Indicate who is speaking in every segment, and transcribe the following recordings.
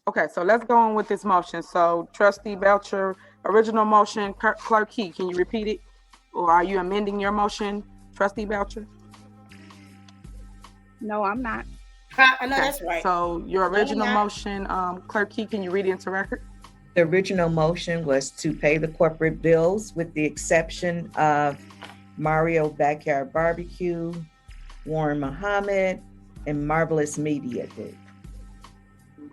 Speaker 1: Okay, so let's go on with this motion. So Trustee Belcher, original motion, Clerk Key, can you repeat it? Or are you amending your motion, Trustee Belcher?
Speaker 2: No, I'm not.
Speaker 3: I know that's right.
Speaker 1: So your original motion, Clerk Key, can you read it into record?
Speaker 4: The original motion was to pay the corporate bills with the exception of Mario Backyard Barbecue, Warren Muhammad, and Marvelous Media Group.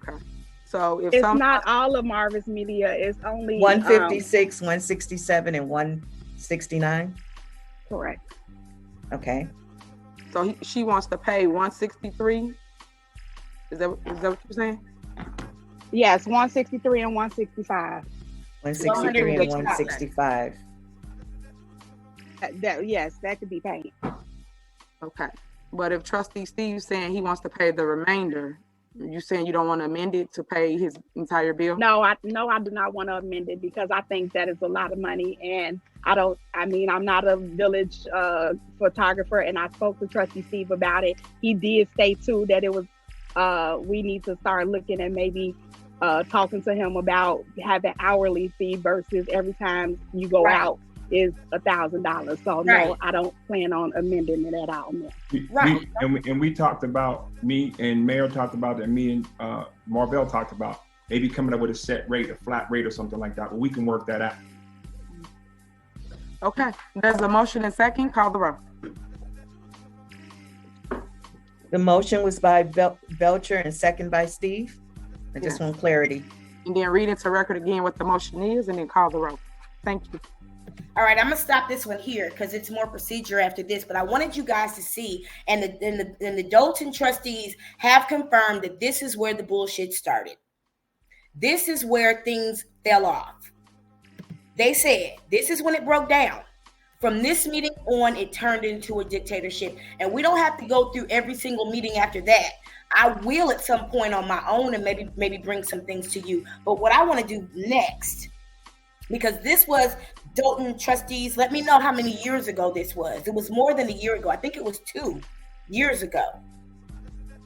Speaker 1: Okay. So if
Speaker 2: it's not all of Marvelous Media, it's only
Speaker 4: 156, 167, and 169.
Speaker 2: Correct.
Speaker 4: Okay.
Speaker 1: So she wants to pay 163. Is that what you're saying?
Speaker 2: Yes, 163 and 165.
Speaker 4: 163 and 165.
Speaker 2: Yes, that could be paid.
Speaker 1: Okay. But if Trustee Steve's saying he wants to pay the remainder, you saying you don't want to amend it to pay his entire bill?
Speaker 2: No, I do not want to amend it because I think that is a lot of money, and I'm not a village photographer, and I spoke to Trustee Steve about it. He did state too that it was we need to start looking at maybe talking to him about having hourly fee versus every time you go out is $1,000. So no, I don't plan on amending it at all.
Speaker 5: We talked about, me and Mayor talked about, and me and Marvell talked about maybe coming up with a set rate, a flat rate or something like that, but we can work that out.
Speaker 1: Okay, there's a motion and second, call the roll.
Speaker 4: The motion was by Belcher and second by Steve. I just want clarity.
Speaker 1: And then read into record again what the motion is and then call the roll. Thank you.
Speaker 3: All right, I'm gonna stop this one here because it's more procedure after this. But I wanted you guys to see, and the Dolton trustees have confirmed that this is where the bullshit started. This is where things fell off. They said this is when it broke down. From this meeting on, it turned into a dictatorship, and we don't have to go through every single meeting after that. I will at some point on my own and maybe bring some things to you. But what I want to do next, because this was Dolton trustees, let me know how many years ago this was. It was more than a year ago. I think it was 2 years ago.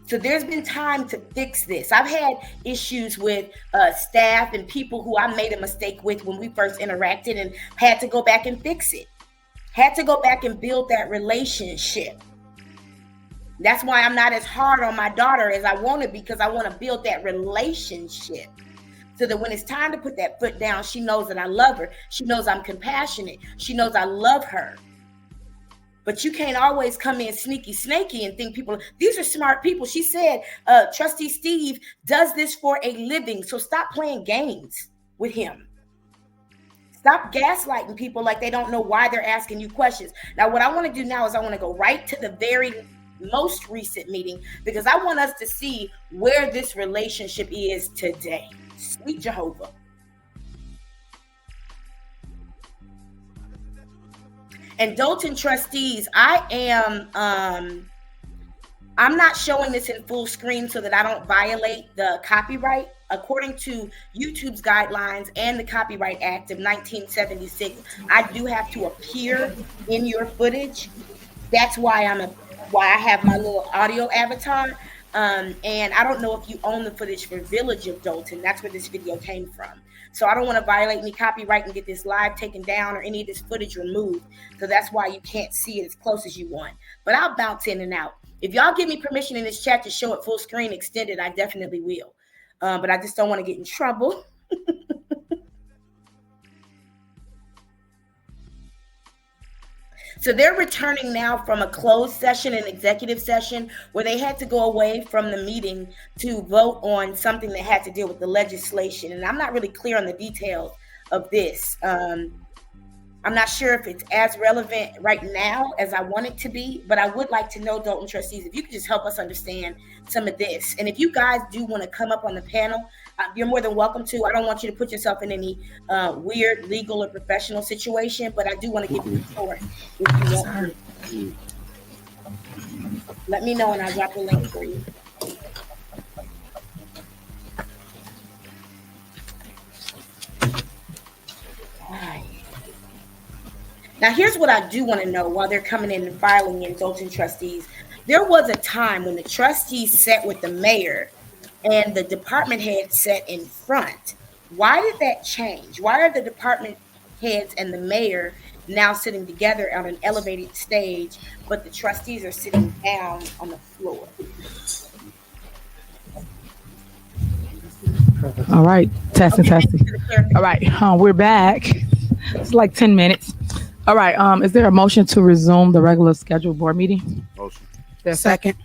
Speaker 3: So there's been time to fix this. I've had issues with staff and people who I made a mistake with when we first interacted and had to go back and fix it. Had to go back and build that relationship. That's why I'm not as hard on my daughter as I want to, because I want to build that relationship. So that when it's time to put that foot down, she knows that I love her. She knows I'm compassionate. She knows I love her. But you can't always come in sneaky snaky and think these are smart people. She said, Trustee Steve does this for a living. So stop playing games with him. Stop gaslighting people like they don't know why they're asking you questions. Now, what I want to do now is I want to go right to the very most recent meeting, because I want us to see where this relationship is today. Sweet Jehovah. And Dolton trustees, I'm not showing this in full screen so that I don't violate the copyright. According to YouTube's guidelines and the Copyright Act of 1976, I do have to appear in your footage. That's why I have my little audio avatar. And I don't know if you own the footage for Village of Dolton. That's where this video came from. So I don't want to violate any copyright and get this live taken down or any of this footage removed. So that's why you can't see it as close as you want. But I'll bounce in and out. If y'all give me permission in this chat to show it full screen extended, I definitely will. But I just don't want to get in trouble. So they're returning now from a closed session, an executive session, where they had to go away from the meeting to vote on something that had to deal with the legislation. And I'm not really clear on the details of this. I'm not sure if it's as relevant right now as I want it to be, but I would like to know, Dolton trustees, if you could just help us understand some of this. And if you guys do want to come up on the panel, you're more than welcome to. I don't want you to put yourself in any weird legal or professional situation, but I do want to give you the floor if you want to. Let me know and I'll drop the link for you. All right. Now, here's what I do want to know while they're coming in and filing in, Dolton trustees. There was a time when the trustees sat with the mayor and the department head sat in front. Why did that change? Why are the department heads and the mayor now sitting together on an elevated stage, but the trustees are sitting down on the floor?
Speaker 1: All right, testing.
Speaker 3: Okay,
Speaker 1: All right, we're back. It's like 10 minutes. All right, is there a motion to resume the regular scheduled board meeting?
Speaker 6: Motion.
Speaker 1: There's a second.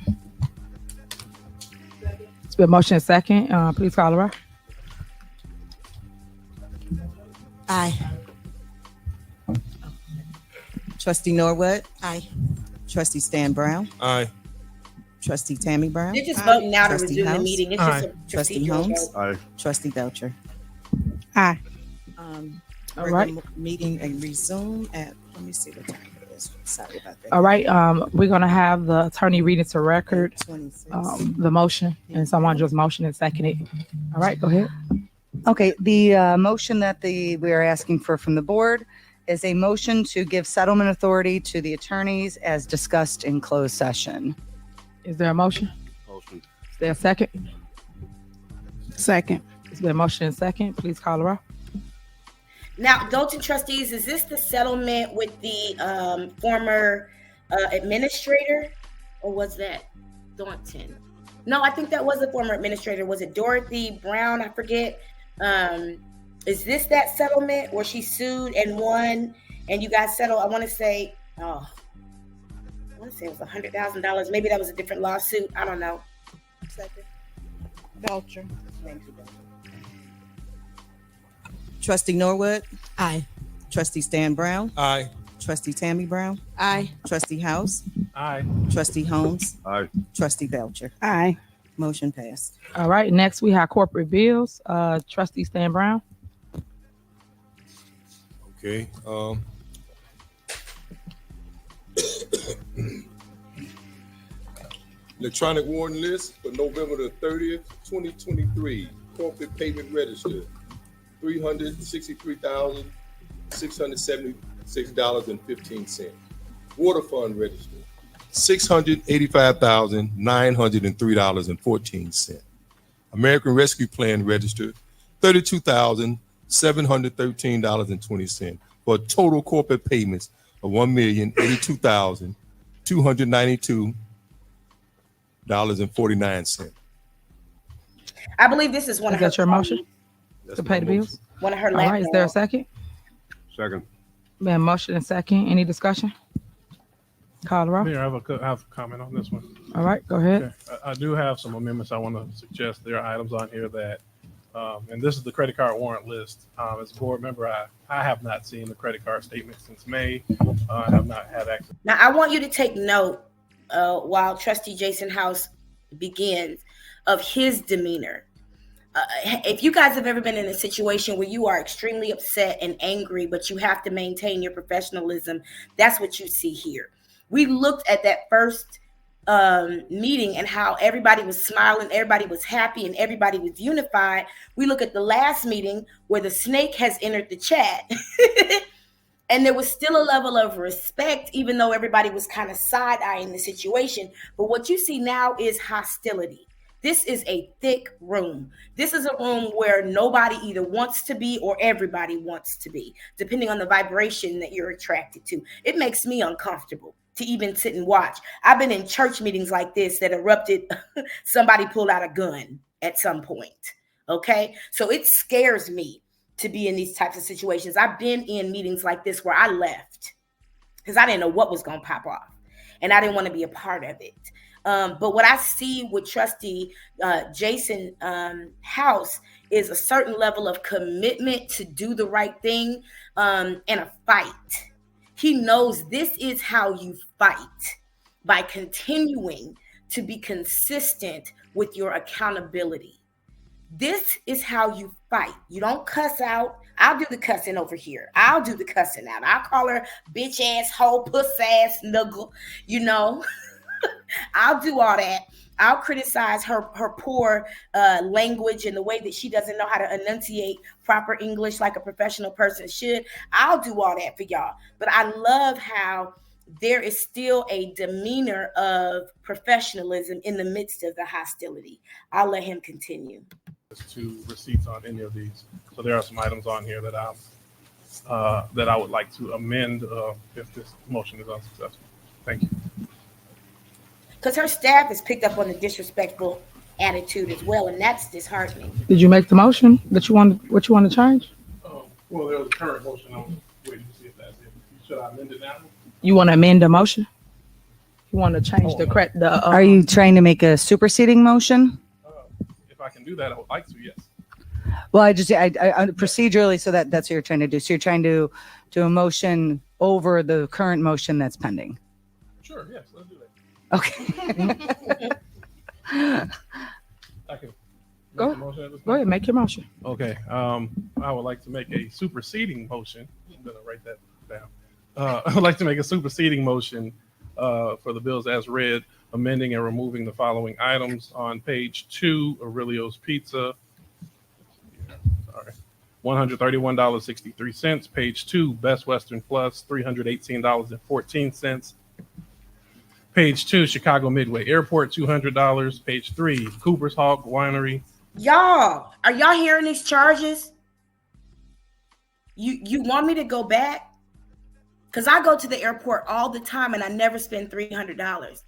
Speaker 1: It's been motion and second. Please call the roll.
Speaker 7: Aye.
Speaker 4: Trustee Norwood,
Speaker 7: Aye.
Speaker 4: trustee Stan Brown,
Speaker 6: Aye.
Speaker 4: trustee Tammy Brown,
Speaker 3: they're just voting now to
Speaker 4: Trustee
Speaker 3: resume the
Speaker 4: House?
Speaker 3: meeting. It's
Speaker 6: Aye.
Speaker 3: just a
Speaker 4: trustee
Speaker 3: procedural
Speaker 4: Holmes,
Speaker 3: vote.
Speaker 6: Aye.
Speaker 4: trustee Belcher.
Speaker 7: Aye.
Speaker 1: All right.
Speaker 4: Meeting and resume at, let me see what time it is. Sorry about that.
Speaker 1: All right, we're gonna have the attorney read into record
Speaker 4: 26.
Speaker 1: the motion, and someone just motion and second it. All right, go ahead.
Speaker 7: Okay, the motion that we are asking for from the board is a motion to give settlement authority to the attorneys as discussed in closed session.
Speaker 1: Is there a motion?
Speaker 6: Motion.
Speaker 1: Is there a second?
Speaker 7: Second.
Speaker 1: It's been motion and second. Please call the roll.
Speaker 3: Now, Dalton trustees, is this the settlement with the former administrator, or was that Dalton? No, I think that was the former administrator. Was it Dorothy Brown? I forget. Is this that settlement where she sued and won, and you guys settled? I want to say it was $100,000. Maybe that was a different lawsuit. I don't know. Second.
Speaker 7: Belcher.
Speaker 3: Thank you, Belcher.
Speaker 4: Trustee Norwood,
Speaker 7: Aye.
Speaker 4: trustee Stan Brown,
Speaker 6: Aye.
Speaker 4: trustee Tammy Brown,
Speaker 7: Aye.
Speaker 4: trustee House,
Speaker 6: Aye.
Speaker 4: trustee Holmes,
Speaker 6: Aye.
Speaker 4: trustee Belcher.
Speaker 7: Aye.
Speaker 4: Motion passed.
Speaker 1: All right, next we have corporate bills. Trustee Stan Brown.
Speaker 6: Okay. Electronic warrant list for November the 30th, 2023. Corporate payment register, $363,676.15. Water fund register, $685,903.14. American Rescue Plan register, $32,713.20, for total corporate payments of $1,082,292.49.
Speaker 3: I believe this is one
Speaker 1: Is
Speaker 3: of her.
Speaker 1: that your motion to pay the bills?
Speaker 3: One of her
Speaker 1: All right, is there a
Speaker 3: last.
Speaker 1: second?
Speaker 6: Second.
Speaker 1: Been motion and second. Any discussion? Call the roll.
Speaker 8: Mayor, I have a comment on this one.
Speaker 1: All right, go ahead.
Speaker 8: Okay. I do have some amendments I want to suggest. There are items on here that, and this is the credit card warrant list. As a board member, I have not seen the credit card statement since May. I have not had access.
Speaker 3: Now, I want you to take note while Trustee Jason House begins of his demeanor. If you guys have ever been in a situation where you are extremely upset and angry, but you have to maintain your professionalism, that's what you see here. We looked at that first meeting and how everybody was smiling, everybody was happy, and everybody was unified. We look at the last meeting where the snake has entered the chat. And there was still a level of respect, even though everybody was kind of side-eyeing the situation. But what you see now is hostility. This is a thick room. This is a room where nobody either wants to be or everybody wants to be, depending on the vibration that you're attracted to. It makes me uncomfortable to even sit and watch. I've been in church meetings like this that erupted. Somebody pulled out a gun at some point. Okay. So it scares me to be in these types of situations. I've been in meetings like this where I left because I didn't know what was going to pop off and I didn't want to be a part of it. But what I see with Trustee Jason House is a certain level of commitment to do the right thing and a fight. He knows this is how you fight, by continuing to be consistent with your accountability. This is how you fight. You don't cuss out. I'll do the cussing over here. I'll do the cussing out. I'll call her bitch ass, hoe, puss ass, nuggle, you know. I'll do all that. I'll criticize her poor language and the way that she doesn't know how to enunciate proper English like a professional person should. I'll do all that for y'all. But I love how there is still a demeanor of professionalism in the midst of the hostility. I'll let him continue.
Speaker 8: To receipts on any of these. So there are some items on here that I would like to amend if this motion is unsuccessful. Thank you.
Speaker 3: Because her staff has picked up on the disrespectful attitude as well, and that's disheartening.
Speaker 1: Did you make the motion that you want? What you want to change?
Speaker 8: Well, there was a current motion. I'm waiting to see if that's it. Should I amend it now?
Speaker 1: You want to amend the motion? You want to change
Speaker 7: Are you trying to make a superseding motion?
Speaker 8: If I can do that, I would like to. Yes.
Speaker 7: Well, I procedurally, so that's what you're trying to do. So you're trying to do a motion over the current motion that's pending.
Speaker 8: Sure. Yes. Let's do that.
Speaker 7: Okay.
Speaker 8: I can
Speaker 1: Go ahead, make your motion.
Speaker 8: Okay. I would like to make a superseding motion. I'm gonna write that down. I would like to make a superseding motion for the bills as read, amending and removing the following items on page 2, Aurelio's Pizza. Sorry. $131.63. Page 2, Best Western Plus, $318.14. Page 2, Chicago Midway Airport, $200. Page 3, Cooper's Hawk Winery.
Speaker 3: Y'all, are y'all hearing these charges? You want me to go back? Because I go to the airport all the time and I never spend $300.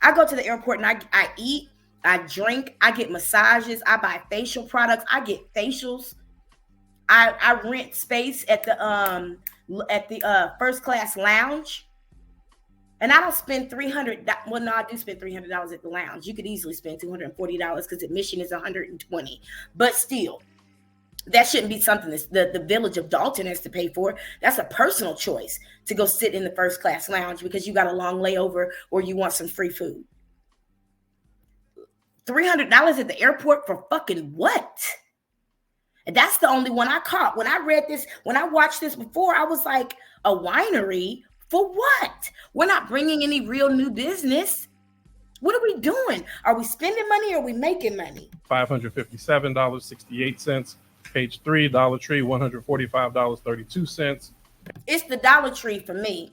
Speaker 3: I go to the airport and I eat, I drink, I get massages, I buy facial products, I get facials. I rent space at the first class lounge. And I don't spend $300. Well, no, I do spend $300 at the lounge. You could easily spend $240 because admission is $120. But still, that shouldn't be something that the village of Dalton has to pay for. That's a personal choice to go sit in the first class lounge because you got a long layover or you want some free food. $300 at the airport for fucking what? And that's the only one I caught. When I read this, when I watched this before, I was like, a winery? For what? We're not bringing any real new business. What are we doing? Are we spending money or are we making money?
Speaker 8: $557.68. Page 3, Dollar Tree, $145.32.
Speaker 3: It's the Dollar Tree for me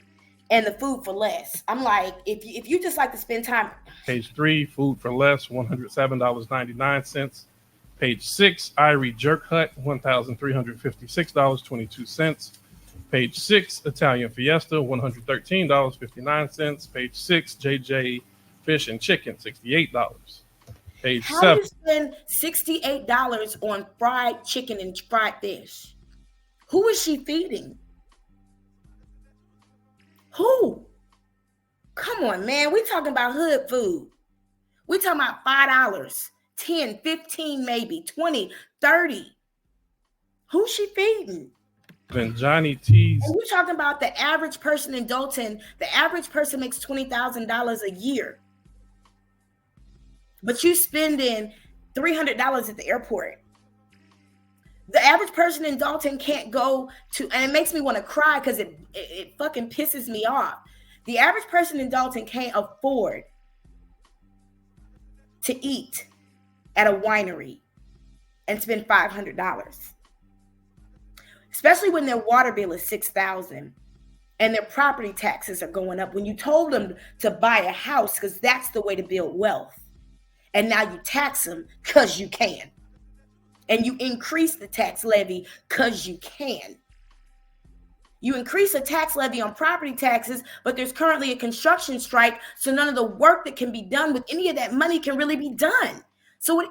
Speaker 3: and the Food for Less. I'm like, if you just like to spend time.
Speaker 8: Page 3, Food for Less, $107.99. Page 6, Irie Jerk Hut, $1,356.22. Page 6, Italian Fiesta, $113.59. Page 6, JJ Fish and Chicken, $68. Page
Speaker 3: How
Speaker 8: 7.
Speaker 3: do you spend $68 on fried chicken and fried fish? Who is she feeding? Who? Come on, man. We talking about hood food. We talking about $5, 10, 15, maybe 20, 30. Who's she feeding?
Speaker 8: And Johnny T's.
Speaker 3: And we're talking about the average person in Dalton. The average person makes $20,000 a year. But you spending $300 at the airport. The average person in Dalton can't go to, and it makes me want to cry because it fucking pisses me off. The average person in Dalton can't afford to eat at a winery and spend $500. Especially when their water bill is $6,000 and their property taxes are going up. When you told them to buy a house because that's the way to build wealth. And now you tax them because you can. And you increase the tax levy because you can. You increase a tax levy on property taxes, but there's currently a construction strike, so none of the work that can be done with any of that money can really be done. So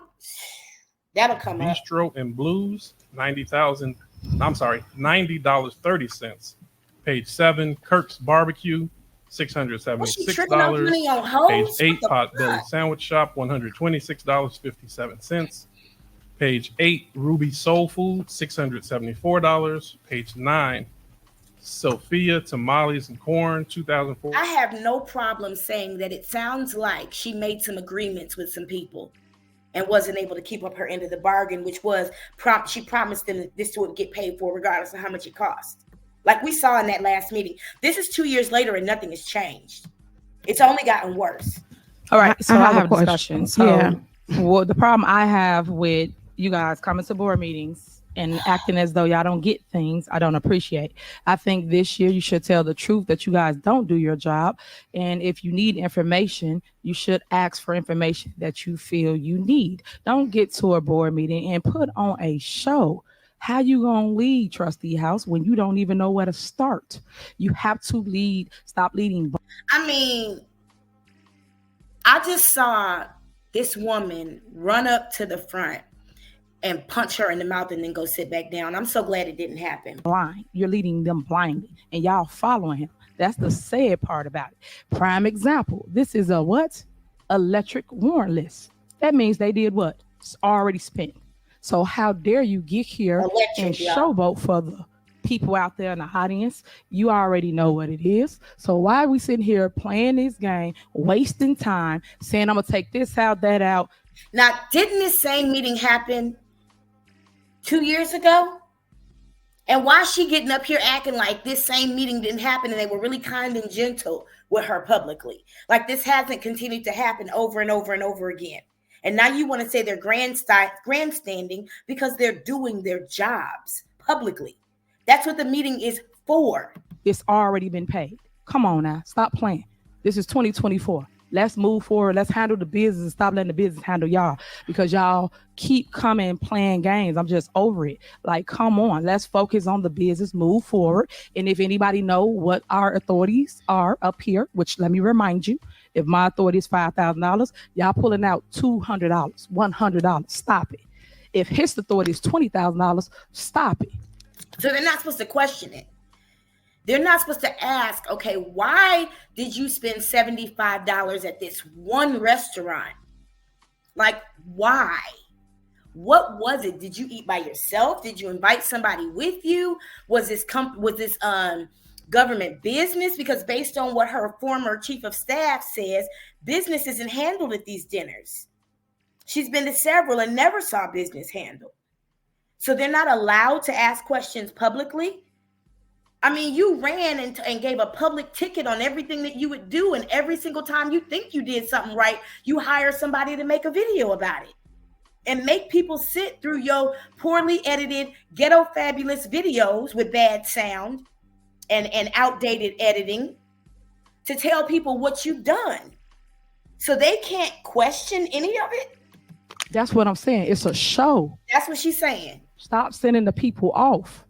Speaker 3: that'll come up.
Speaker 8: Bistro and Blues, $90.30. Page 7, Kirk's Barbecue, $676. Page 8, Potbelly Sandwich Shop, $126.57. Page 8, Ruby Soul Food, $674. Page 9, Sophia Tamales and Corn, $2,004.
Speaker 3: I have no problem saying that it sounds like she made some agreements with some people and wasn't able to keep up her end of the bargain, which was she promised them that this would get paid for regardless of how much it cost. Like we saw in that last meeting. This is 2 years later and nothing has changed. It's only gotten worse.
Speaker 1: All right, so I have a discussion. So
Speaker 9: Yeah.
Speaker 1: well, the problem I have with you guys coming to board meetings and acting as though y'all don't get things, I don't appreciate. I think this year you should tell the truth that you guys don't do your job. And if you need information, you should ask for information that you feel you need. Don't get to a board meeting and put on a show. How you gonna lead trustee house when you don't even know where to start? You have to lead. Stop leading.
Speaker 3: I mean, I just saw this woman run up to the front and punch her in the mouth and then go sit back down. I'm so glad it didn't happen.
Speaker 1: Blind. You're leading them blindly and y'all following him. That's the sad part about it. Prime example. This is a what? Electric warrant list. That means they did what? It's already spent. So how dare you get here and showboat for the people out there in the audience? You already know what it is. So why are we sitting here playing this game, wasting time, saying I'm gonna take this out, that out?
Speaker 3: Now, didn't this same meeting happen 2 years ago? And why is she getting up here acting like this same meeting didn't happen and they were really kind and gentle with her publicly? Like this hasn't continued to happen over and over and over again. And now you want to say they're grandstanding because they're doing their jobs publicly. That's what the meeting is for.
Speaker 1: It's already been paid. Come on now, stop playing. This is 2024. Let's move forward. Let's handle the business and stop letting the business handle y'all, because y'all keep coming playing games. I'm just over it. Like, come on, let's focus on the business, move forward. And if anybody know what our authorities are up here, which let me remind you, if my authority is $5,000, y'all pulling out $200, $100. Stop it. If his authority is $20,000, stop it.
Speaker 3: So they're not supposed to question it. They're not supposed to ask, okay, why did you spend $75 at this one restaurant? Like, why? What was it? Did you eat by yourself? Did you invite somebody with you? Was this government business? Because based on what her former chief of staff says, business isn't handled at these dinners. She's been to several and never saw business handled. So they're not allowed to ask questions publicly. I mean, you ran and gave a public ticket on everything that you would do. And every single time you think you did something right, you hire somebody to make a video about it and make people sit through your poorly edited, ghetto fabulous videos with bad sound and outdated editing to tell people what you've done. So they can't question any of it.
Speaker 1: That's what I'm saying. It's a show.
Speaker 3: That's what she's saying.
Speaker 1: Stop sending the people off.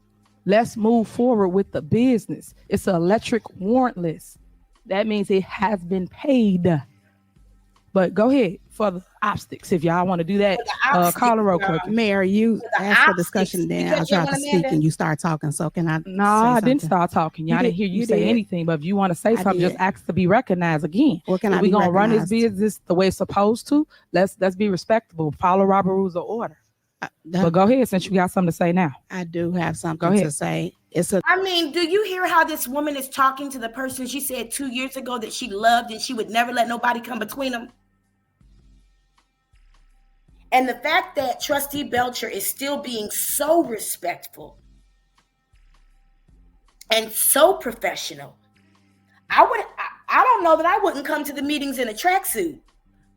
Speaker 1: Let's move forward with the business. It's an electric warrant list. That means it has been paid. But go ahead for the optics if y'all want to do that. Call the roll clerk.
Speaker 9: Mayor, you asked for discussion, then I tried to speak and you start talking. So can I?
Speaker 1: No, I didn't start talking. Y'all didn't hear you say anything. But if you want to say something, just ask to be recognized again.
Speaker 9: Well, can I?
Speaker 1: We're gonna run this business the way it's supposed to. Let's be respectable. Follow Robert rules of order. But go ahead, since you got something to say now.
Speaker 9: I do have something to say.
Speaker 3: I mean, do you hear how this woman is talking to the person she said 2 years ago that she loved and she would never let nobody come between them? And the fact that Trustee Belcher is still being so respectful and so professional, I don't know that I wouldn't come to the meetings in a tracksuit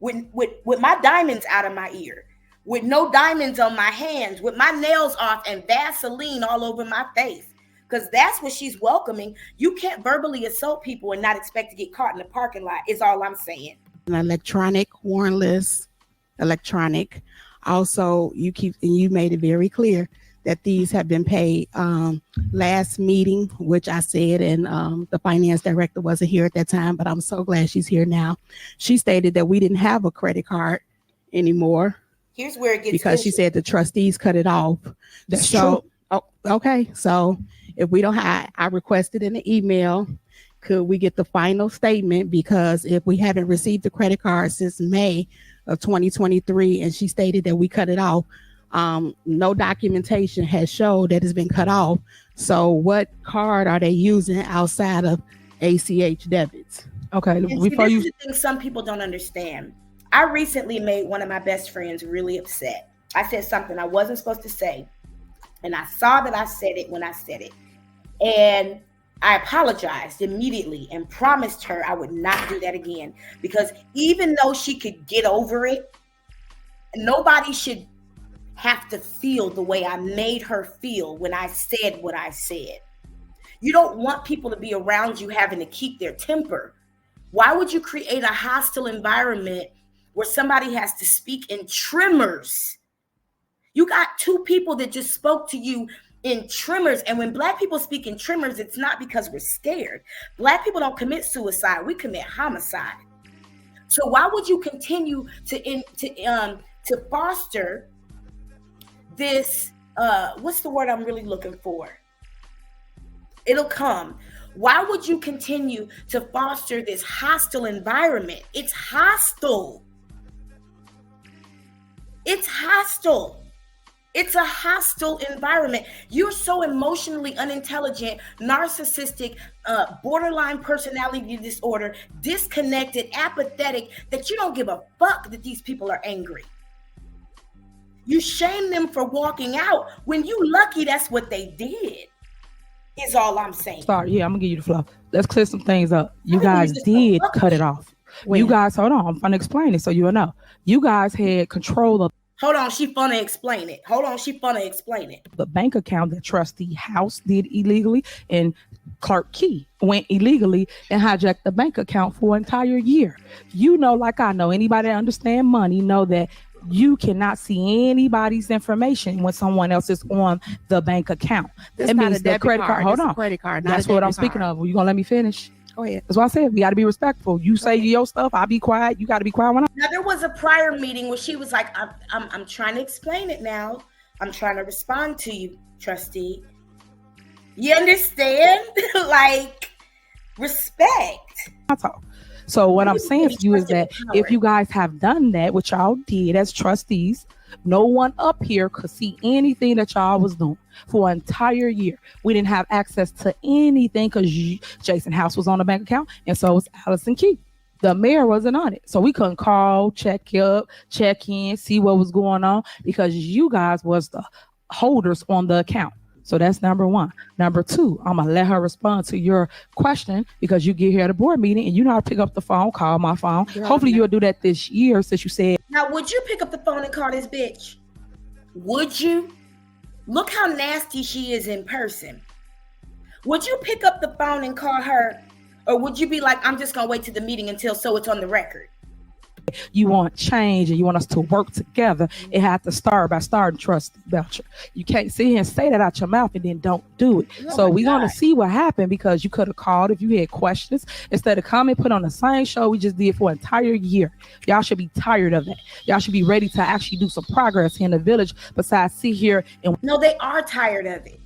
Speaker 3: with my diamonds out of my ear, with no diamonds on my hands, with my nails off and Vaseline all over my face, because that's what she's welcoming. You can't verbally assault people and not expect to get caught in the parking lot, is all I'm saying.
Speaker 9: An electronic warrant list, electronic. Also, you made it very clear that these have been paid. Last meeting, which I said, and the finance director wasn't here at that time, but I'm so glad she's here now. She stated that we didn't have a credit card anymore.
Speaker 3: Here's where it gets
Speaker 9: because she said the trustees cut it off.
Speaker 1: That's true.
Speaker 9: Oh, okay. So if we don't have, I requested in the email, could we get the final statement? Because if we haven't received the credit card since May of 2023, and she stated that we cut it off, no documentation has showed that it's been cut off. So what card are they using outside of ACH debits?
Speaker 1: Okay.
Speaker 3: This is the thing some people don't understand. I recently made one of my best friends really upset. I said something I wasn't supposed to say, and I saw that I said it when I said it. And I apologized immediately and promised her I would not do that again, because even though she could get over it, nobody should have to feel the way I made her feel when I said what I said. You don't want people to be around you having to keep their temper. Why would you create a hostile environment where somebody has to speak in tremors? You got two people that just spoke to you in tremors. And when Black people speak in tremors, it's not because we're scared. Black people don't commit suicide. We commit homicide. So why would you continue to foster this, what's the word I'm really looking for? It'll come. Why would you continue to foster this hostile environment? It's hostile. It's hostile. It's a hostile environment. You're so emotionally unintelligent, narcissistic, borderline personality disorder, disconnected, apathetic, that you don't give a fuck that these people are angry. You shame them for walking out when you lucky that's what they did, is all I'm saying.
Speaker 1: Sorry, yeah, I'm gonna give you the flow. Let's clear some things up. You guys did cut it off. You guys, hold on, I'm gonna explain it so you'll know. You guys had control of.
Speaker 3: Hold on, she finna explain it.
Speaker 1: The bank account that Trustee House did illegally, and Clerk Key went illegally and hijacked the bank account for an entire year. You know, like I know, anybody that understand money know that you cannot see anybody's information when someone else is on the bank account. That means the credit card. Hold on.
Speaker 9: Credit card.
Speaker 1: That's what I'm speaking of. Are you gonna let me finish?
Speaker 9: Go ahead.
Speaker 1: That's what I said. We got to be respectful. You say your stuff, I'll be quiet. You got to be quiet when I.
Speaker 3: Now there was a prior meeting where she was like, I'm trying to explain it now. I'm trying to respond to you, Trustee. You understand? Like, respect.
Speaker 1: So what I'm saying to you is that if you guys have done that, which y'all did as trustees, no one up here could see anything that y'all was doing for an entire year. We didn't have access to anything because Jason House was on the bank account, and so was Allison Key. The mayor wasn't on it, so we couldn't call, check up, check in, see what was going on because you guys was the holders on the account. So that's number one. Number two, I'm gonna let her respond to your question because you get here at a board meeting and you know how to pick up the phone, call my phone. Yeah, hopefully you'll do that this year since you said.
Speaker 3: Now, would you pick up the phone and call this bitch? Would you? Look how nasty she is in person. Would you pick up the phone and call her? Or would you be like, I'm just gonna wait to the meeting until so it's on the record?
Speaker 1: You want change and you want us to work together. It had to start by starting Trustee Belcher. You can't sit here and say that out your mouth and then don't do it. So we're going to see what happened because you could have called if you had questions instead of coming, put on the same show we just did for an entire year. Y'all should be tired of that. Y'all should be ready to actually do some progress in the village besides sit here and.
Speaker 3: No, they are tired of it.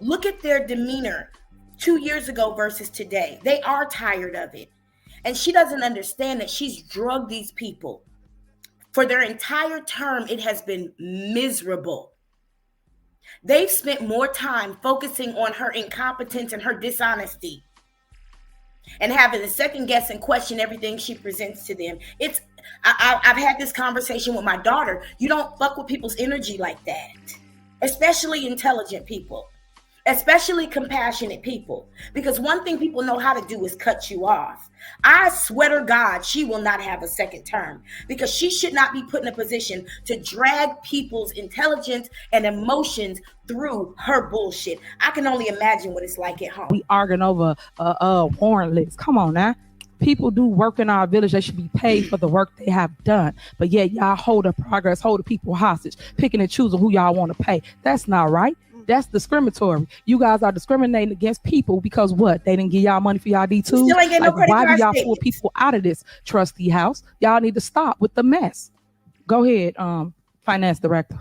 Speaker 3: Look at their demeanor 2 years ago versus today. They are tired of it. And she doesn't understand that she's drugged these people. For their entire term, it has been miserable. They've spent more time focusing on her incompetence and her dishonesty and having to second guess and question everything she presents to them. I've had this conversation with my daughter. You don't fuck with people's energy like that, especially intelligent people. Especially compassionate people, because one thing people know how to do is cut you off. I swear to God, she will not have a second term because she should not be put in a position to drag people's intelligence and emotions through her bullshit. I can only imagine what it's like at home.
Speaker 1: We arguing over a warrant list. Come on now. People do work in our village. They should be paid for the work they have done. But yet y'all hold the progress, hold the people hostage, picking and choosing who y'all want to pay. That's not right. That's discriminatory. You guys are discriminating against people because what? They didn't give y'all money for y'all D2.
Speaker 3: Still ain't getting no credit
Speaker 1: why
Speaker 3: card
Speaker 1: do y'all
Speaker 3: statements.
Speaker 1: pull people out of this trustee house? Y'all need to stop with the mess. Go ahead, finance director.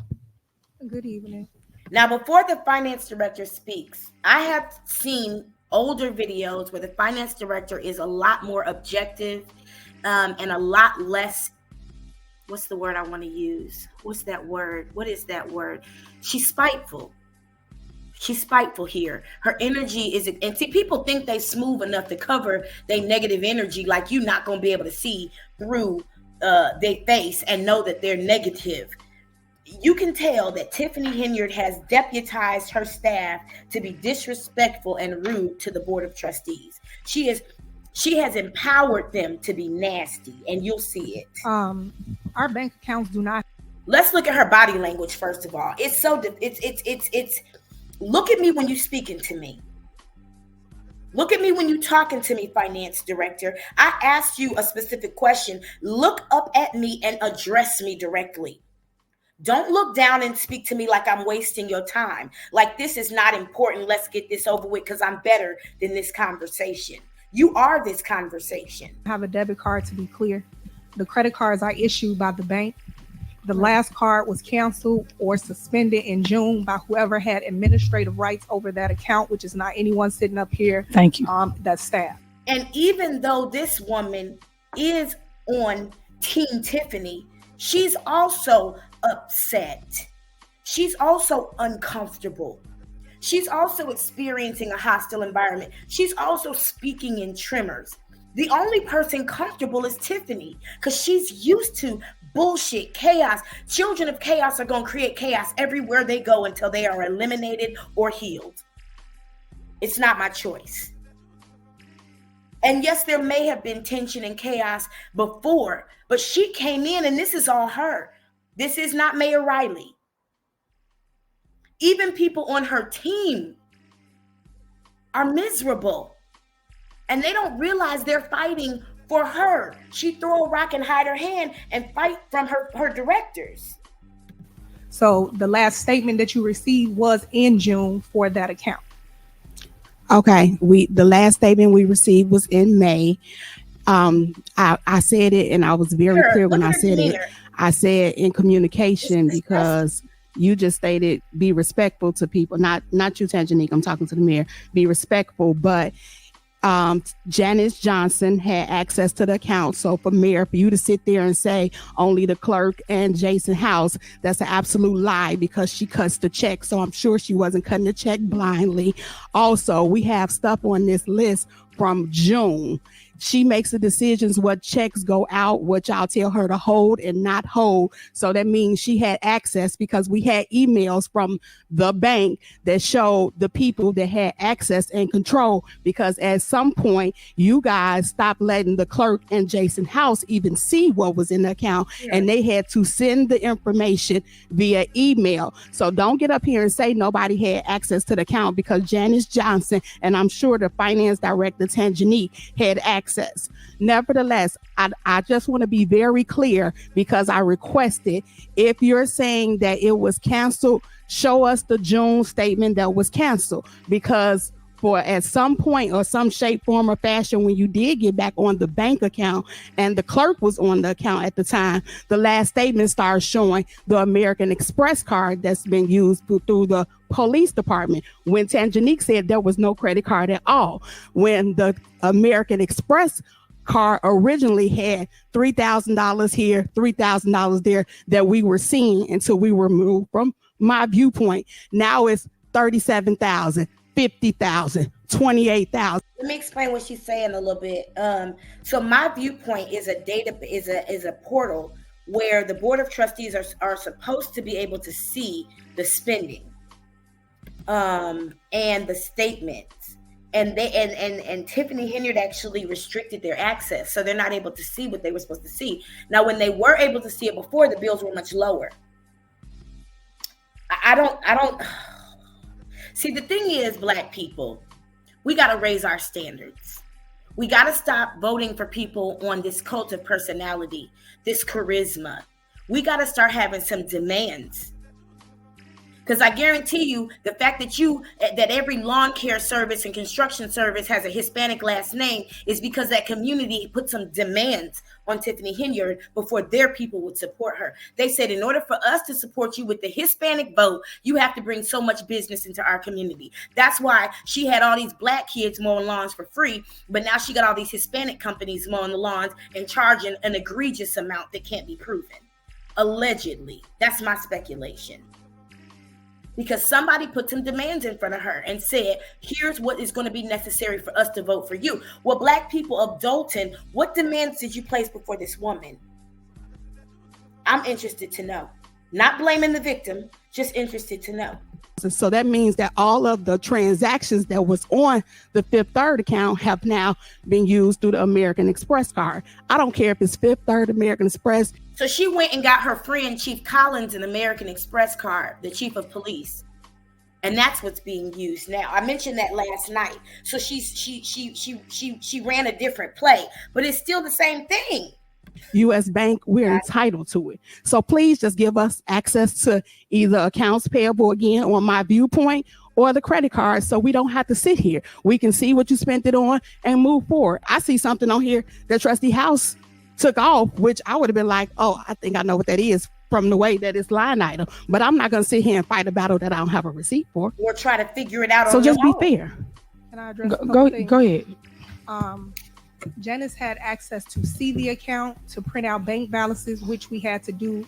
Speaker 9: Good evening.
Speaker 3: Now, before the finance director speaks, I have seen older videos where the finance director is a lot more objective and a lot less. What's the word I want to use? What's that word? What is that word? She's spiteful. She's spiteful here. Her energy is, and see, people think they smooth enough to cover their negative energy, like you're not going to be able to see through their face and know that they're negative. You can tell that Tiffany Henyard has deputized her staff to be disrespectful and rude to the Board of Trustees. She has empowered them to be nasty, and you'll see it.
Speaker 10: Our bank accounts do not
Speaker 3: Let's look at her body language first of all. It's so it's look at me when you speaking to me. Look at me when you talking to me, finance director. I asked you a specific question. Look up at me and address me directly. Don't look down and speak to me like I'm wasting your time. Like this is not important. Let's get this over with because I'm better than this conversation. You are this conversation.
Speaker 1: I have a debit card, to be clear. The credit cards are issued by the bank. The last card was canceled or suspended in June by whoever had administrative rights over that account, which is not anyone sitting up here. Thank you. That's staff.
Speaker 3: And even though this woman is on Team Tiffany, she's also upset. She's also uncomfortable. She's also experiencing a hostile environment. She's also speaking in tremors. The only person comfortable is Tiffany because she's used to bullshit, chaos. Children of chaos are going to create chaos everywhere they go until they are eliminated or healed. It's not my choice. And yes, there may have been tension and chaos before, but she came in and this is all her. This is not Mayor Riley. Even people on her team are miserable. And they don't realize they're fighting for her. She throw a rock and hide her hand and fight from her directors.
Speaker 1: So the last statement that you received was in June for that account.
Speaker 9: Okay, the last statement we received was in May. I said it, and I was very clear when I said it. I said in communication because you just stated be respectful to people. Not you, Tangenique. I'm talking to the mayor. Be respectful, but Janice Johnson had access to the account. So for mayor, for you to sit there and say only the clerk and Jason House, that's an absolute lie because she cuts the check. So I'm sure she wasn't cutting the check blindly. Also, we have stuff on this list from June. She makes the decisions what checks go out, what y'all tell her to hold and not hold. So that means she had access because we had emails from the bank that showed the people that had access and control, because at some point you guys stopped letting the clerk and Jason House even see what was in the account, and they had to send the information via email. So don't get up here and say nobody had access to the account, because Janice Johnson and I'm sure the finance director Tangenique had access. Nevertheless, I just want to be very clear, because I requested, if you're saying that it was canceled, show us the June statement that was canceled, because for at some point or some shape, form, or fashion, when you did get back on the bank account and the clerk was on the account at the time, the last statement starts showing the American Express card that's been used through the police department, when Tangenique said there was no credit card at all, when the American Express card originally had $3,000 here, $3,000 there that we were seeing until we were moved from my viewpoint. Now it's 37,000. 50,000, 28,000.
Speaker 3: Let me explain what she's saying a little bit. So my viewpoint is a portal where the board of trustees are supposed to be able to see the spending, and the statements. And Tiffany Henyard actually restricted their access, so they're not able to see what they were supposed to see. Now, when they were able to see it before, the bills were much lower. I don't. See, the thing is, Black people, we got to raise our standards. We got to stop voting for people on this cult of personality, this charisma. We got to start having some demands. Because I guarantee you, the fact that every lawn care service and construction service has a Hispanic last name is because that community put some demands on Tiffany Henyard before their people would support her. They said, in order for us to support you with the Hispanic vote, you have to bring so much business into our community. That's why she had all these Black kids mowing lawns for free, but now she got all these Hispanic companies mowing the lawns and charging an egregious amount that can't be proven. Allegedly. That's my speculation. Because somebody put some demands in front of her and said, here's what is going to be necessary for us to vote for you. Well, Black people of Dalton, what demands did you place before this woman? I'm interested to know. Not blaming the victim, just interested to know.
Speaker 9: So that means that all of the transactions that was on the Fifth Third account have now been used through the American Express card. I don't care if it's Fifth Third, American Express,
Speaker 3: So she went and got her friend Chief Collins an American Express card, the chief of police. And that's what's being used now. I mentioned that last night. So she ran a different play, but it's still the same thing.
Speaker 9: U.S. Bank, we're entitled to it. So please just give us access to either accounts payable again on my viewpoint or the credit card, so we don't have to sit here. We can see what you spent it on and move forward. I see something on here that Trustee House took off, which I would have been like, oh, I think I know what that is from the way that it's line item. But I'm not going to sit here and fight a battle that I don't have a receipt for.
Speaker 3: Or try to figure it out.
Speaker 9: So
Speaker 3: on
Speaker 9: just
Speaker 3: your
Speaker 9: be
Speaker 3: own.
Speaker 9: fair.
Speaker 1: Can I address
Speaker 10: Go
Speaker 1: ahead.
Speaker 10: Janice had access to see the account, to print out bank balances, which we had to do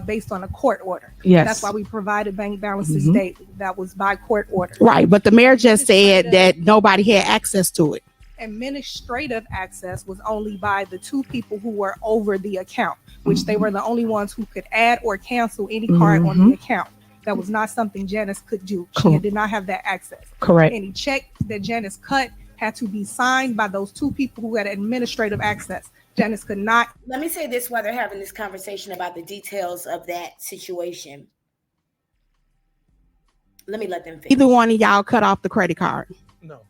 Speaker 10: based on a court order.
Speaker 1: Yes.
Speaker 10: That's why we provided bank balances daily. That was by court order.
Speaker 9: Right, but the mayor just said that nobody had access to it.
Speaker 10: Administrative access was only by the two people who were over the account, which they were the only ones who could add or cancel any card on the account. That was not something Janice could do. She did not have that access.
Speaker 1: Correct.
Speaker 10: Any check that Janice cut had to be signed by those two people who had administrative access. Janice could not.
Speaker 3: Let me say this while they're having this conversation about the details of that situation. Let me let them finish.
Speaker 9: Either one of y'all cut off the credit card.
Speaker 8: No.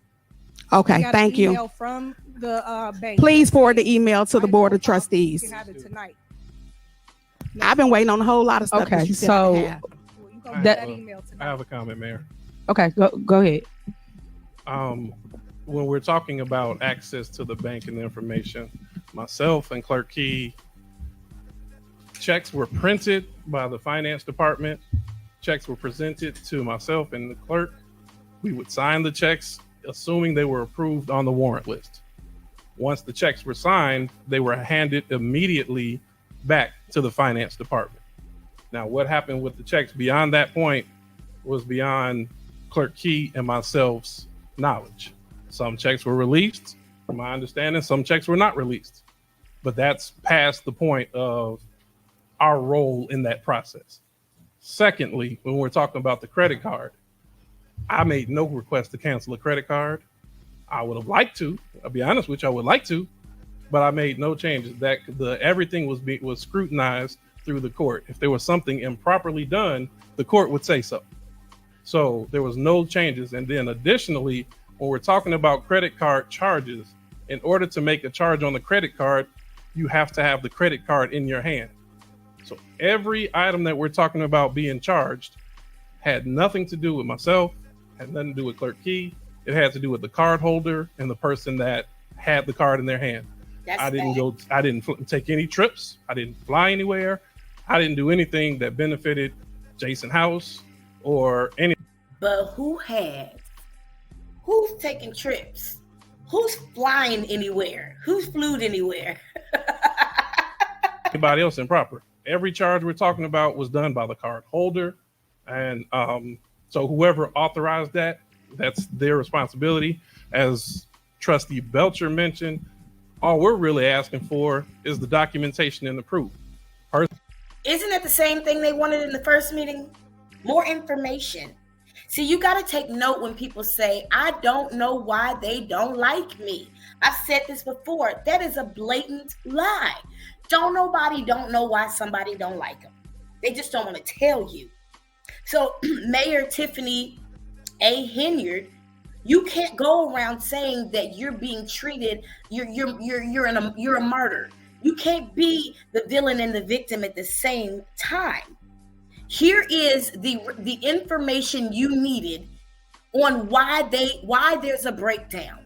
Speaker 9: Okay,
Speaker 10: got
Speaker 9: thank
Speaker 10: an
Speaker 9: you.
Speaker 10: email from the bank.
Speaker 9: Please forward the email to the Board of Trustees.
Speaker 10: You can have it tonight.
Speaker 9: I've been waiting on a whole lot of stuff.
Speaker 1: Okay,
Speaker 9: that you said
Speaker 1: so-
Speaker 9: I have.
Speaker 10: Well, you go
Speaker 8: I
Speaker 10: get
Speaker 1: That-
Speaker 10: that email tonight.
Speaker 8: I have a comment, Mayor.
Speaker 1: Okay, go ahead.
Speaker 8: When we're talking about access to the bank and the information, myself and Clerk Key, checks were printed by the finance department. Checks were presented to myself and the clerk. We would sign the checks, assuming they were approved on the warrant list. Once the checks were signed, they were handed immediately back to the finance department. Now, what happened with the checks beyond that point was beyond Clerk Key and myself's knowledge. Some checks were released, from my understanding, some checks were not released. But that's past the point of our role in that process. Secondly, when we're talking about the credit card, I made no request to cancel a credit card. I would have liked to. I'll be honest with you, I would like to, but I made no changes. That everything was scrutinized through the court. If there was something improperly done, the court would say so. So there was no changes. And then additionally, when we're talking about credit card charges, in order to make a charge on the credit card, you have to have the credit card in your hand. So every item that we're talking about being charged had nothing to do with myself, had nothing to do with Clerk Key. It had to do with the card holder and the person that had the card in their hand. I didn't take any trips. I didn't fly anywhere. I didn't do anything that benefited Jason House or any.
Speaker 3: But who's taking trips? Who's flying anywhere? Who's flew anywhere?
Speaker 8: Anybody else improper. Every charge we're talking about was done by the card holder. And so whoever authorized that, that's their responsibility. As Trustee Belcher mentioned, all we're really asking for is the documentation and the proof.
Speaker 3: Isn't that the same thing they wanted in the first meeting? More information. See, you got to take note when people say, I don't know why they don't like me. I've said this before. That is a blatant lie. Don't know why somebody don't like them. They just don't want to tell you. So Mayor Tiffany Henyard, you can't go around saying that you're being treated, you're a martyr. You can't be the villain and the victim at the same time. Here is the information you needed on why there's a breakdown.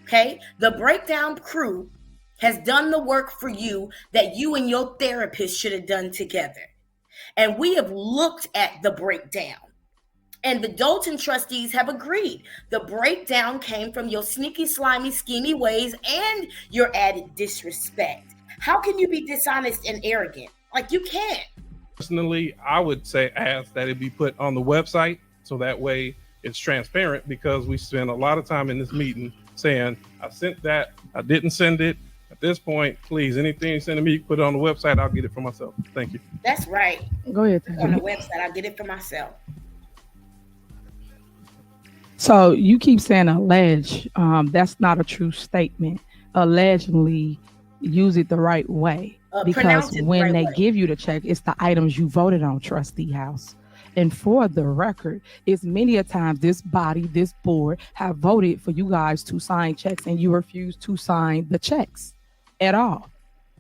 Speaker 3: Okay? The breakdown crew has done the work for you that you and your therapist should have done together. And we have looked at the breakdown. And the Dalton trustees have agreed. The breakdown came from your sneaky, slimy, schemy ways and your added disrespect. How can you be dishonest and arrogant? Like, you can't.
Speaker 8: Personally, I would say ask that it be put on the website so that way it's transparent, because we spend a lot of time in this meeting saying, I sent that, I didn't send it. At this point, please, anything you send to me, put it on the website. I'll get it for myself. Thank you.
Speaker 3: That's right.
Speaker 1: Go ahead.
Speaker 3: On the website, I'll get it for myself.
Speaker 1: So you keep saying allege. That's not a true statement. Allegedly use it the right way. Because
Speaker 3: pronounce it
Speaker 1: when
Speaker 3: the right
Speaker 1: they
Speaker 3: way.
Speaker 1: give you the check, it's the items you voted on, Trustee House. And for the record, it's many a times this body, this board have voted for you guys to sign checks and you refuse to sign the checks at all.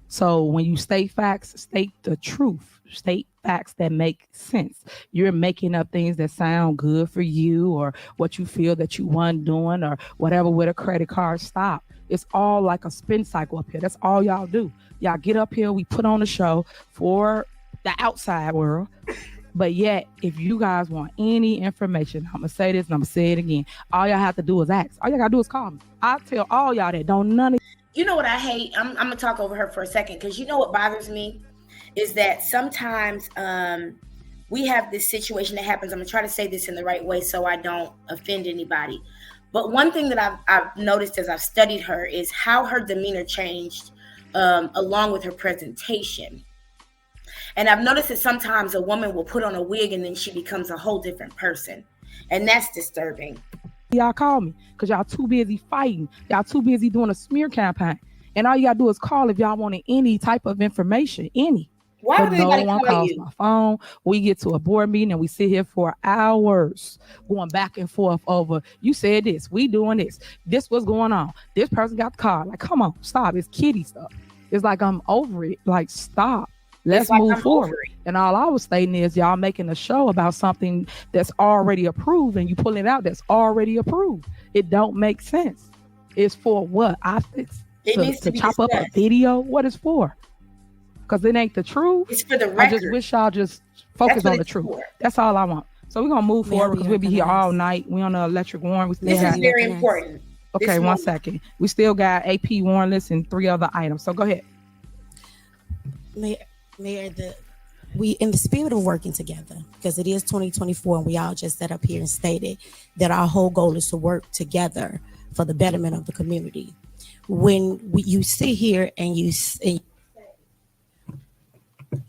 Speaker 1: So when you state facts, state the truth, state facts that make sense. You're making up things that sound good for you or what you feel that you want doing or whatever with a credit card. Stop. It's all like a spin cycle up here. That's all y'all do. Y'all get up here, we put on a show for the outside world. But yet, if you guys want any information, I'm going to say this and I'm going to say it again. All y'all have to do is ask. All y'all got to do is call me. I tell all y'all that don't none of
Speaker 3: You know what I hate? I'm going to talk over her for a second because you know what bothers me is that sometimes we have this situation that happens. I'm going to try to say this in the right way so I don't offend anybody. But one thing that I've noticed as I've studied her is how her demeanor changed along with her presentation. And I've noticed that sometimes a woman will put on a wig and then she becomes a whole different person. And that's disturbing.
Speaker 1: y'all call me because y'all too busy fighting. Y'all too busy doing a smear campaign. And all you got to do is call if y'all wanted any type of information, any.
Speaker 3: Why
Speaker 1: But
Speaker 3: would
Speaker 1: no
Speaker 3: anybody
Speaker 1: one
Speaker 3: call
Speaker 1: calls
Speaker 3: you?
Speaker 1: my phone. We get to a board meeting and we sit here for hours going back and forth over, you said this, we doing this. This what's going on. This person got the card. Like, come on, stop. It's kiddie stuff. It's like, I'm over it. Like, stop. Let's
Speaker 3: like
Speaker 1: move
Speaker 3: I'm
Speaker 1: forward.
Speaker 3: over it.
Speaker 1: And all I was stating is y'all making a show about something that's already approved and you pulling it out that's already approved. It don't make sense. It's for what? Optics?
Speaker 3: It needs to be
Speaker 1: chop up a
Speaker 3: discussed.
Speaker 1: video? What is for? Because it ain't the truth.
Speaker 3: It's for the
Speaker 1: I
Speaker 3: record.
Speaker 1: just wish y'all just focus
Speaker 3: That's what
Speaker 1: on the
Speaker 3: it's
Speaker 1: truth.
Speaker 3: for.
Speaker 1: That's all I want. So we're gonna move
Speaker 11: May I
Speaker 1: forward
Speaker 11: be
Speaker 1: because we'll be here all
Speaker 11: recognized?
Speaker 1: night. We on the electric warrant. We still
Speaker 3: This
Speaker 1: have
Speaker 3: is very
Speaker 11: recognized.
Speaker 3: important.
Speaker 1: okay.
Speaker 3: This
Speaker 1: One
Speaker 3: moment.
Speaker 1: second. We still got AP warrant list and 3 other items. So go ahead.
Speaker 11: Mayor, we in the spirit of working together, because it is 2024 and we all just sat up here and stated that our whole goal is to work together for the betterment of the community. When you sit here and you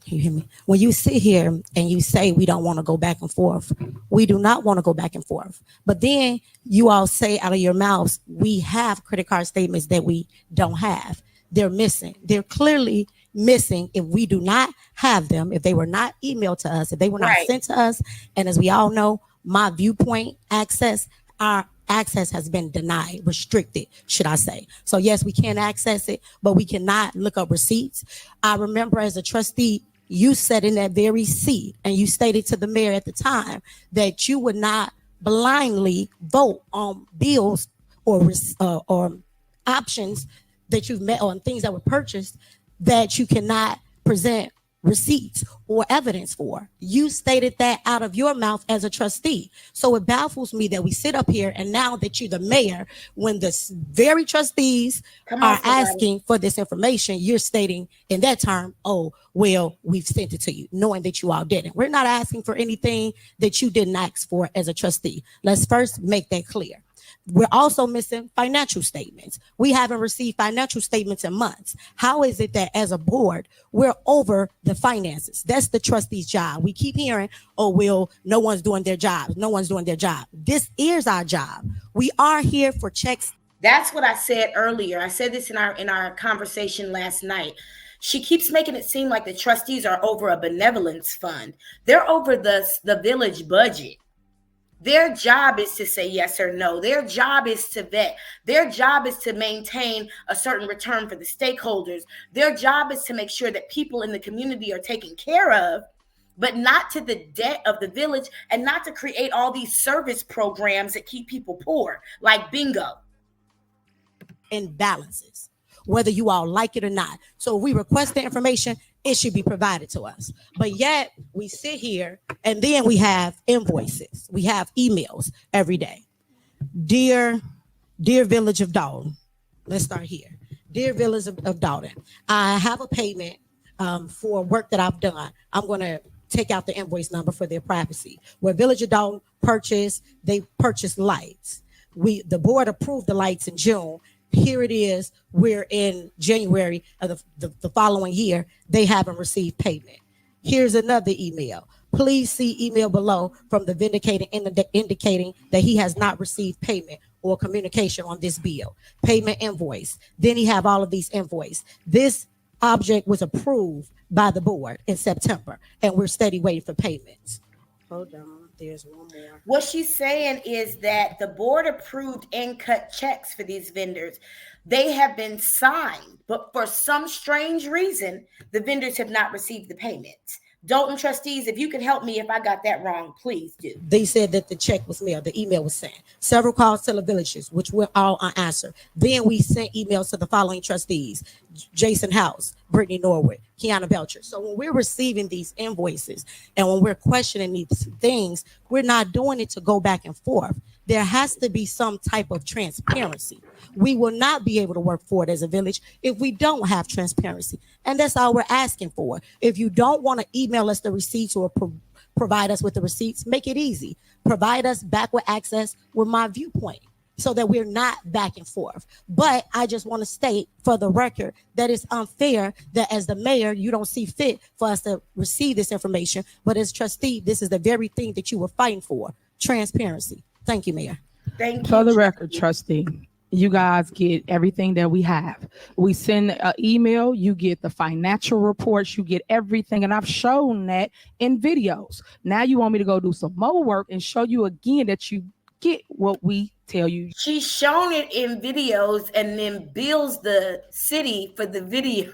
Speaker 11: hear me? When you sit here and you say we don't want to go back and forth, we do not want to go back and forth. But then you all say out of your mouths, we have credit card statements that we don't have. They're missing. They're clearly missing if we do not have them, if they were not emailed to us, if they were not
Speaker 3: Right.
Speaker 11: sent to us. And as we all know, my viewpoint access, our access has been denied, restricted, should I say. So yes, we can access it, but we cannot look up receipts. I remember as a trustee, you sat in that very seat and you stated to the mayor at the time that you would not blindly vote on bills or options that you've met on things that were purchased that you cannot present receipts or evidence for. You stated that out of your mouth as a trustee. So it baffles me that we sit up here and now that you're the mayor, when the very trustees
Speaker 3: Come on,
Speaker 11: are
Speaker 3: somebody.
Speaker 11: asking for this information, you're stating in that term, oh, well, we've sent it to you, knowing that you all didn't. We're not asking for anything that you didn't ask for as a trustee. Let's first make that clear. We're also missing financial statements. We haven't received financial statements in months. How is it that as a board, we're over the finances? That's the trustee's job. We keep hearing, oh, well, no one's doing their job. No one's doing their job. This is our job. We are here for checks.
Speaker 3: That's what I said earlier. I said this in our conversation last night. She keeps making it seem like the trustees are over a benevolence fund. They're over the village budget. Their job is to say yes or no. Their job is to vet. Their job is to maintain a certain return for the stakeholders. Their job is to make sure that people in the community are taken care of, but not to the debt of the village and not to create all these service programs that keep people poor, like bingo.
Speaker 11: Imbalances, whether you all like it or not. So if we request the information, it should be provided to us. But yet we sit here and then we have invoices. We have emails every day. Dear Village of Dalton, let's start here. Dear Village of Dalton, I have a payment for work that I've done. I'm going to take out the invoice number for their privacy. Where Village of Dalton they purchased lights. The board approved the lights in June. Here it is. We're in January of the following year. They haven't received payment. Here's another email. Please see email below from the vindicating indicating that he has not received payment or communication on this bill. Payment invoice. Then he have all of these invoices. This object was approved by the board in September, and we're steady waiting for payments. Hold on, there's one more.
Speaker 3: What she's saying is that the board approved and cut checks for these vendors. They have been signed, but for some strange reason, the vendors have not received the payments. Dalton trustees, if you can help me if I got that wrong, please do.
Speaker 11: They said that the check was mailed, the email was sent. Several calls to the villages, which were all unanswered. Then we sent emails to the following trustees: Jason House, Brittany Norwood, Kiana Belcher. So when we're receiving these invoices and when we're questioning these things, we're not doing it to go back and forth. There has to be some type of transparency. We will not be able to work forward as a village if we don't have transparency. And that's all we're asking for. If you don't want to email us the receipts or provide us with the receipts, make it easy. Provide us backward access with my viewpoint so that we're not back and forth. But I just want to state for the record that it's unfair that as the mayor, you don't see fit for us to receive this information. But as trustee, this is the very thing that you were fighting for: transparency. Thank you, Mayor.
Speaker 3: Thank you.
Speaker 1: For the record, trustee, you guys get everything that we have. We send an email, you get the financial reports, you get everything. And I've shown that in videos. Now you want me to go do some more work and show you again that you get what we tell you.
Speaker 3: She's shown it in videos and then bills the city for the video.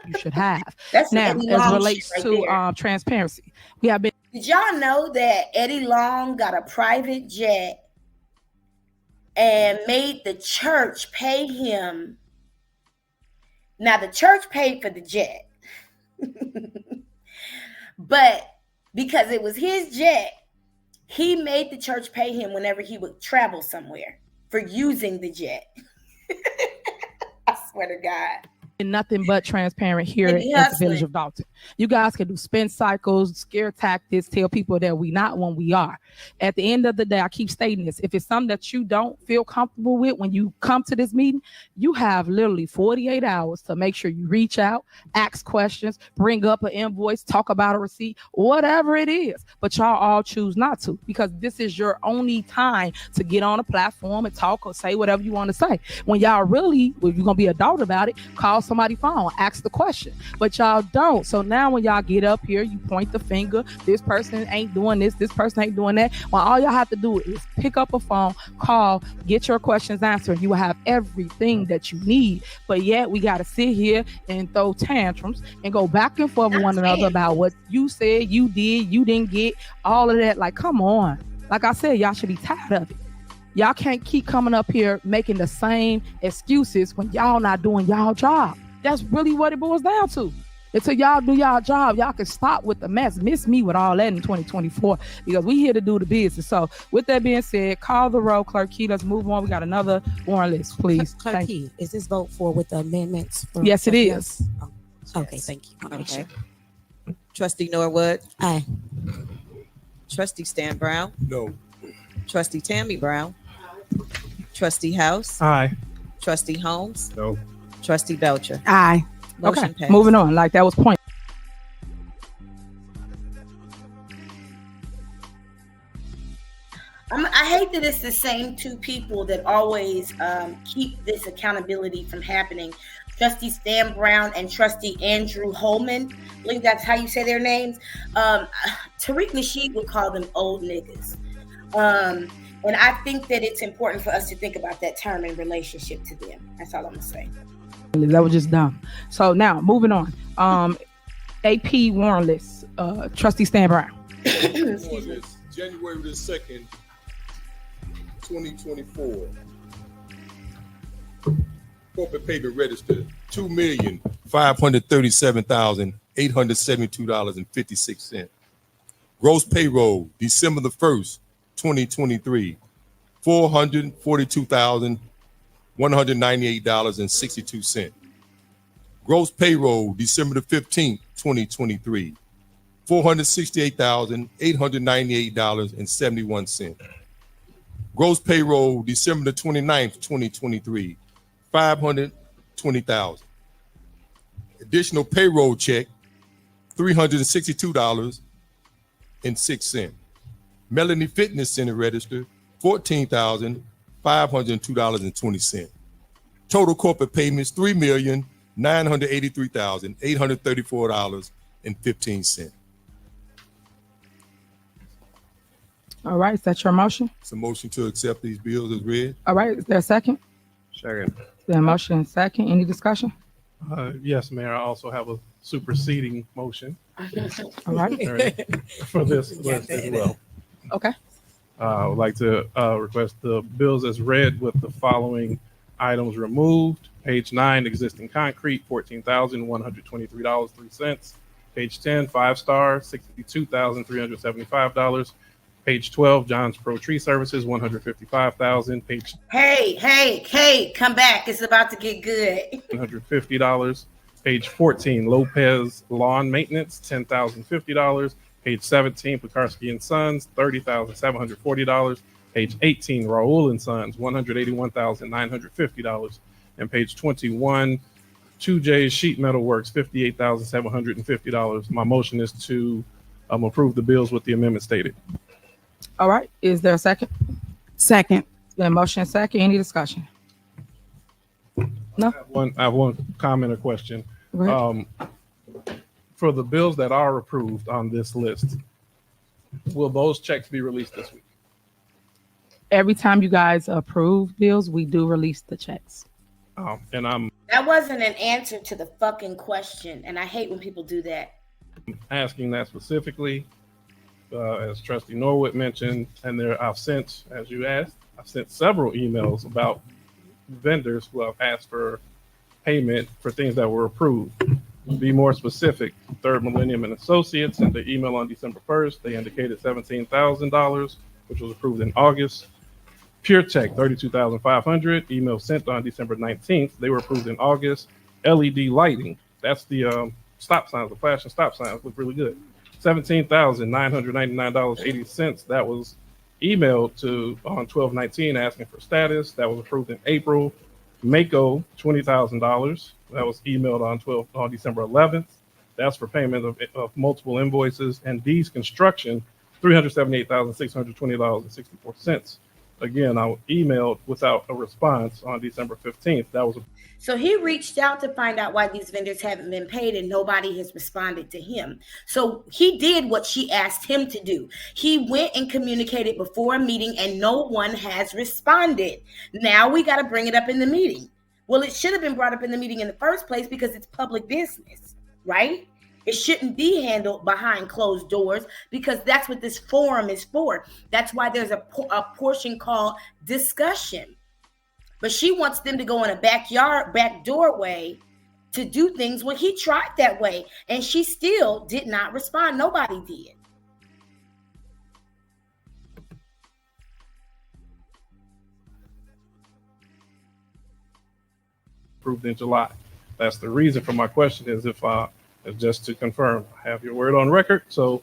Speaker 1: You should have.
Speaker 3: That's
Speaker 1: now,
Speaker 3: Eddie
Speaker 1: as
Speaker 3: Long
Speaker 1: relates
Speaker 3: shit right
Speaker 1: to transparency, we have been.
Speaker 3: Did y'all know that Eddie Long got a private jet and made the church pay him? Now, the church paid for the jet, but because it was his jet, he made the church pay him whenever he would travel somewhere for using the jet. I swear to God.
Speaker 1: Nothing but transparent here at the Village of Dalton. You guys can do spin cycles, scare tactics, tell people that we not when we are. At the end of the day, I keep stating this: if it's something that you don't feel comfortable with when you come to this meeting, you have literally 48 hours to make sure you reach out, ask questions, bring up an invoice, talk about a receipt, whatever it is. But y'all all choose not to, because this is your only time to get on a platform and talk or say whatever you want to say. When y'all really, if you're gonna be adult about it, call somebody's phone, ask the question. But y'all don't. So now when y'all get up here, you point the finger: this person ain't doing this person ain't doing that. Well, all y'all have to do is pick up a phone, call, get your questions answered. You will have everything that you need. But yet we got to sit here and throw tantrums and go back and forth with one another about what you said, you did, you didn't get, all of that. Like, come on. Like I said, y'all should be tired of it. Y'all can't keep coming up here making the same excuses when y'all not doing y'all job. That's really what it boils down to. Until y'all do y'all job, y'all can stop with the mess. Miss me with all that in 2024, because we here to do the business. So with that being said, call the roll, Clerk Key. Let's move on. We got another warrant list, please.
Speaker 11: Clerk Key, is this vote for with the amendments?
Speaker 1: Yes, it is.
Speaker 11: Oh, okay, thank you.
Speaker 4: Okay. Trustee Norwood?
Speaker 11: Aye.
Speaker 4: Trustee Stan Brown?
Speaker 6: No.
Speaker 4: Trustee Tammy Brown? Trustee House?
Speaker 8: Aye.
Speaker 4: Trustee Holmes?
Speaker 6: No.
Speaker 4: Trustee Belcher?
Speaker 9: Aye.
Speaker 4: Motion
Speaker 1: Okay,
Speaker 4: passed.
Speaker 1: moving on. Like that was point.
Speaker 3: I hate that it's the same two people that always keep this accountability from happening. Trustee Stan Brown and Trustee Andrew Holman. I believe that's how you say their names. Tariq Nasheed would call them old niggas. And I think that it's important for us to think about that term in relationship to them. That's all I'm gonna say.
Speaker 1: That was just dumb. So now moving on. AP warrant list. Trustee Stan Brown.
Speaker 3: Excuse me.
Speaker 6: January the 2nd, 2024. Corporate payment register $2,537,872.56. Gross payroll December the 1st, 2023, $442,198.62. Gross payroll December the 15th, 2023, $468,898.71. Gross payroll December the 29th, 2023, $520,000. Additional payroll check, $362.06. Melanie Fitness Center register, $14,502.20. Total corporate payments, $3,537,872.56. $983,834.15.
Speaker 1: All right, is that your motion?
Speaker 6: It's a motion to accept these bills as read.
Speaker 1: All right, is there a second?
Speaker 8: Second.
Speaker 1: Is there a motion and second? Any discussion?
Speaker 8: Yes, Mayor. I also have a superseding motion
Speaker 1: All right.
Speaker 8: for this list as well.
Speaker 1: Okay.
Speaker 8: I would like to request the bills as read with the following items removed. Page 9, existing concrete, $14,123.03. Page 10, 5-star, $62,375. Page 12, John's Pro Tree Services, $155,000. Page
Speaker 3: Hey, come back. It's about to get good.
Speaker 8: $150. Page 14, Lopez Lawn Maintenance, $10,050. Page 17, Pekarsky and Sons, $30,740. Page 18, Raul and Sons, $181,950. And page 21, 2J's Sheet Metal Works, $58,750. My motion is to approve the bills with the amendment stated.
Speaker 1: All right. Is there a second?
Speaker 9: Second.
Speaker 1: The motion second. Any discussion? No.
Speaker 8: I have one comment or question.
Speaker 1: Right.
Speaker 8: For the bills that are approved on this list, will those checks be released this week?
Speaker 1: Every time you guys approve bills, we do release the checks.
Speaker 3: That wasn't an answer to the fucking question, and I hate when people do that.
Speaker 8: Asking that specifically, as Trustee Norwood mentioned, and I've sent, as you asked, I've sent several emails about vendors who have asked for payment for things that were approved. To be more specific, Third Millennium and Associates sent the email on December 1st. They indicated $17,000, which was approved in August. Pure Tech, $32,500. Email sent on December 19th. They were approved in August. LED lighting, that's the stop signs, the flashing stop signs look really good. $17,999.80. That was emailed to on 12/19 asking for status. That was approved in April. Mako, $20,000. That was emailed on December 11th. That's for payment of multiple invoices. And D's Construction, $378,620.64. Again, I emailed without a response on December 15th.
Speaker 3: So he reached out to find out why these vendors haven't been paid, and nobody has responded to him. So he did what she asked him to do. He went and communicated before a meeting, and no one has responded. Now we got to bring it up in the meeting. Well, it should have been brought up in the meeting in the first place because it's public business, right? It shouldn't be handled behind closed doors because that's what this forum is for. That's why there's a portion called discussion. But she wants them to go in a back doorway to do things when he tried that way. And she still did not respond. Nobody did.
Speaker 8: Approved in July. That's the reason for my question is just to confirm. I have your word on record. So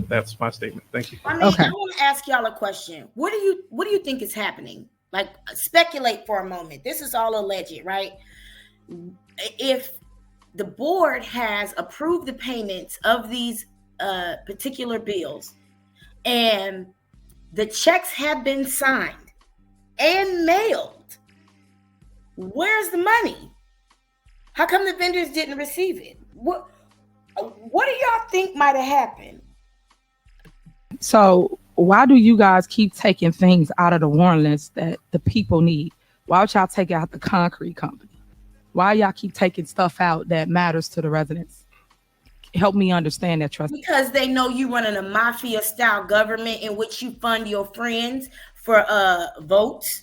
Speaker 8: that's my statement. Thank you.
Speaker 3: I mean, okay. I want to ask y'all a question. What do you think is happening? Like, speculate for a moment. This is all alleged, right? If the board has approved the payments of these particular bills and the checks have been signed and mailed, where's the money? How come the vendors didn't receive it? What do y'all think might have happened?
Speaker 1: So why do you guys keep taking things out of the warrant list that the people need? Why would y'all take out the concrete company? Why y'all keep taking stuff out that matters to the residents? Help me understand that, Trustee.
Speaker 3: Because they know you running a mafia style government in which you fund your friends for votes.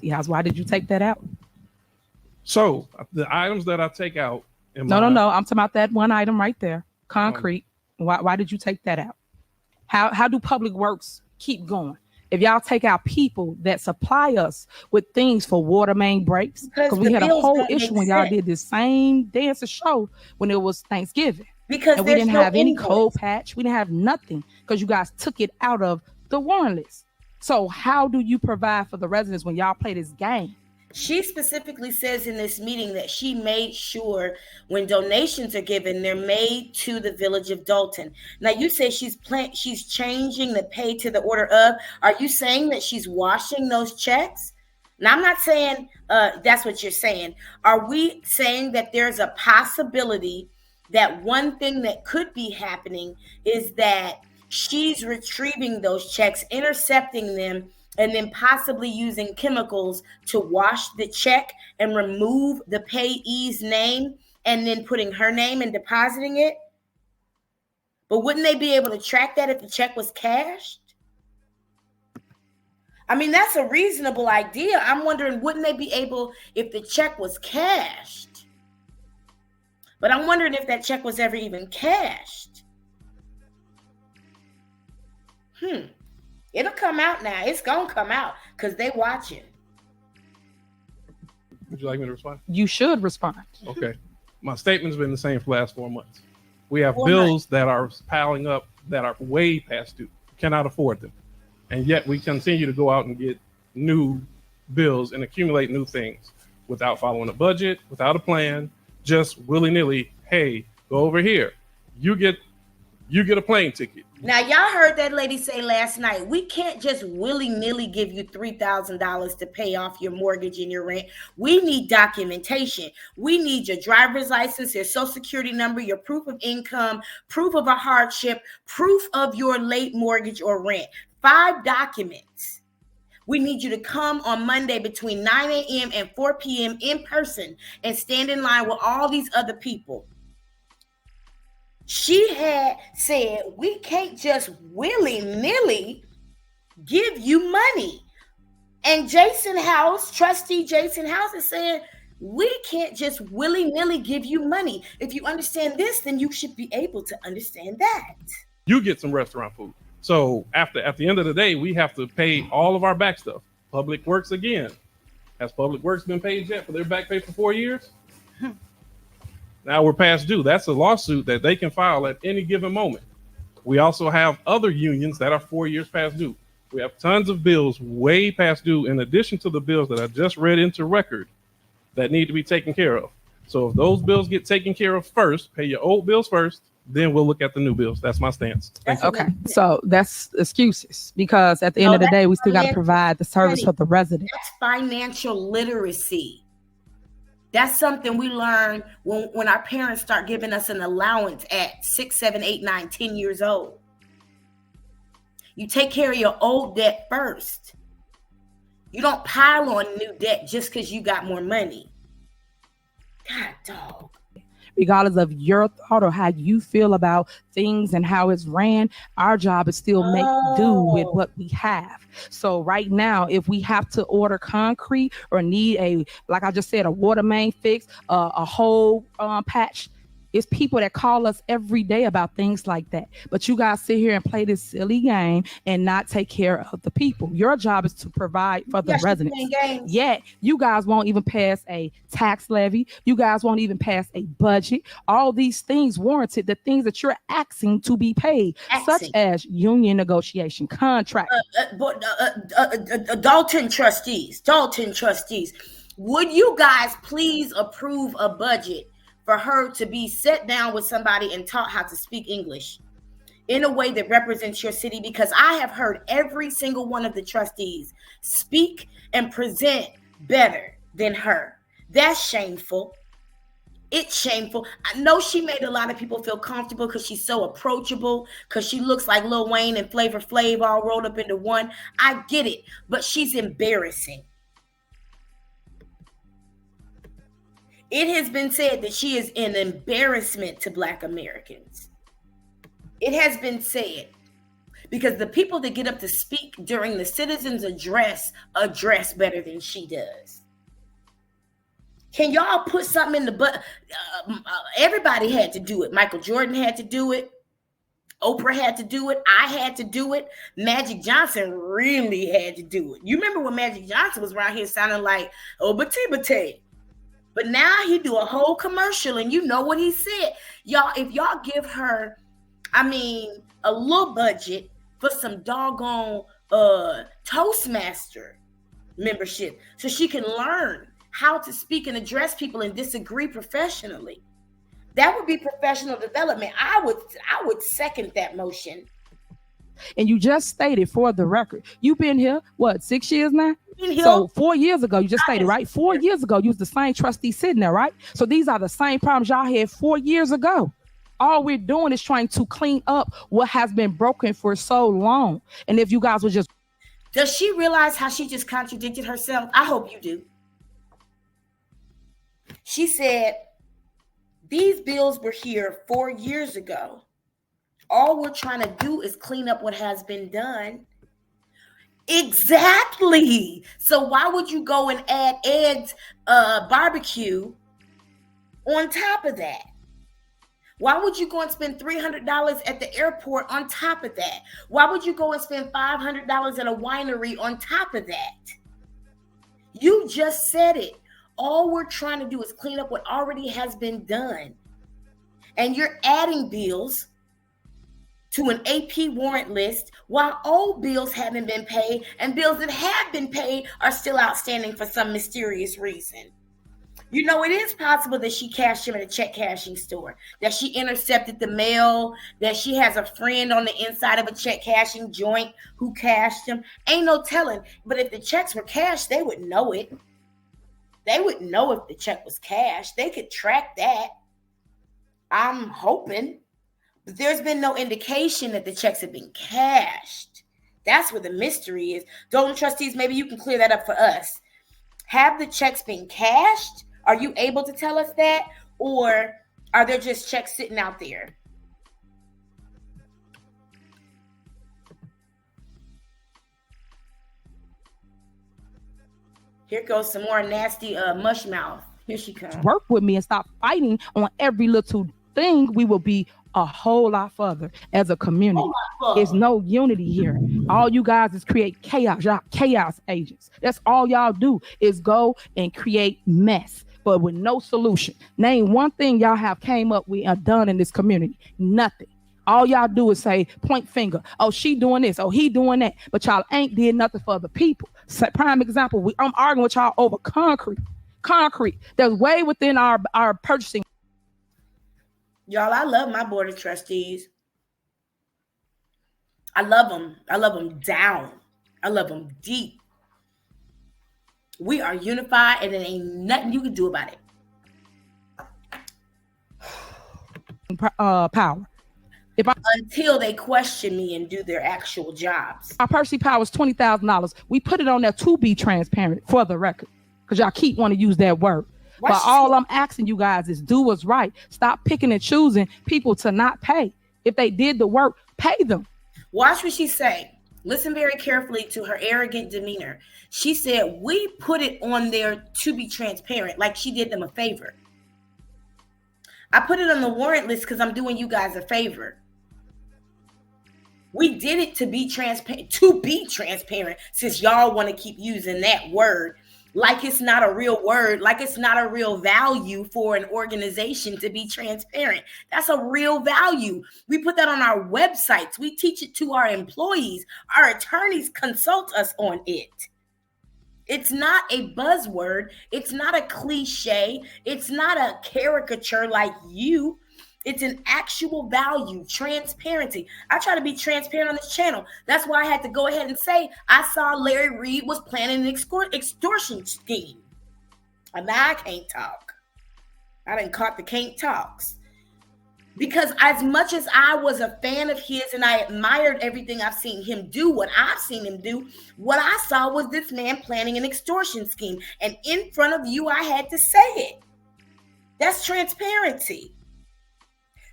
Speaker 1: Yes, why did you take that out?
Speaker 8: So the items that I take out.
Speaker 1: No. I'm talking about that one item right there. Concrete. Why did you take that out? How do public works keep going? If y'all take out people that supply us with things for water main breaks, because we had a whole issue when y'all did this same dance show when it was Thanksgiving.
Speaker 3: Because
Speaker 1: we didn't have any cold patch. We didn't have nothing because you guys took it out of the warrant list. So how do you provide for the residents when y'all play this game?
Speaker 3: She specifically says in this meeting that she made sure when donations are given, they're made to the village of Dalton. Now, you say she's changing the pay to the order of. Are you saying that she's washing those checks? Now, I'm not saying that's what you're saying. Are we saying that there's a possibility that one thing that could be happening is that she's retrieving those checks, intercepting them, and then possibly using chemicals to wash the check and remove the payee's name and then putting her name and depositing it? But wouldn't they be able to track that if the check was cashed? I mean, that's a reasonable idea. I'm wondering, wouldn't they be able if the check was cashed? But I'm wondering if that check was ever even cashed. It'll come out now. It's going to come out because they watching.
Speaker 8: Would you like me to respond?
Speaker 1: You should respond.
Speaker 8: Okay. My statement's been the same for the last 4 months. We have
Speaker 3: 4
Speaker 8: bills
Speaker 3: months.
Speaker 8: that are piling up that are way past due. Cannot afford them. And yet we continue to go out and get new bills and accumulate new things without following a budget, without a plan, just willy-nilly. Hey, go over here. You get a plane ticket.
Speaker 3: Now, y'all heard that lady say last night, we can't just willy-nilly give you $3,000 to pay off your mortgage and your rent. We need documentation. We need your driver's license, your social security number, your proof of income, proof of a hardship, proof of your late mortgage or rent. 5 documents. We need you to come on Monday between 9 a.m. and 4 p.m. in person and stand in line with all these other people. She had said, we can't just willy-nilly give you money. And trustee Jason House is saying, we can't just willy-nilly give you money. If you understand this, then you should be able to understand that.
Speaker 8: You get some restaurant food. So at the end of the day, we have to pay all of our back stuff. Public Works again. Has Public Works been paid yet for their back pay for 4 years? Now we're past due. That's a lawsuit that they can file at any given moment. We also have other unions that are 4 years past due. We have tons of bills way past due in addition to the bills that I just read into record that need to be taken care of. So if those bills get taken care of first, pay your old bills first, then we'll look at the new bills. That's my stance.
Speaker 1: Okay, so that's excuses because at the end of the day, we still got to provide the service for the resident.
Speaker 3: That's financial literacy. That's something we learn when our parents start giving us an allowance at 6, 7, 8, 9, 10 years old. You take care of your old debt first. You don't pile on new debt just because you got more money. God, dog.
Speaker 1: Regardless of your thought or how you feel about things and how it's ran, our job is still make do with what we have. So right now, if we have to order concrete or need like I just said, a water main fix, a whole patch, it's people that call us every day about things like that. But you guys sit here and play this silly game and not take care of the people. Your job is to provide for the residents. Yet you guys won't even pass a tax levy. You guys won't even pass a budget. All these things warranted the things that you're asking to be paid, such as union negotiation, contract.
Speaker 3: Dalton trustees, would you guys please approve a budget for her to be sat down with somebody and taught how to speak English in a way that represents your city? Because I have heard every single one of the trustees speak and present better than her. That's shameful. It's shameful. I know she made a lot of people feel comfortable because she's so approachable, because she looks like Lil Wayne and Flavor Flav all rolled up into one. I get it, but she's embarrassing. It has been said that she is an embarrassment to Black Americans. It has been said because the people that get up to speak during the citizens' address better than she does. Can y'all put something in the butt? Everybody had to do it. Michael Jordan had to do it. Oprah had to do it. I had to do it. Magic Johnson really had to do it. You remember when Magic Johnson was around here sounding like, oh, batee. But now he do a whole commercial and you know what he said. Y'all, if y'all give her, a little budget for some doggone Toastmaster membership so she can learn how to speak and address people and disagree professionally. That would be professional development. I would second that motion.
Speaker 1: And you just stated, for the record, you've been here, 6 years now? So 4 years ago, you just stated, right? 4 years ago, you was the same trustee sitting there, right? So these are the same problems y'all had 4 years ago. All we're doing is trying to clean up what has been broken for so long. And if you guys would just...
Speaker 3: Does she realize how she just contradicted herself? I hope you do. She said, these bills were here 4 years ago. All we're trying to do is clean up what has been done. Exactly. So why would you go and add Ed's barbecue on top of that? Why would you go and spend $300 at the airport on top of that? Why would you go and spend $500 at a winery on top of that? You just said it. All we're trying to do is clean up what already has been done. And you're adding bills to an AP warrant list while old bills haven't been paid, and bills that have been paid are still outstanding for some mysterious reason. You know, it is possible that she cashed him at a check cashing store, that she intercepted the mail, that she has a friend on the inside of a check cashing joint who cashed him. Ain't no telling. But if the checks were cashed, they would know it. They would know if the check was cashed. They could track that. I'm hoping. But there's been no indication that the checks have been cashed. That's where the mystery is. Dolton trustees, maybe you can clear that up for us. Have the checks been cashed? Are you able to tell us that? Or are there just checks sitting out there? Here goes some more nasty mush mouth. Here she comes.
Speaker 1: Work with me and stop fighting on every little thing. We will be a whole lot further as a community. There's no unity here. All you guys is create chaos. Y'all chaos agents. That's all y'all do is go and create mess, but with no solution. Name one thing y'all have came up with and done in this community. Nothing. All y'all do is say, point finger. Oh, she doing this. Oh, he doing that. But y'all ain't did nothing for the people. So, prime example, I'm arguing with y'all over concrete. Concrete. That's way within our purchasing.
Speaker 3: Y'all, I love my board of trustees. I love them. I love them down. I love them deep. We are unified, and there ain't nothing you can do about it.
Speaker 1: Power.
Speaker 3: Until they question me and do their actual jobs.
Speaker 1: Our Percy power is $20,000. We put it on there to be transparent for the record, because y'all keep wanting to use that word. But all I'm asking you guys is do what's right. Stop picking and choosing people to not pay. If they did the work, pay them.
Speaker 3: Watch what she say. Listen very carefully to her arrogant demeanor. She said, we put it on there to be transparent, like she did them a favor. I put it on the warrant list because I'm doing you guys a favor. We did it to be transparent, since y'all want to keep using that word like it's not a real word, like it's not a real value for an organization to be transparent. That's a real value. We put that on our websites. We teach it to our employees. Our attorneys consult us on it. It's not a buzzword. It's not a cliche. It's not a caricature like you. It's an actual value, transparency. I try to be transparent on this channel. That's why I had to go ahead and say I saw Larry Reed was planning an extortion scheme. And now I can't talk. I done caught the can't talks. Because as much as I was a fan of his and I admired everything I've seen him do, what I've seen him do, what I saw was this man planning an extortion scheme. And in front of you, I had to say it. That's transparency.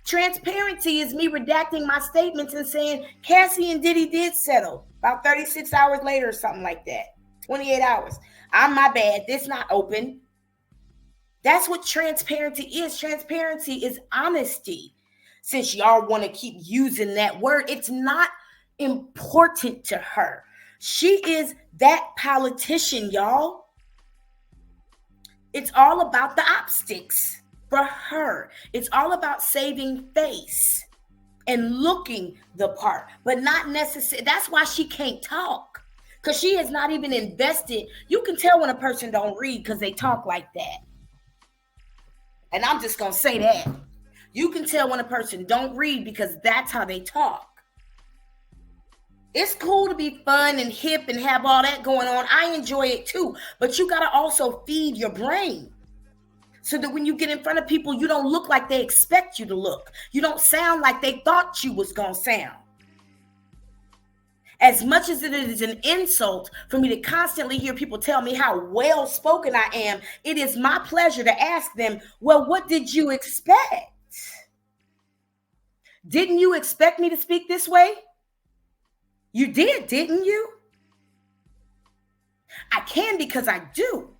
Speaker 3: Transparency is me redacting my statements and saying Cassie and Diddy did settle about 36 hours later or something like that. 28 hours. My bad. This not open. That's what transparency is. Transparency is honesty. Since y'all want to keep using that word, it's not important to her. She is that politician, y'all. It's all about the optics. For her, it's all about saving face and looking the part, but not necessarily. That's why she can't talk, because she has not even invested. You can tell when a person don't read because they talk like that. And I'm just going to say that. You can tell when a person don't read because that's how they talk. It's cool to be fun and hip and have all that going on. I enjoy it too. But you got to also feed your brain so that when you get in front of people, you don't look like they expect you to look. You don't sound like they thought you was going to sound. As much as it is an insult for me to constantly hear people tell me how well spoken I am, it is my pleasure to ask them, well, what did you expect? Didn't you expect me to speak this way? You did, didn't you? I can because I do.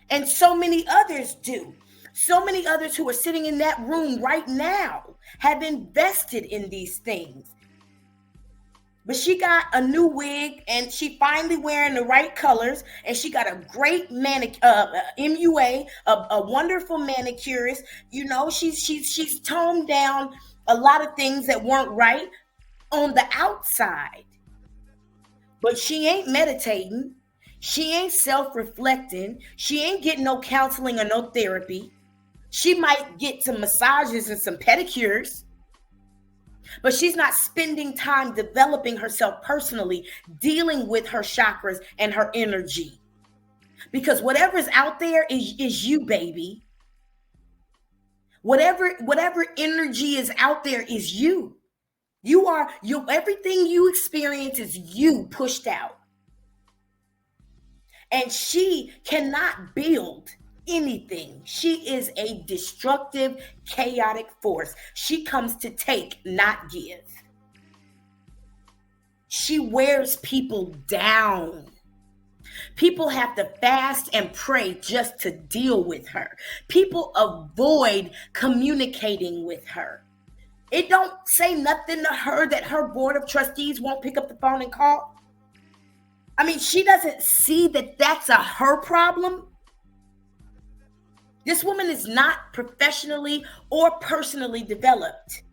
Speaker 3: And so many others do. So many others who are sitting in that room right now have invested in these things. But she got a new wig and she finally wearing the right colors, and she got a great MUA, a wonderful manicurist. You know, she's toned down a lot of things that weren't right on the outside. But she ain't meditating. She ain't self-reflecting. She ain't getting no counseling or no therapy. She might get some massages and some pedicures, but she's not spending time developing herself personally, dealing with her chakras and her energy. Because whatever's out there is you, baby. Whatever energy is out there is you. Everything you experience is you pushed out. And she cannot build anything. She is a destructive, chaotic force. She comes to take, not give. She wears people down. People have to fast and pray just to deal with her. People avoid communicating with her. It don't say nothing to her that her board of trustees won't pick up the phone and call. I mean, she doesn't see that that's her problem. This woman is not professionally or personally developed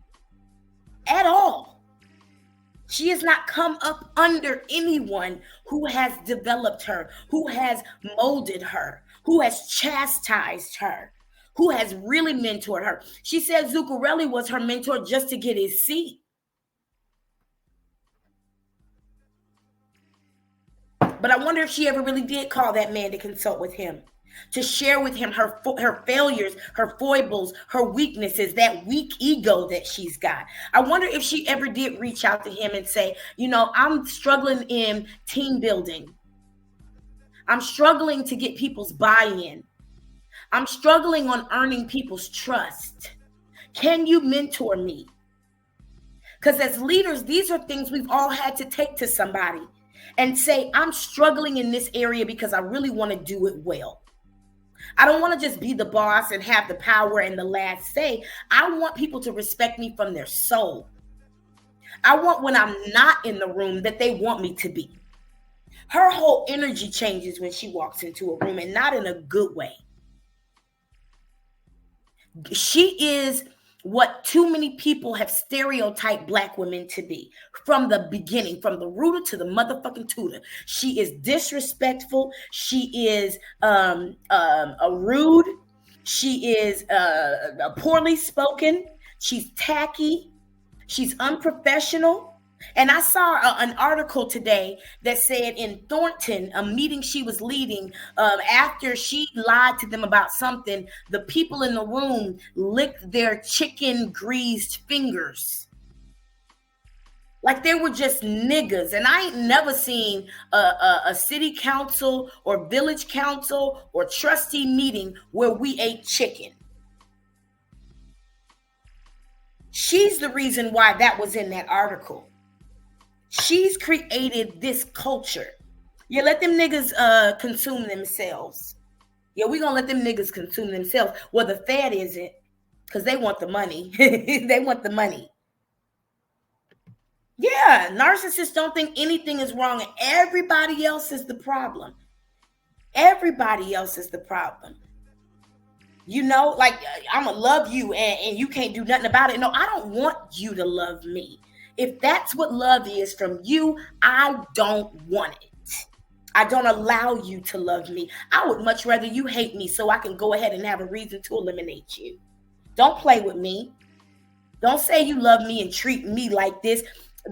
Speaker 3: at all. She has not come up under anyone who has developed her, who has molded her, who has chastised her, who has really mentored her. She said Zuccarelli was her mentor just to get his seat. But I wonder if she ever really did call that man to consult with him, to share with him her failures, her foibles, her weaknesses, that weak ego that she's got. I wonder if she ever did reach out to him and say, you know, I'm struggling in team building. I'm struggling to get people's buy-in. I'm struggling on earning people's trust. Can you mentor me? Because as leaders, these are things we've all had to take to somebody and say, I'm struggling in this area because I really want to do it well. I don't want to just be the boss and have the power and the last say. I want people to respect me from their soul. I want when I'm not in the room that they want me to be. Her whole energy changes when she walks into a room, and not in a good way. She is what too many people have stereotyped Black women to be from the beginning, from the rooter to the motherfucking tutor. She is disrespectful. She is rude. She is poorly spoken. She's tacky. She's unprofessional. And I saw an article today that said in Thornton, a meeting she was leading, after she lied to them about something, the people in the room licked their chicken greased fingers. Like they were just niggas. And I ain't never seen a city council or village council or trustee meeting where we ate chicken. She's the reason why that was in that article. She's created this culture. Yeah, let them niggas consume themselves. Yeah, we're going to let them niggas consume themselves. Well, the Fed isn't, because they want the money. They want the money. Yeah, narcissists don't think anything is wrong and everybody else is the problem. Everybody else is the problem. You know, like, I'm going to love you and you can't do nothing about it. No, I don't want you to love me. If that's what love is from you, I don't want it. I don't allow you to love me. I would much rather you hate me so I can go ahead and have a reason to eliminate you. Don't play with me. Don't say you love me and treat me like this.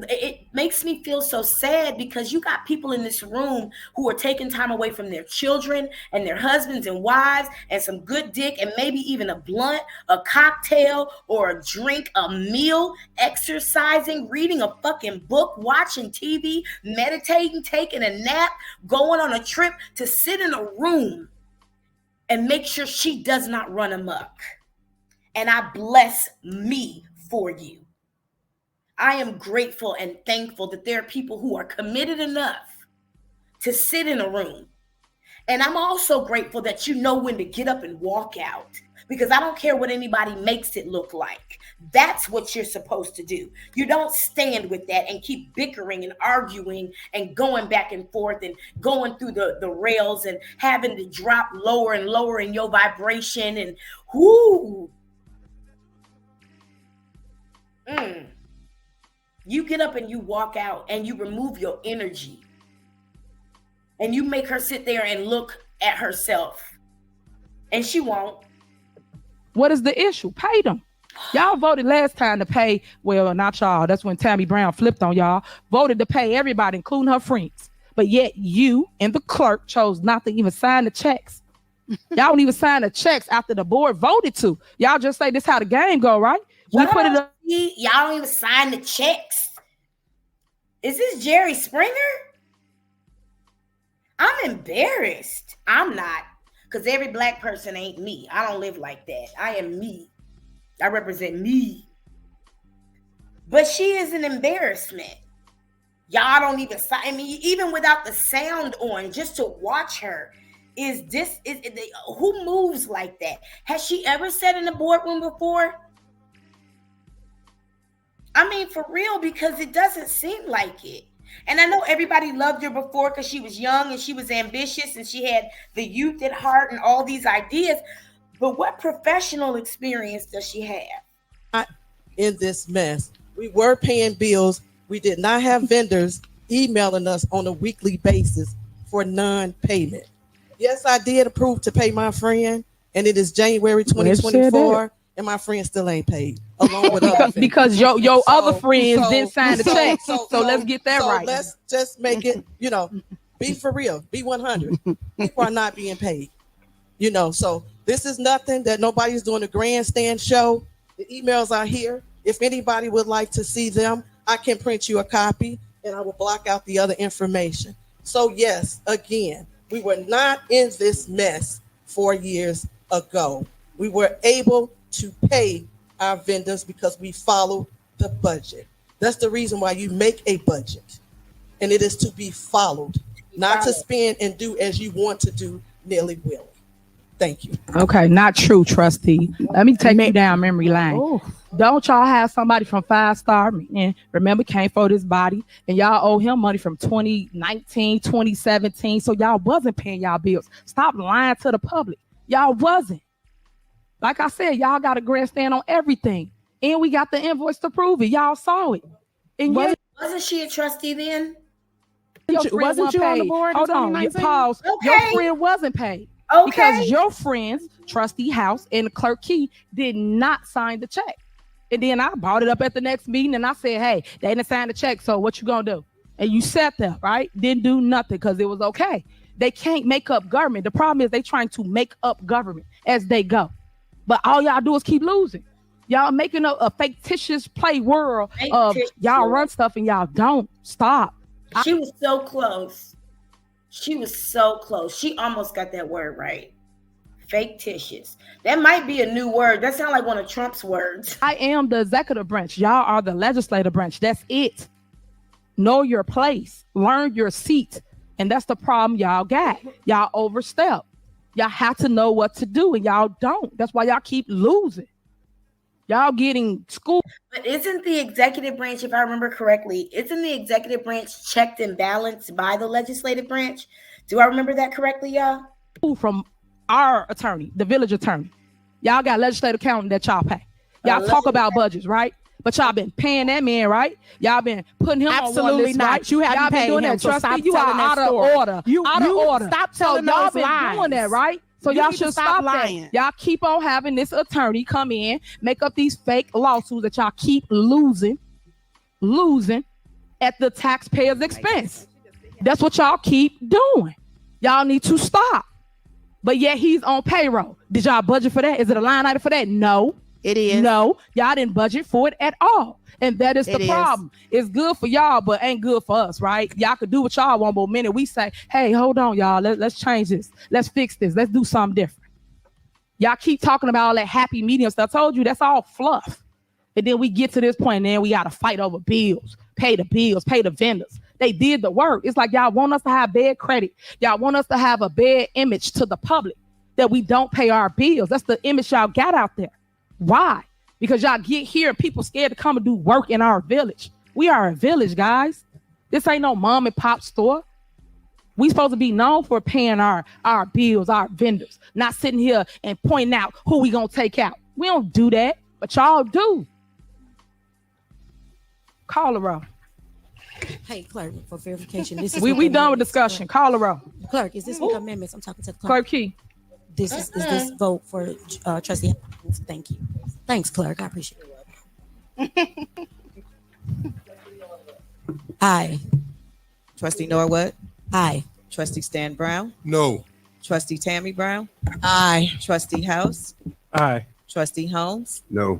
Speaker 3: It makes me feel so sad because you got people in this room who are taking time away from their children and their husbands and wives and some good dick and maybe even a blunt, a cocktail or a drink, a meal, exercising, reading a fucking book, watching TV, meditating, taking a nap, going on a trip to sit in a room and make sure she does not run amok. And I bless me for you. I am grateful and thankful that there are people who are committed enough to sit in a room. And I'm also grateful that you know when to get up and walk out, because I don't care what anybody makes it look like. That's what you're supposed to do. You don't stand with that and keep bickering and arguing and going back and forth and going through the rails and having to drop lower and lower in your vibration and whoo. You get up and you walk out and you remove your energy and you make her sit there and look at herself, and she won't.
Speaker 1: What is the issue? Pay them. Y'all voted last time to pay. Well, not y'all. That's when Tammy Brown flipped on y'all. Voted to pay everybody, including her friends. But yet you and the clerk chose not to even sign the checks. Y'all don't even sign the checks after the board voted to. Y'all just say this how the game go, right? We put it up.
Speaker 3: Y'all don't even sign the checks. Is this Jerry Springer? I'm embarrassed. I'm not, because every Black person ain't me. I don't live like that. I am me. I represent me. But she is an embarrassment. Y'all don't even sign. I mean, even without the sound on, just to watch her. Who moves like that? Has she ever sat in a boardroom before? I mean, for real, because it doesn't seem like it. And I know everybody loved her before because she was young and she was ambitious and she had the youth at heart and all these ideas. But what professional experience does she have?
Speaker 12: Not in this mess. We were paying bills. We did not have vendors emailing us on a weekly basis for non-payment. Yes, I did approve to pay my friend, and it is January 2024, and my friend still ain't paid. Along with
Speaker 1: because your other friends didn't sign the check. So let's get that right.
Speaker 12: Let's just make it, be for real, be 100. People are not being paid, so this is nothing that nobody's doing a grandstand show. The emails are here. If anybody would like to see them, I can print you a copy and I will block out the other information. So yes, again, we were not in this mess 4 years ago. We were able to pay our vendors because we followed the budget. That's the reason why you make a budget, and it is to be followed, not to spend and do as you want to do nilly-willy. Thank you.
Speaker 1: Okay, not true, trustee. Let me take you down memory lane. Ooh. Don't y'all have somebody from 5 Star and remember came for this body and y'all owe him money from 2019, 2017. So y'all wasn't paying y'all bills. Stop lying to the public. Y'all wasn't. Like I said, y'all got a grandstand on everything. And we got the invoice to prove it. Y'all saw it. And
Speaker 3: wasn't she a trustee then?
Speaker 1: Wasn't you on the board? Hold on, pause.
Speaker 3: Okay.
Speaker 1: Your friend wasn't paid.
Speaker 3: Okay.
Speaker 1: Because your friends, Trustee House and Clerk Key, did not sign the check. And then I brought it up at the next meeting and I said, hey, they didn't sign the check, so what you gonna do? And you sat there, right? Didn't do nothing because it was okay. They can't make up government. The problem is they trying to make up government as they go. But all y'all do is keep losing. Y'all making a fictitious play world of y'all run stuff and y'all don't. Stop.
Speaker 3: She was so close. She was so close. She almost got that word right. Fictitious. That might be a new word. That sounds like one of Trump's words.
Speaker 1: I am the executive branch. Y'all are the legislative branch. That's it. Know your place. Learn your seat. And that's the problem y'all got. Y'all overstep. Y'all have to know what to do, and y'all don't. That's why y'all keep losing. Y'all getting schooled.
Speaker 3: But isn't the executive branch, if I remember correctly, isn't the executive branch checked and balanced by the legislative branch? Do I remember that correctly, y'all?
Speaker 1: From our attorney, the village attorney. Y'all got legislative accountant that y'all pay. Y'all talk about budgets, right? But y'all been paying that man, right? Y'all been putting him on one list,
Speaker 9: not.
Speaker 1: Right?
Speaker 9: You haven't
Speaker 1: y'all been
Speaker 9: paid
Speaker 1: doing
Speaker 9: him,
Speaker 1: that.
Speaker 9: so
Speaker 1: Trustee, you are out of order. Out of order.
Speaker 9: Stop telling
Speaker 1: so y'all
Speaker 9: those
Speaker 1: been
Speaker 9: lies.
Speaker 1: doing that, right? So y'all should stop lying. That. Y'all keep on having this attorney come in, make up these fake lawsuits that y'all keep losing, at the taxpayer's expense. That's what y'all keep doing. Y'all need to stop. But yet he's on payroll. Did y'all budget for that? Is it a line item for that? No.
Speaker 9: It is.
Speaker 1: No, y'all didn't budget for it at all. And that is the problem. It's good for y'all, but ain't good for us, right? Y'all could do what y'all want, but the minute we say, hey, hold on, y'all, let's change this. Let's fix this. Let's do something different. Y'all keep talking about all that happy medium stuff. I told you that's all fluff. And then we get to this point, and then we got to fight over bills, pay the vendors. They did the work. It's like y'all want us to have bad credit. Y'all want us to have a bad image to the public that we don't pay our bills. That's the image y'all got out there. Why? Because y'all get here and people scared to come and do work in our village. We are a village, guys. This ain't no mom and pop store. We supposed to be known for paying our bills, our vendors, not sitting here and pointing out who we gonna take out. We don't do that, but y'all do. Call the roll.
Speaker 11: Hey, clerk, for verification, this is
Speaker 1: we done with discussion. Call the roll.
Speaker 11: Clerk, is this with amendments? I'm talking to the clerk.
Speaker 1: Clerk Key.
Speaker 11: Is this vote for trustee? Thank you. Thanks, clerk. I appreciate it. Aye.
Speaker 4: Trustee Norwood?
Speaker 11: Aye.
Speaker 4: Trustee Stan Brown?
Speaker 6: No.
Speaker 4: Trustee Tammy Brown?
Speaker 12: Aye.
Speaker 4: Trustee House?
Speaker 8: Aye.
Speaker 4: Trustee Holmes?
Speaker 6: No.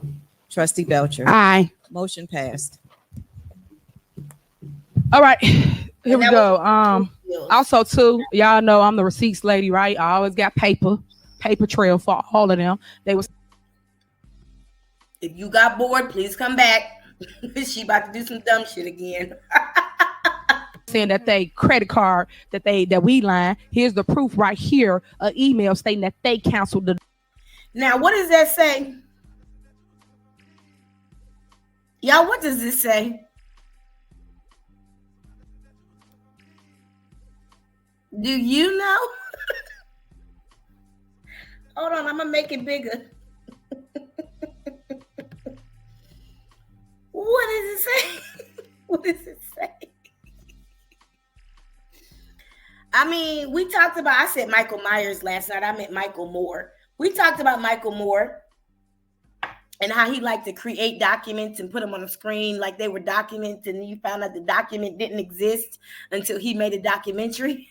Speaker 4: Trustee Belcher?
Speaker 9: Aye.
Speaker 4: Motion passed.
Speaker 1: All right, here we go. Also, too, y'all know I'm the receipts lady, right? I always got paper trail for all of them. They was.
Speaker 3: If you got bored, please come back. She about to do some dumb shit again.
Speaker 1: Saying that they credit card that we line. Here's the proof right here. An email stating that they canceled the.
Speaker 3: Now, what does that say? Y'all, what does this say? Do you know? Hold on, I'm gonna make it bigger. What does it say? What does it say? I mean, we talked about, I said Michael Myers last night. I meant Michael Moore. We talked about Michael Moore and how he liked to create documents and put them on the screen like they were documents, and you found out the document didn't exist until he made a documentary.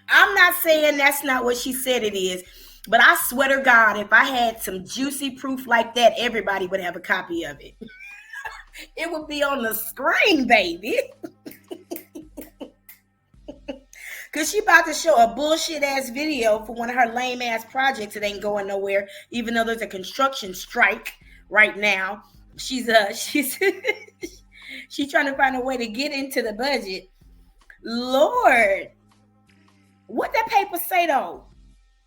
Speaker 3: I'm not saying that's not what she said it is, but I swear to God, if I had some juicy proof like that, everybody would have a copy of it. It would be on the screen, baby. Because she about to show a bullshit ass video for one of her lame ass projects that ain't going nowhere, even though there's a construction strike right now. She's she's trying to find a way to get into the budget. Lord, what that paper say though?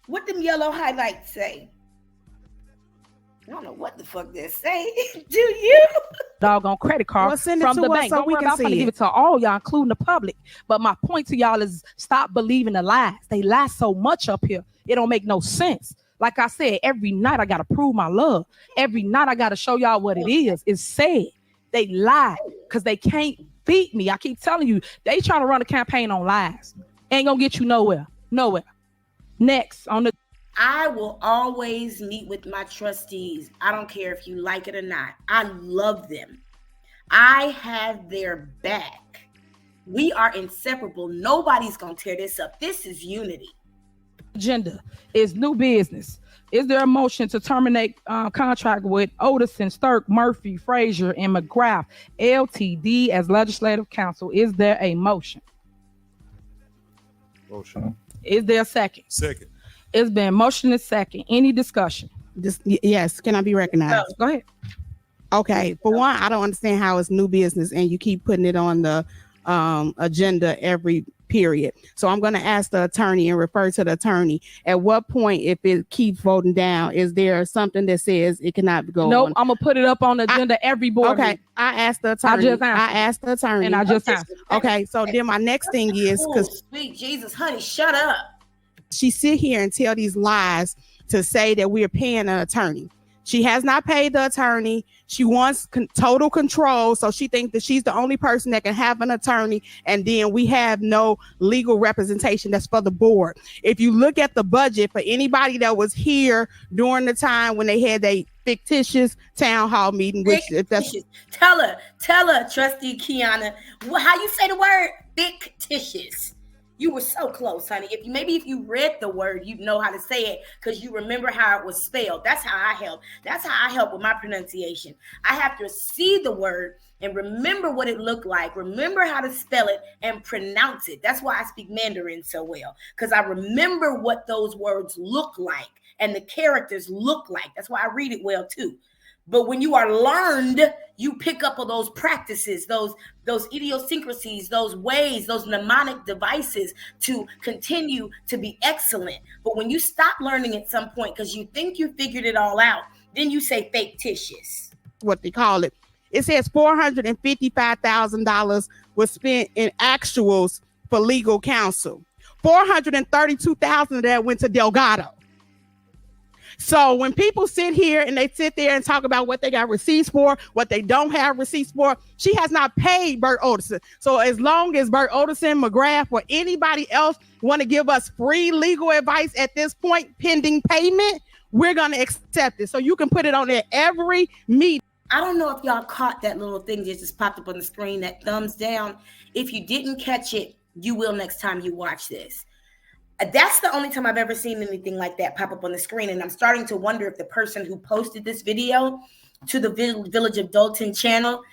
Speaker 3: What them yellow highlights say? I don't know what the fuck they say. Do you?
Speaker 1: Doggone credit card from the bank. Don't worry, I'm gonna give it to all y'all, including the public. But my point to y'all is stop believing the lies. They lie so much up here. It don't make no sense. Like I said, every night I gotta prove my love. Every night I gotta show y'all what it is. It's sad. They lie because they can't beat me. I keep telling you, they trying to run a campaign on lies. Ain't gonna get you nowhere. Nowhere. Next on the.
Speaker 3: I will always meet with my trustees. I don't care if you like it or not. I love them. I have their back. We are inseparable. Nobody's going to tear this up. This is unity.
Speaker 1: Agenda is new business. Is there a motion to terminate contract with Odison, Stirk, Murphy, Frazier, and McGrath, LTD as legislative counsel? Is there a motion?
Speaker 6: Motion.
Speaker 1: Is there a second?
Speaker 6: Second.
Speaker 1: It's been motion and second. Any discussion?
Speaker 9: Yes. Can I be recognized?
Speaker 1: Go ahead.
Speaker 9: Okay. For one, I don't understand how it's new business and you keep putting it on the agenda every period. So I'm going to ask the attorney and refer to the attorney. At what point, if it keeps voting down, is there something that says it cannot go
Speaker 1: Nope,
Speaker 9: on?
Speaker 1: I'm going to put it up on the agenda every board
Speaker 9: Okay.
Speaker 1: meeting.
Speaker 9: I asked the attorney. I asked the attorney.
Speaker 1: And I just answered.
Speaker 9: Okay. So then my next thing is, because
Speaker 3: sweet Jesus, honey, shut up.
Speaker 9: she sit here and tell these lies to say that we're paying an attorney. She has not paid the attorney. She wants total control. So she thinks that she's the only person that can have an attorney. And then we have no legal representation. That's for the board. If you look at the budget for anybody that was here during the time when they had their fictitious town hall meeting, which if that's
Speaker 3: tell her, Trustee Kiana, how you say the word fictitious. You were so close, honey. If you read the word, you'd know how to say it because you remember how it was spelled. That's how I help. That's how I help with my pronunciation. I have to see the word and remember what it looked like. Remember how to spell it and pronounce it. That's why I speak Mandarin so well, because I remember what those words look like and the characters look like. That's why I read it well too. But when you are learned, you pick up on those practices, those idiosyncrasies, those ways, those mnemonic devices to continue to be excellent. But when you stop learning at some point because you think you figured it all out, then you say fictitious.
Speaker 9: What they call it. It says $455,000 was spent in actuals for legal counsel. $432,000 of that went to Delgado. So when people sit here and they sit there and talk about what they got receipts for, what they don't have receipts for, she has not paid Bert Oderson. So as long as Bert Oderson, McGrath, or anybody else want to give us free legal advice at this point, pending payment, we're going to accept it. So you can put it on there every meeting.
Speaker 3: I don't know if y'all caught that little thing that just popped up on the screen, that thumbs down. If you didn't catch it, you will next time you watch this. That's the only time I've ever seen anything like that pop up on the screen. And I'm starting to wonder if the person who posted this video to the Village of Dalton channel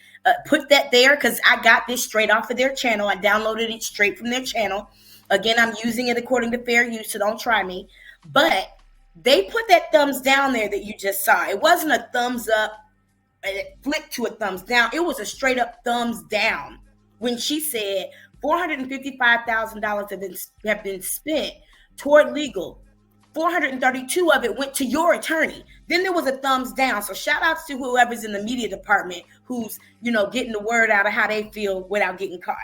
Speaker 3: put that there, because I got this straight off of their channel. I downloaded it straight from their channel. Again, I'm using it according to fair use, so don't try me. But they put that thumbs down there that you just saw. It wasn't a thumbs up, it flipped to a thumbs down. It was a straight up thumbs down when she said $455,000 have been spent toward legal. 432 of it went to your attorney. Then there was a thumbs down. So shout outs to whoever's in the media department who's, getting the word out of how they feel without getting caught.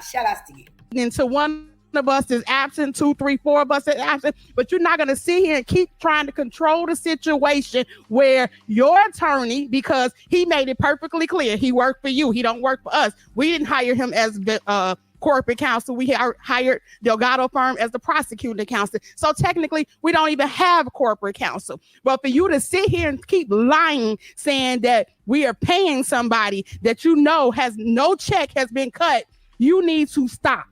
Speaker 3: Shout outs to you.
Speaker 9: And so one of us is absent, 2, 3, 4 of us are absent, but you're not going to sit here and keep trying to control the situation where your attorney, because he made it perfectly clear, he worked for you, he don't work for us. We didn't hire him as the corporate counsel. We hired Delgado firm as the prosecuting counsel. So technically, we don't even have corporate counsel. But for you to sit here and keep lying, saying that we are paying somebody that has no check has been cut, you need to stop.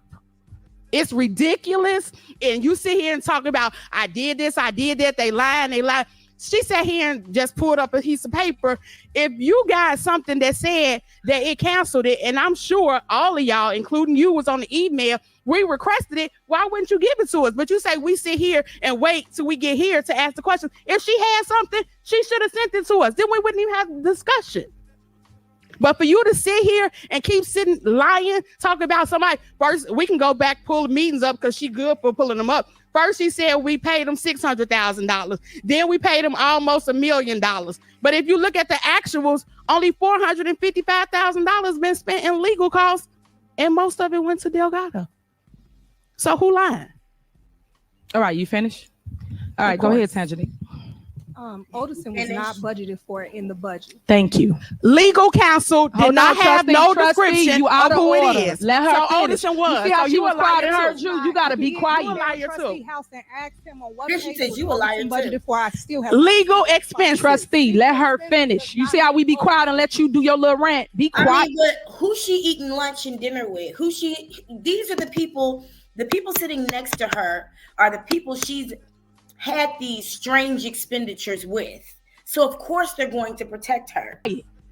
Speaker 9: It's ridiculous. And you sit here and talk about, I did this, I did that. They lied. She sat here and just pulled up a piece of paper. If you got something that said that it canceled it, and I'm sure all of y'all, including you, was on the email, we requested it, why wouldn't you give it to us? But you say we sit here and wait till we get here to ask the question. If she had something, she should have sent it to us. Then we wouldn't even have the discussion. But for you to sit here and keep sitting lying, talking about somebody, first, we can go back, pull the meetings up because she good for pulling them up. First, she said we paid them $600,000. Then we paid them almost $1 million. But if you look at the actuals, only $455,000 been spent in legal costs, and most of it went to Delgado. So who lying?
Speaker 1: All right, you finished? All right, go ahead, Tanjani.
Speaker 10: Oderson was not budgeted for it in the budget.
Speaker 1: Thank you.
Speaker 9: Legal counsel did not have no description of who it is.
Speaker 1: Let her finish.
Speaker 9: Oderson was.
Speaker 1: You see how
Speaker 9: so
Speaker 1: she was quiet and
Speaker 9: liar
Speaker 1: heard you? You got to be quiet.
Speaker 9: You a liar
Speaker 10: Trustee
Speaker 9: too.
Speaker 10: House and asked him on what
Speaker 3: She said you a liar too.
Speaker 10: budgeted for. I still have
Speaker 9: Legal expenses.
Speaker 1: Trustee, let her finish. You see how we be quiet and let you do your little rant? Be quiet.
Speaker 3: I mean, but who's she eating lunch and dinner with? These are the people sitting next to her are the people she's had these strange expenditures with. So of course they're going to protect her.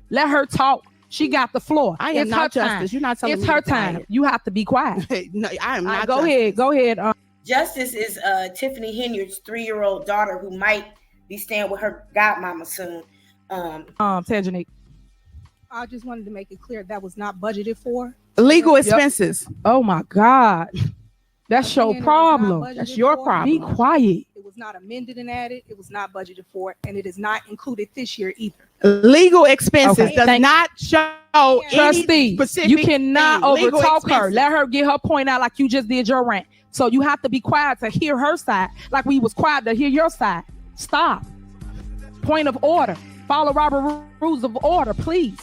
Speaker 1: Let her talk. She got the floor.
Speaker 9: I am not justice. You're not telling me
Speaker 1: it's her time. You have to be quiet.
Speaker 9: No, I am not.
Speaker 1: Go ahead.
Speaker 3: Justice is Tiffany Henyard's 3-year-old daughter who might be staying with her godmama soon.
Speaker 1: Tanjani.
Speaker 10: I just wanted to make it clear that was not budgeted for.
Speaker 9: Legal expenses.
Speaker 1: Oh my God. That's your problem.
Speaker 9: That's your problem.
Speaker 1: Be quiet.
Speaker 10: It was not amended and added. It was not budgeted for, and it is not included this year either.
Speaker 9: Legal expenses does not show
Speaker 1: Trustee,
Speaker 9: specific
Speaker 1: you cannot
Speaker 9: thing.
Speaker 1: overtalk her. Let her get her point out like you just did your rant. So you have to be quiet to hear her side, like we was quiet to hear your side. Stop. Point of order. Follow Robert rules of order, please.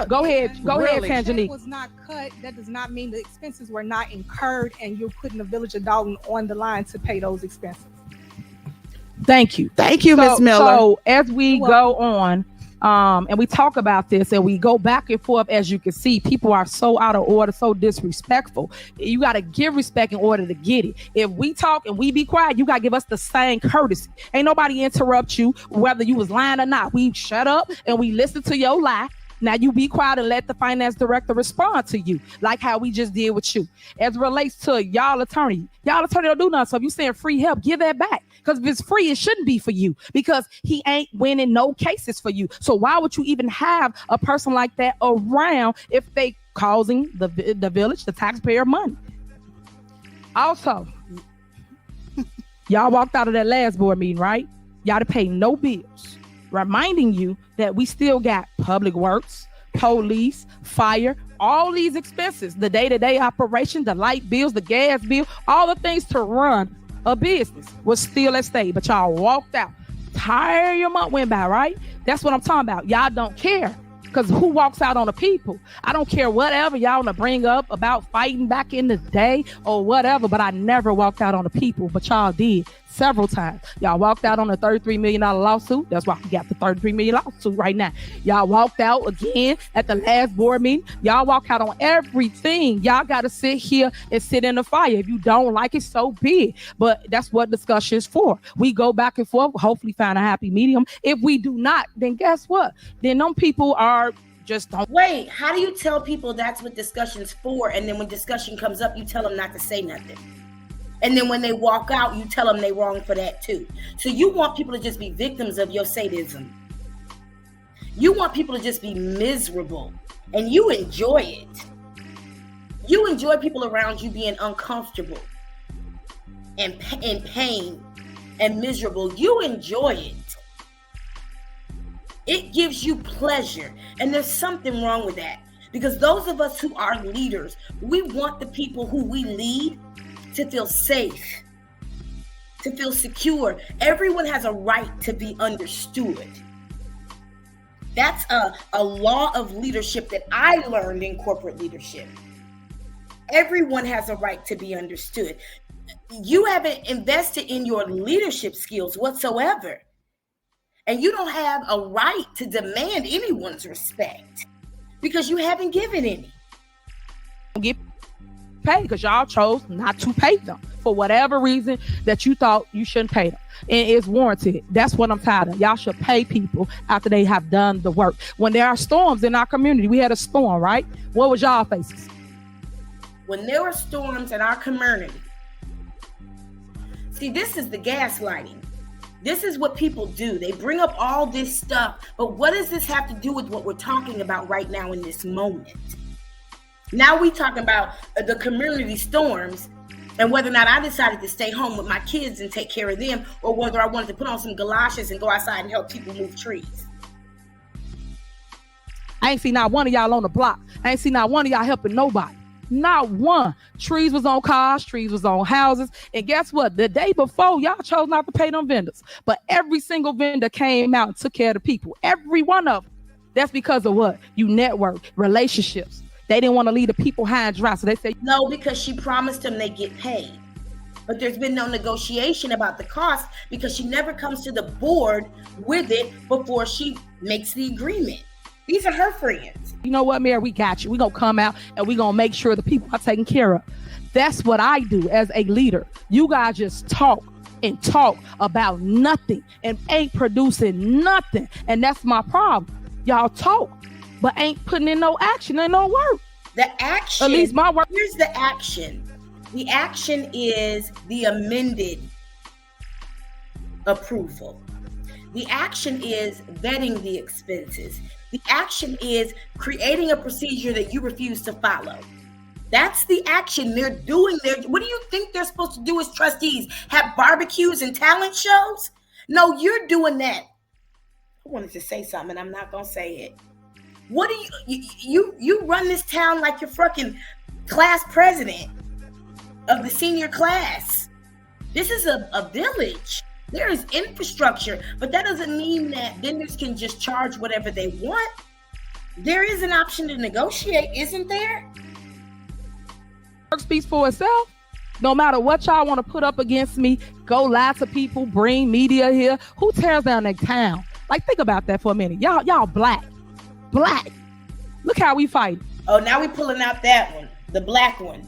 Speaker 1: Go ahead, Tanjani.
Speaker 10: That was not cut. That does not mean the expenses were not incurred, and you're putting the Village of Dalton on the line to pay those expenses.
Speaker 1: Thank you.
Speaker 9: Thank you, Ms. Miller.
Speaker 1: So as we go on, and we talk about this and we go back and forth, as you can see, people are so out of order, so disrespectful. You got to give respect in order to get it. If we talk and we be quiet, you got to give us the same courtesy. Ain't nobody interrupt you, whether you was lying or not. We shut up and we listen to your lie. Now you be quiet and let the finance director respond to you, like how we just did with you. As it relates to y'all attorney don't do nothing. So if you saying free help, give that back. Because if it's free, it shouldn't be for you, because he ain't winning no cases for you. So why would you even have a person like that around if they causing the village, the taxpayer money? Also, y'all walked out of that last board meeting, right? Y'all to pay no bills, reminding you that we still got public works, police, fire, all these expenses, the day-to-day operation, the light bills, the gas bill, all the things to run a business was still at stake. But y'all walked out. Your month went by, right? That's what I'm talking about. Y'all don't care, because who walks out on the people? I don't care whatever y'all want to bring up about fighting back in the day or whatever, but I never walked out on the people, but y'all did several times. Y'all walked out on a $33 million lawsuit. That's why we got the $33 million lawsuit right now. Y'all walked out again at the last board meeting. Y'all walk out on everything. Y'all got to sit here and sit in the fire. If you don't like it, so be it. But that's what discussion is for. We go back and forth, hopefully find a happy medium. If we do not, then guess what? Then them people are just don't.
Speaker 3: Wait, how do you tell people that's what discussion's for? And then when discussion comes up, you tell them not to say nothing. And then when they walk out, you tell them they wrong for that too. So you want people to just be victims of your sadism. You want people to just be miserable, and you enjoy it. You enjoy people around you being uncomfortable and in pain and miserable. You enjoy it. It gives you pleasure. And there's something wrong with that, because those of us who are leaders, we want the people who we lead to feel safe, to feel secure. Everyone has a right to be understood. That's a law of leadership that I learned in corporate leadership. Everyone has a right to be understood. You haven't invested in your leadership skills whatsoever, and you don't have a right to demand anyone's respect because you haven't given any.
Speaker 1: Get paid because y'all chose not to pay them for whatever reason that you thought you shouldn't pay them, and it's warranted. That's what I'm tired of. Y'all should pay people after they have done the work. When there are storms in our community, we had a storm, right? What was y'all faces?
Speaker 3: When there were storms in our community, see, this is the gaslighting. This is what people do. They bring up all this stuff, but what does this have to do with what we're talking about right now in this moment? Now we talking about the community storms and whether or not I decided to stay home with my kids and take care of them, or whether I wanted to put on some galoshes and go outside and help people move trees.
Speaker 1: I ain't seen not one of y'all on the block. I ain't seen not one of y'all helping nobody. Not one. Trees was on cars, trees was on houses. And guess what? The day before, y'all chose not to pay them vendors. But every single vendor came out and took care of the people. Every one of them. That's because of what? You network, relationships. They didn't want to leave the people high and dry. So they say,
Speaker 3: no, because she promised them they get paid. But there's been no negotiation about the cost because she never comes to the board with it before she makes the agreement. These are her friends.
Speaker 1: You know what, Mayor? We got you. We're going to come out and we're going to make sure the people are taken care of. That's what I do as a leader. You guys just talk and talk about nothing and ain't producing nothing. And that's my problem. Y'all talk, but ain't putting in no action and no work.
Speaker 3: The action.
Speaker 1: At least my work.
Speaker 3: Here's the action. The action is the amended approval. The action is vetting the expenses. The action is creating a procedure that you refuse to follow. That's the action they're doing there. What do you think they're supposed to do as trustees? Have barbecues and talent shows? No, you're doing that. I wanted to say something, and I'm not going to say it. What do you run this town like you're fucking class president of the senior class. This is a village. There is infrastructure, but that doesn't mean that vendors can just charge whatever they want. There is an option to negotiate, isn't there?
Speaker 1: Work speaks for itself. No matter what y'all want to put up against me, go lie to people, bring media here. Who tears down their town? Like, think about that for a minute. Y'all black. Look how we fight.
Speaker 3: Oh, now we pulling out that one, the black one.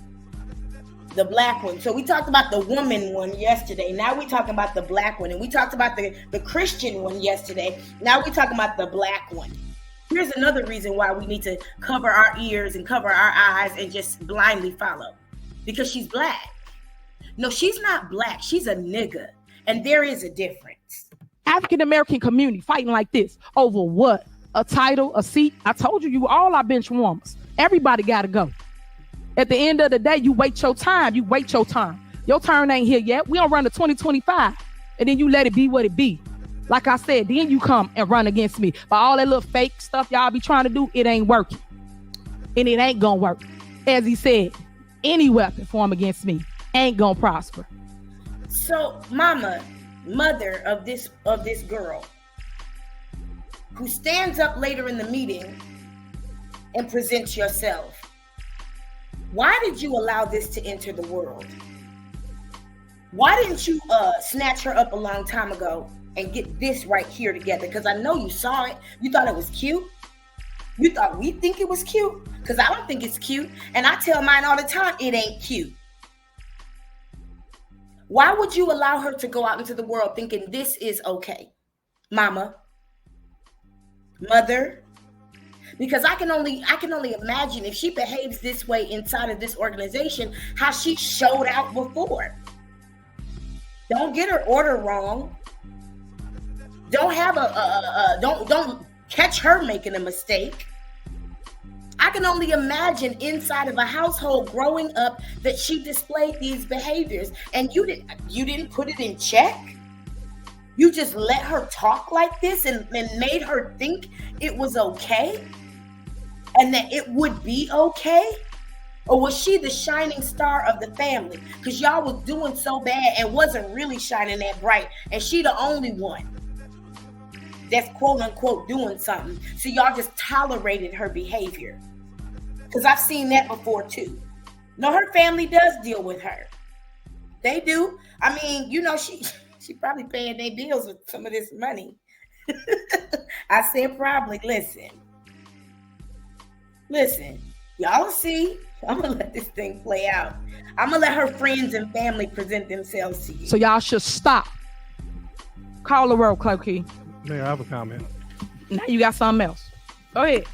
Speaker 3: The black one. So we talked about the woman one yesterday. Now we talking about the black one. And we talked about the Christian one yesterday. Now we talking about the black one. Here's another reason why we need to cover our ears and cover our eyes and just blindly follow. Because she's black. No, she's not black. She's a nigga. And there is a difference.
Speaker 1: African-American community fighting like this over what? A title, a seat? I told you all are bench warmers. Everybody got to go. At the end of the day, you wait your time. Your turn ain't here yet. We don't run to 2025. And then you let it be what it be. Like I said, then you come and run against me. But all that little fake stuff y'all be trying to do, it ain't working. And it ain't gonna work. As he said, any weapon formed against me ain't gonna prosper.
Speaker 3: So, mama, mother of this girl, who stands up later in the meeting and presents yourself, why did you allow this to enter the world? Why didn't you snatch her up a long time ago and get this right here together? Because I know you saw it. You thought it was cute. You thought we think it was cute? Because I don't think it's cute. And I tell mine all the time, it ain't cute. Why would you allow her to go out into the world thinking this is okay? Mama, mother, because I can only imagine if she behaves this way inside of this organization, how she showed out before. Don't get her order wrong. Don't have don't catch her making a mistake. I can only imagine inside of a household growing up that she displayed these behaviors, and you didn't put it in check. You just let her talk like this and made her think it was okay and that it would be okay? Or was she the shining star of the family? Because y'all was doing so bad and wasn't really shining that bright, and she the only one that's quote unquote doing something. So y'all just tolerated her behavior. Because I've seen that before too. No, her family does deal with her. They do. I mean, you know, she probably paying their bills with some of this money. I said probably. Listen, y'all see. I'm gonna let this thing play out. I'm gonna let her friends and family present themselves to you.
Speaker 1: So y'all should stop. Call the roll, Cloaky.
Speaker 8: Mayor, I have a comment.
Speaker 1: Now you got something else. Go ahead.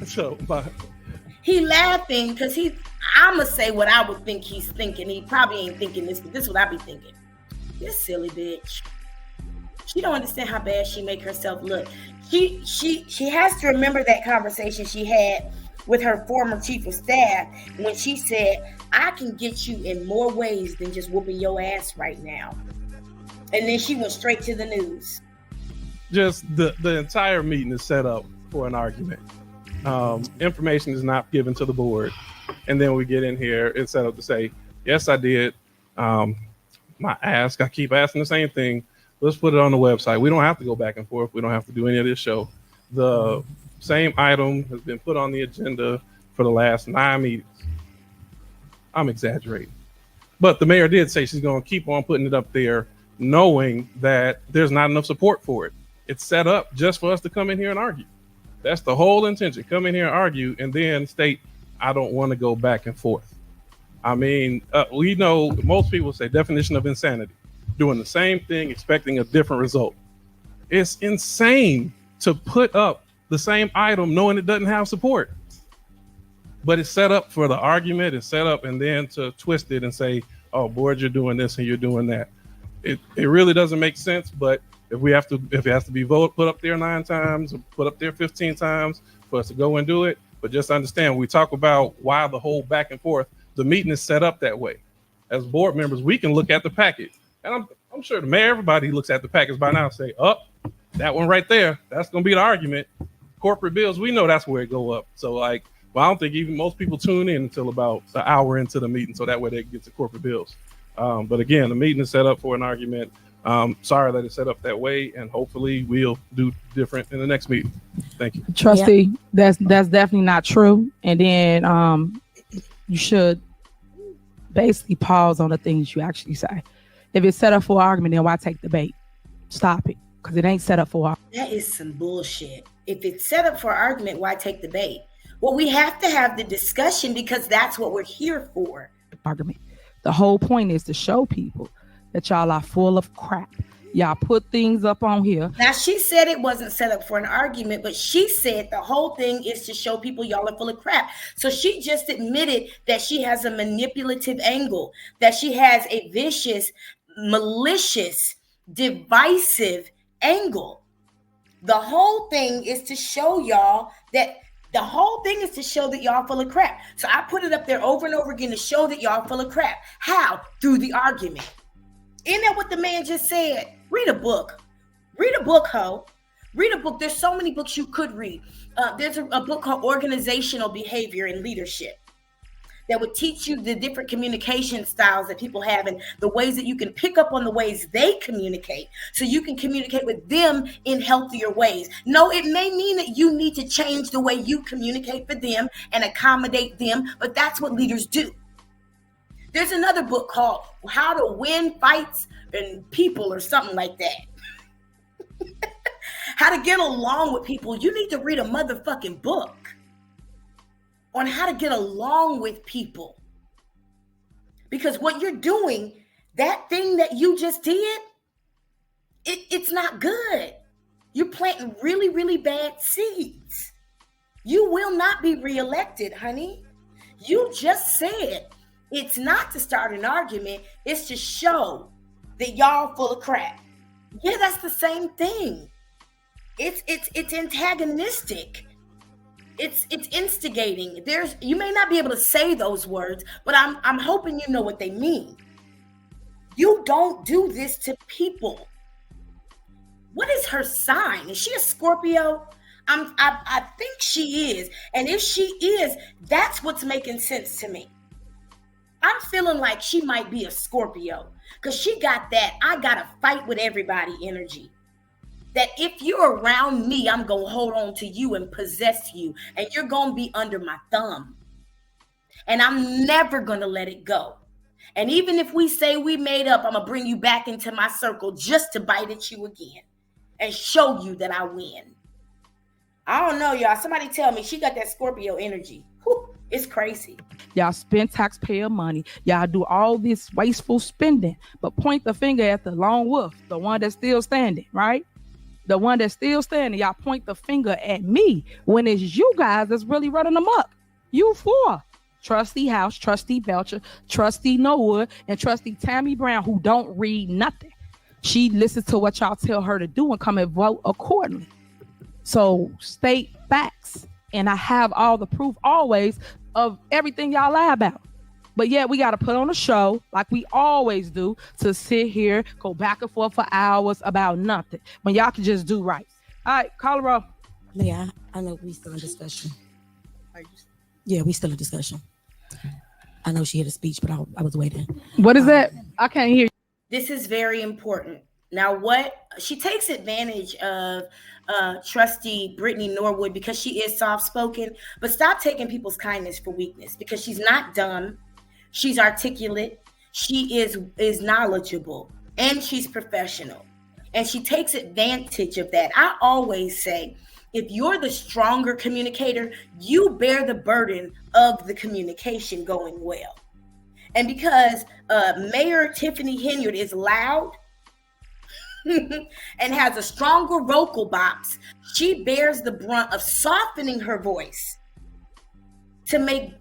Speaker 8: So,
Speaker 3: he laughing because I'ma say what I would think he's thinking. He probably ain't thinking this, but this is what I be thinking. This silly bitch. She don't understand how bad she make herself look. She has to remember that conversation she had with her former chief of staff when she said, I can get you in more ways than just whooping your ass right now. And then she went straight to the news.
Speaker 8: Just the entire meeting is set up for an argument. Information is not given to the board. And then we get in here, it's set up to say, yes, I did. I keep asking the same thing. Let's put it on the website. We don't have to go back and forth. We don't have to do any of this show. The same item has been put on the agenda for the last 9 meetings. I'm exaggerating. But the mayor did say she's going to keep on putting it up there, knowing that there's not enough support for it. It's set up just for us to come in here and argue. That's the whole intention. Come in here and argue and then state, I don't want to go back and forth. I mean, we know most people say definition of insanity. Doing the same thing, expecting a different result. It's insane to put up the same item knowing it doesn't have support. But it's set up for the argument, it's set up and then to twist it and say, oh, board, you're doing this and you're doing that. It really doesn't make sense, but if it has to be put up there 9 times, or put up there 15 times for us to go and do it. But just understand, we talk about why the whole back and forth, the meeting is set up that way. As board members, we can look at the packet. And I'm sure the mayor, everybody looks at the package by now and say, that one right there, that's going to be the argument. Corporate bills, we know that's where it go up. So I don't think even most people tune in until about an hour into the meeting. So that way they get to corporate bills. But again, the meeting is set up for an argument. Sorry that it's set up that way. And hopefully we'll do different in the next meeting. Thank you.
Speaker 1: Trustee, that's definitely not true. And then you should basically pause on the things you actually say. If it's set up for argument, then why take the bait? Stop it, because it ain't set up for argument.
Speaker 3: That is some bullshit. If it's set up for argument, why take the bait? Well, we have to have the discussion because that's what we're here for.
Speaker 1: Argument. The whole point is to show people that y'all are full of crap. Y'all put things up on here.
Speaker 3: Now, she said it wasn't set up for an argument, but she said the whole thing is to show people y'all are full of crap. So she just admitted that she has a manipulative angle, that she has a vicious, malicious, divisive angle. The whole thing is to show y'all that y'all full of crap. So I put it up there over and over again to show that y'all full of crap. How? Through the argument. Isn't that what the man just said? Read a book. Read a book, ho. Read a book. There's so many books you could read. There's a book called Organizational Behavior and Leadership that would teach you the different communication styles that people have and the ways that you can pick up on the ways they communicate so you can communicate with them in healthier ways. No, it may mean that you need to change the way you communicate for them and accommodate them, but that's what leaders do. There's another book called How to Win Fights and People or something like that. How to get along with people. You need to read a motherfucking book on how to get along with people. Because what you're doing, that thing that you just did, it's not good. You're planting really, really bad seeds. You will not be reelected, honey. You just said it's not to start an argument, it's to show that y'all full of crap. Yeah, that's the same thing. It's antagonistic. It's instigating. You may not be able to say those words, but I'm hoping you know what they mean. You don't do this to people. What is her sign? Is she a Scorpio? I think she is. And if she is, that's what's making sense to me. I'm feeling like she might be a Scorpio because she got that I gotta fight with everybody energy. That if you're around me, I'm going to hold on to you and possess you. And you're going to be under my thumb. And I'm never going to let it go. And even if we say we made up, I'm going to bring you back into my circle just to bite at you again. And show you that I win. I don't know, y'all. Somebody tell me she got that Scorpio energy. Whew, it's crazy.
Speaker 1: Y'all spend taxpayer money. Y'all do all this wasteful spending. But point the finger at the lone wolf, the one that's still standing, right? The one that's still standing, y'all point the finger at me when it's you guys that's really running amok. You four. Trustee House, Trustee Belcher, Trustee Norwood, and Trustee Tammy Brown, who don't read nothing. She listens to what y'all tell her to do and come and vote accordingly. So state facts. And I have all the proof always of everything y'all lie about. But yeah, we got to put on a show like we always do to sit here, go back and forth for hours about nothing when y'all can just do right. All right, Colorado.
Speaker 11: Yeah, I know we still in discussion. Yeah, we still in discussion. I know she had a speech, but I was waiting.
Speaker 1: What is that? I can't hear you.
Speaker 3: This is very important. Now, what she takes advantage of Trustee Brittany Norwood because she is soft-spoken, but stop taking people's kindness for weakness because she's not dumb. She's articulate, she is knowledgeable, and she's professional. And she takes advantage of that. I always say, if you're the stronger communicator, you bear the burden of the communication going well. And because Mayor Tiffany Henyard is loud and has a stronger vocal box, she bears the brunt of softening her voice to make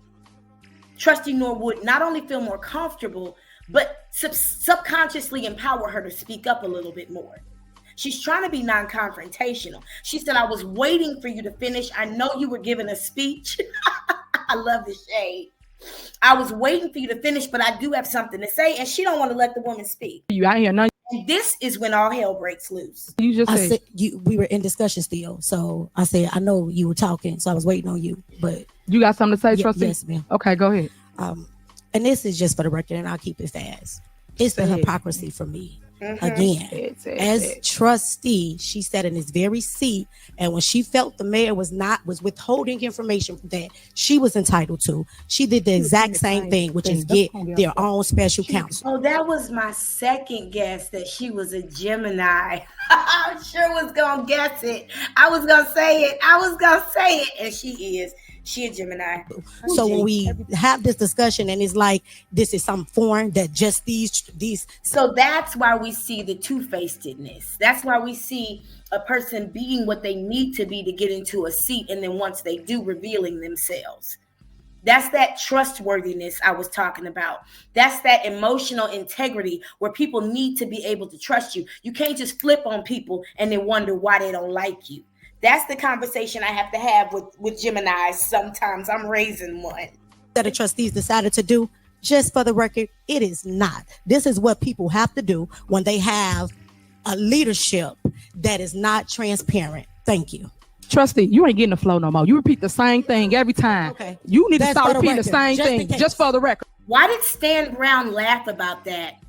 Speaker 3: Trustee Norwood not only feel more comfortable, but subconsciously empower her to speak up a little bit more. She's trying to be non-confrontational. She said, I was waiting for you to finish. I know you were giving a speech. I love the shade. I was waiting for you to finish, but I do have something to say. And she don't want to let the woman speak.
Speaker 1: You out here now.
Speaker 3: And this is when all hell breaks loose.
Speaker 1: You just said
Speaker 11: we were in discussion still. So I said, I know you were talking, so I was waiting on you. But
Speaker 1: you got something to say, Trustee?
Speaker 11: Yes, ma'am.
Speaker 1: Okay, go ahead.
Speaker 11: And this is just for the record, and I'll keep it fast. It's the hypocrisy for me. Again, as trustee, she sat in this very seat, and when she felt the mayor was withholding information that she was entitled to, she did the exact same thing, which is get their own special counsel.
Speaker 3: Oh, that was my second guess, that she was a Gemini. I sure was gonna guess it. I was gonna say it, and she is. She a Gemini.
Speaker 11: So when we have this discussion and it's like this is some foreign that just these.
Speaker 3: So that's why we see the two-facedness. That's why we see a person being what they need to be to get into a seat, and then once they do, revealing themselves. That's that trustworthiness I was talking about. That's that emotional integrity where people need to be able to trust you. You can't just flip on people and then wonder why they don't like you. That's the conversation I have to have with Gemini. Sometimes I'm raising one.
Speaker 11: That the trustees decided to do, just for the record, it is not. This is what people have to do when they have a leadership that is not transparent. Thank you.
Speaker 1: Trustee, you ain't getting the flow no more. You repeat the same thing every time.
Speaker 11: Okay.
Speaker 1: You need to stop repeating the same thing, just for the record.
Speaker 3: Why did Stan Brown laugh about that?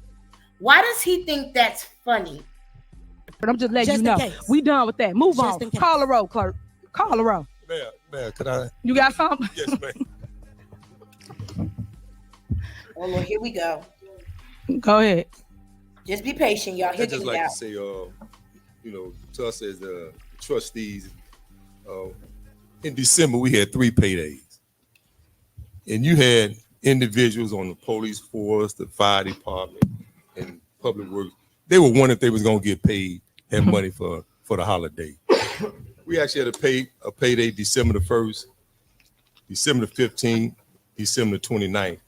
Speaker 3: Why does he think that's funny?
Speaker 1: But I'm just letting you know. We done with that. Move on. Call the roll, clerk. Call the roll.
Speaker 6: Ma'am, could I?
Speaker 1: You got something?
Speaker 6: Yes, ma'am.
Speaker 3: Oh, Lord, here we go.
Speaker 1: Go ahead.
Speaker 3: Just be patient, y'all.
Speaker 6: I'd just like to say, to us as trustees, in December, we had 3 paydays. And you had individuals on the police force, the fire department, and public works. They were wondering if they was going to get paid that money for the holiday. We actually had a payday December the 1st, December the 15th, December the 29th.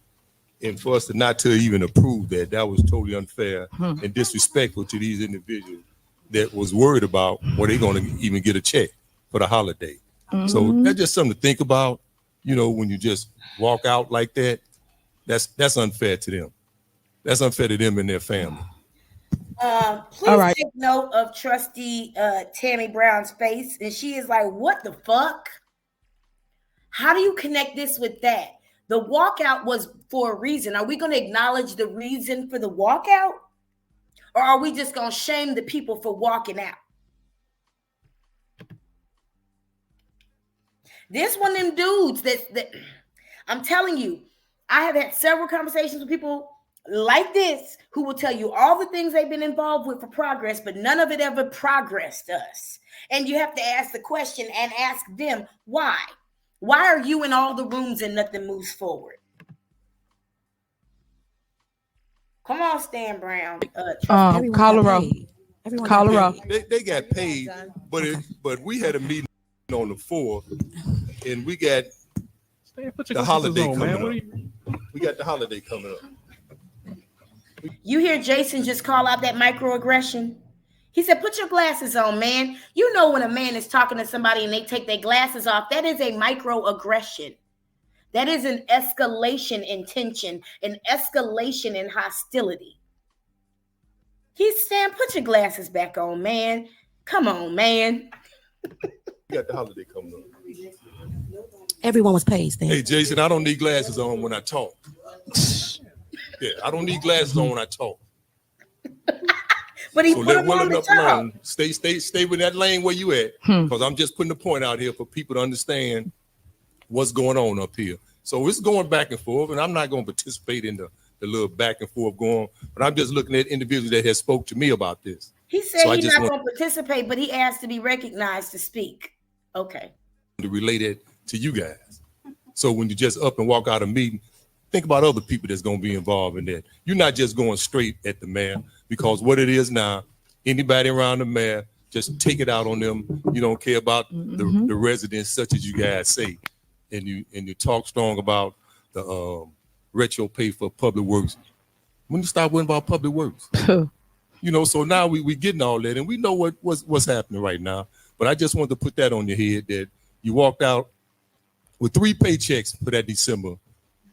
Speaker 6: And for us to not to even approve that was totally unfair and disrespectful to these individuals that was worried about were they going to even get a check for the holiday. So that's just something to think about. When you just walk out like that, that's unfair to them. That's unfair to them and their family.
Speaker 3: Please take note of Trustee Tammy Brown's face, and she is like, "What the fuck? How do you connect this with that? The walkout was for a reason. Are we going to acknowledge the reason for the walkout, or are we just going to shame the people for walking out?" This one of them dudes that I'm telling you, I have had several conversations with people like this who will tell you all the things they've been involved with for progress, but none of it ever progressed us. And you have to ask the question and ask them why. Why are you in all the rooms and nothing moves forward? Come on, Stan Brown.
Speaker 1: Colorado.
Speaker 6: They got paid, but we had a meeting on the 4th, and we got the holiday coming up. We got the holiday coming up.
Speaker 3: You hear Jason just call out that microaggression? He said, "Put your glasses on, man." You know when a man is talking to somebody and they take their glasses off, that is a microaggression. That is an escalation in tension, an escalation in hostility. He's saying, "Put your glasses back on, man. Come on, man."
Speaker 6: We got the holiday coming up.
Speaker 11: Everyone was paid, Stan.
Speaker 6: Hey, Jason, I don't need glasses on when I talk. Yeah, I don't need glasses on when I talk.
Speaker 3: But he put them on the top.
Speaker 6: Stay with that lane where you at, because I'm just putting the point out here for people to understand what's going on up here. So it's going back and forth, and I'm not going to participate in the little back and forth going, but I'm just looking at individuals that have spoke to me about this.
Speaker 3: He said he's not going to participate, but he asked to be recognized to speak. Okay.
Speaker 6: To relate it to you guys. So when you just up and walk out of a meeting, think about other people that's going to be involved in that. You're not just going straight at the mayor, because what it is now, anybody around the mayor, just take it out on them. You don't care about the residents, such as you guys say, and you talk strong about the retro pay for public works. When you start worrying about public works, so now we getting all that, and we know what's happening right now. But I just wanted to put that on your head that you walked out with 3 paychecks for that December.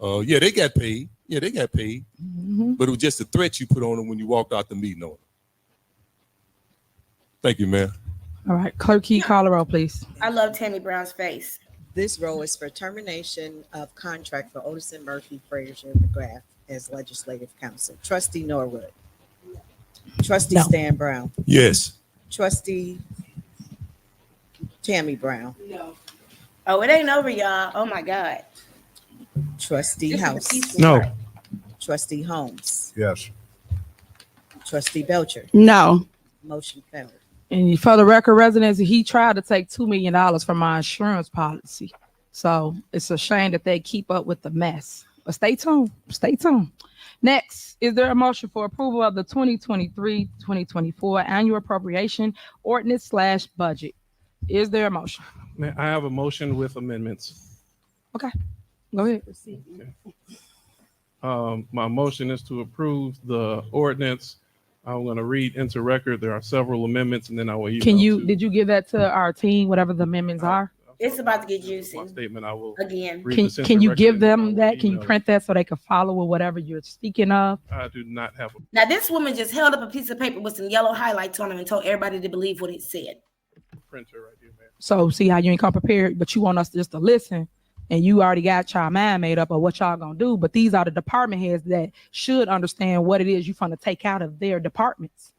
Speaker 6: Yeah, they got paid. Yeah, they got paid. But it was just a threat you put on them when you walked out the meeting on them. Thank you, man.
Speaker 1: All right, Clerk Key, call the roll, please.
Speaker 3: I love Tammy Brown's face.
Speaker 4: This roll is for termination of contract for Otis and Murphy, Frazier, McGrath as legislative counsel. Trustee Norwood. Trustee
Speaker 11: No.
Speaker 4: Stan Brown.
Speaker 6: Yes.
Speaker 4: Trustee Tammy Brown.
Speaker 3: Oh, it ain't over, y'all. Oh my God.
Speaker 4: Trustee
Speaker 3: This is the
Speaker 4: House.
Speaker 3: peaceful
Speaker 8: No.
Speaker 3: part.
Speaker 4: Trustee Holmes.
Speaker 13: Yes.
Speaker 4: Trustee Belcher.
Speaker 9: No.
Speaker 4: Motion failed.
Speaker 1: And for the record, residents, he tried to take $2 million from my insurance policy. So it's a shame that they keep up with the mess. But stay tuned. Stay tuned. Next, is there a motion for approval of the 2023-2024 annual appropriation ordinance / budget? Is there a motion?
Speaker 8: I have a motion with amendments.
Speaker 1: Okay, go ahead.
Speaker 8: My motion is to approve the ordinance. I'm going to read into record. There are several amendments, and then I will email.
Speaker 1: Did you give that to our team, whatever the amendments are?
Speaker 3: It's about to get juicy.
Speaker 8: My statement, I will
Speaker 3: Again.
Speaker 8: read this into
Speaker 1: Can you
Speaker 8: record,
Speaker 1: give
Speaker 8: and then I
Speaker 1: them
Speaker 8: will
Speaker 1: that? Can you
Speaker 8: email
Speaker 1: print that so they can follow with whatever you're speaking of?
Speaker 8: I do not have a
Speaker 3: Now, this woman just held up a piece of paper with some yellow highlights on it and told everybody to believe what it said.
Speaker 8: printer right here, man.
Speaker 1: So see how you ain't come prepared, but you want us just to listen, and you already got y'all mind made up of what y'all gonna do. But these are the department heads that should understand what it is you're trying to take out of their departments.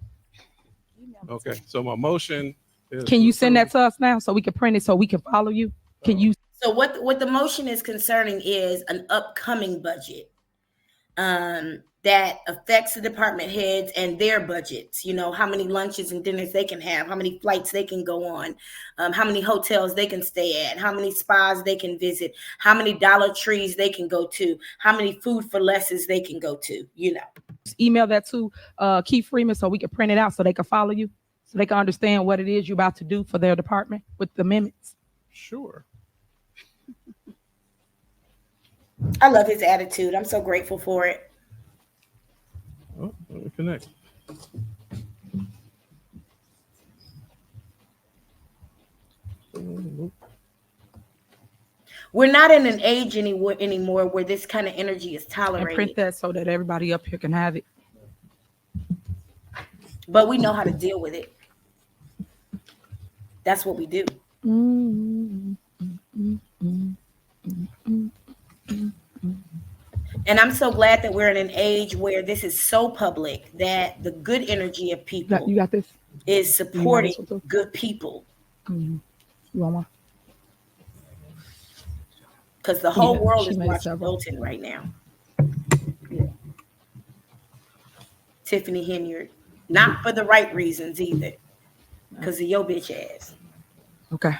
Speaker 8: Okay, so my motion is.
Speaker 1: Can you send that to us now so we can print it so we can follow you? Can you?
Speaker 3: So what the motion is concerning is an upcoming budget that affects the department heads and their budgets. You know, how many lunches and dinners they can have, how many flights they can go on, how many hotels they can stay at, how many spas they can visit, how many Dollar Trees they can go to, how many Food for Lesses they can go to, you know.
Speaker 1: Just email that to Keith Freeman so we can print it out so they can follow you, so they can understand what it is you're about to do for their department with the amendments.
Speaker 8: Sure.
Speaker 3: I love his attitude. I'm so grateful for it.
Speaker 8: Oh, let me connect.
Speaker 3: We're not in an age anymore where this kind of energy is
Speaker 1: And
Speaker 3: tolerated.
Speaker 1: print that so that everybody up here can have it.
Speaker 3: But we know how to deal with it. That's what we do. And I'm so glad that we're in an age where this is so public that the good energy of people
Speaker 1: You got this?
Speaker 3: is supporting good people.
Speaker 1: You want one?
Speaker 3: Because the whole
Speaker 1: Yeah,
Speaker 3: world
Speaker 1: she
Speaker 3: is
Speaker 1: made
Speaker 3: watching
Speaker 1: several.
Speaker 3: Bolton right now. Tiffany Henyard. Not for the right reasons either. Because of your bitch ass.
Speaker 1: Okay.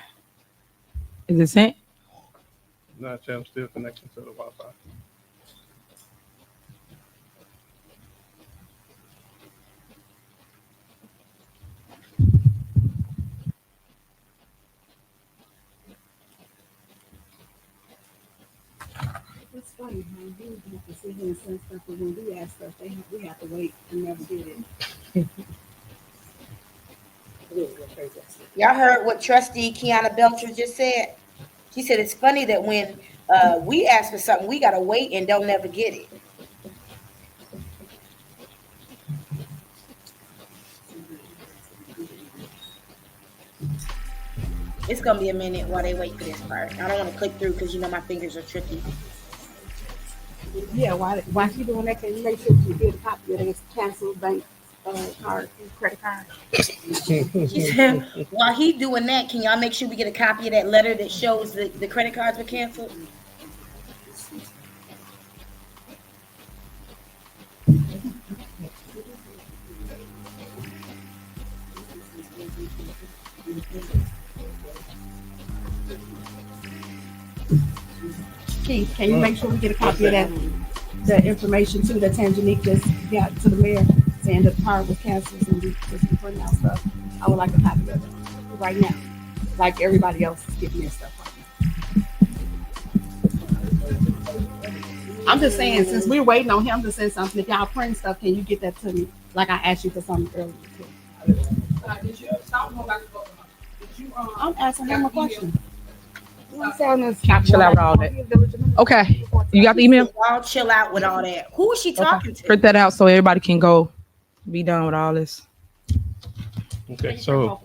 Speaker 1: Is it sent?
Speaker 8: Not yet. I'm still connecting to the Wi-Fi.
Speaker 9: It's funny how you have to sit here and send stuff, but when we ask stuff, we have to wait and never get it.
Speaker 3: Y'all heard what Trustee Kiana Belcher just said? She said it's funny that when we ask for something, we gotta wait and don't never get it. It's gonna be a minute while they wait for this part. I don't want to click through because you know my fingers are tricky.
Speaker 9: Yeah, why she doing that? Can you make sure you get a copy of this canceled bank card, credit card?
Speaker 3: She said, while he doing that, can y'all make sure we get a copy of that letter that shows that the credit cards were canceled?
Speaker 9: Keith, can you make sure we get a copy of that information too that Tangenique just got to the mayor saying that the card was canceled and we just been putting out stuff? I would like a copy of it right now, like everybody else is getting their stuff right now. I'm just saying, since we're waiting on him to say something, if y'all print stuff, can you get that to me? Like I asked you for something earlier too. I'm asking him a question.
Speaker 1: Chill out with all that. Okay, you got the email?
Speaker 3: Y'all chill out with all that. Who is she talking to?
Speaker 1: Print that out so everybody can go be done with all this.
Speaker 8: Okay, so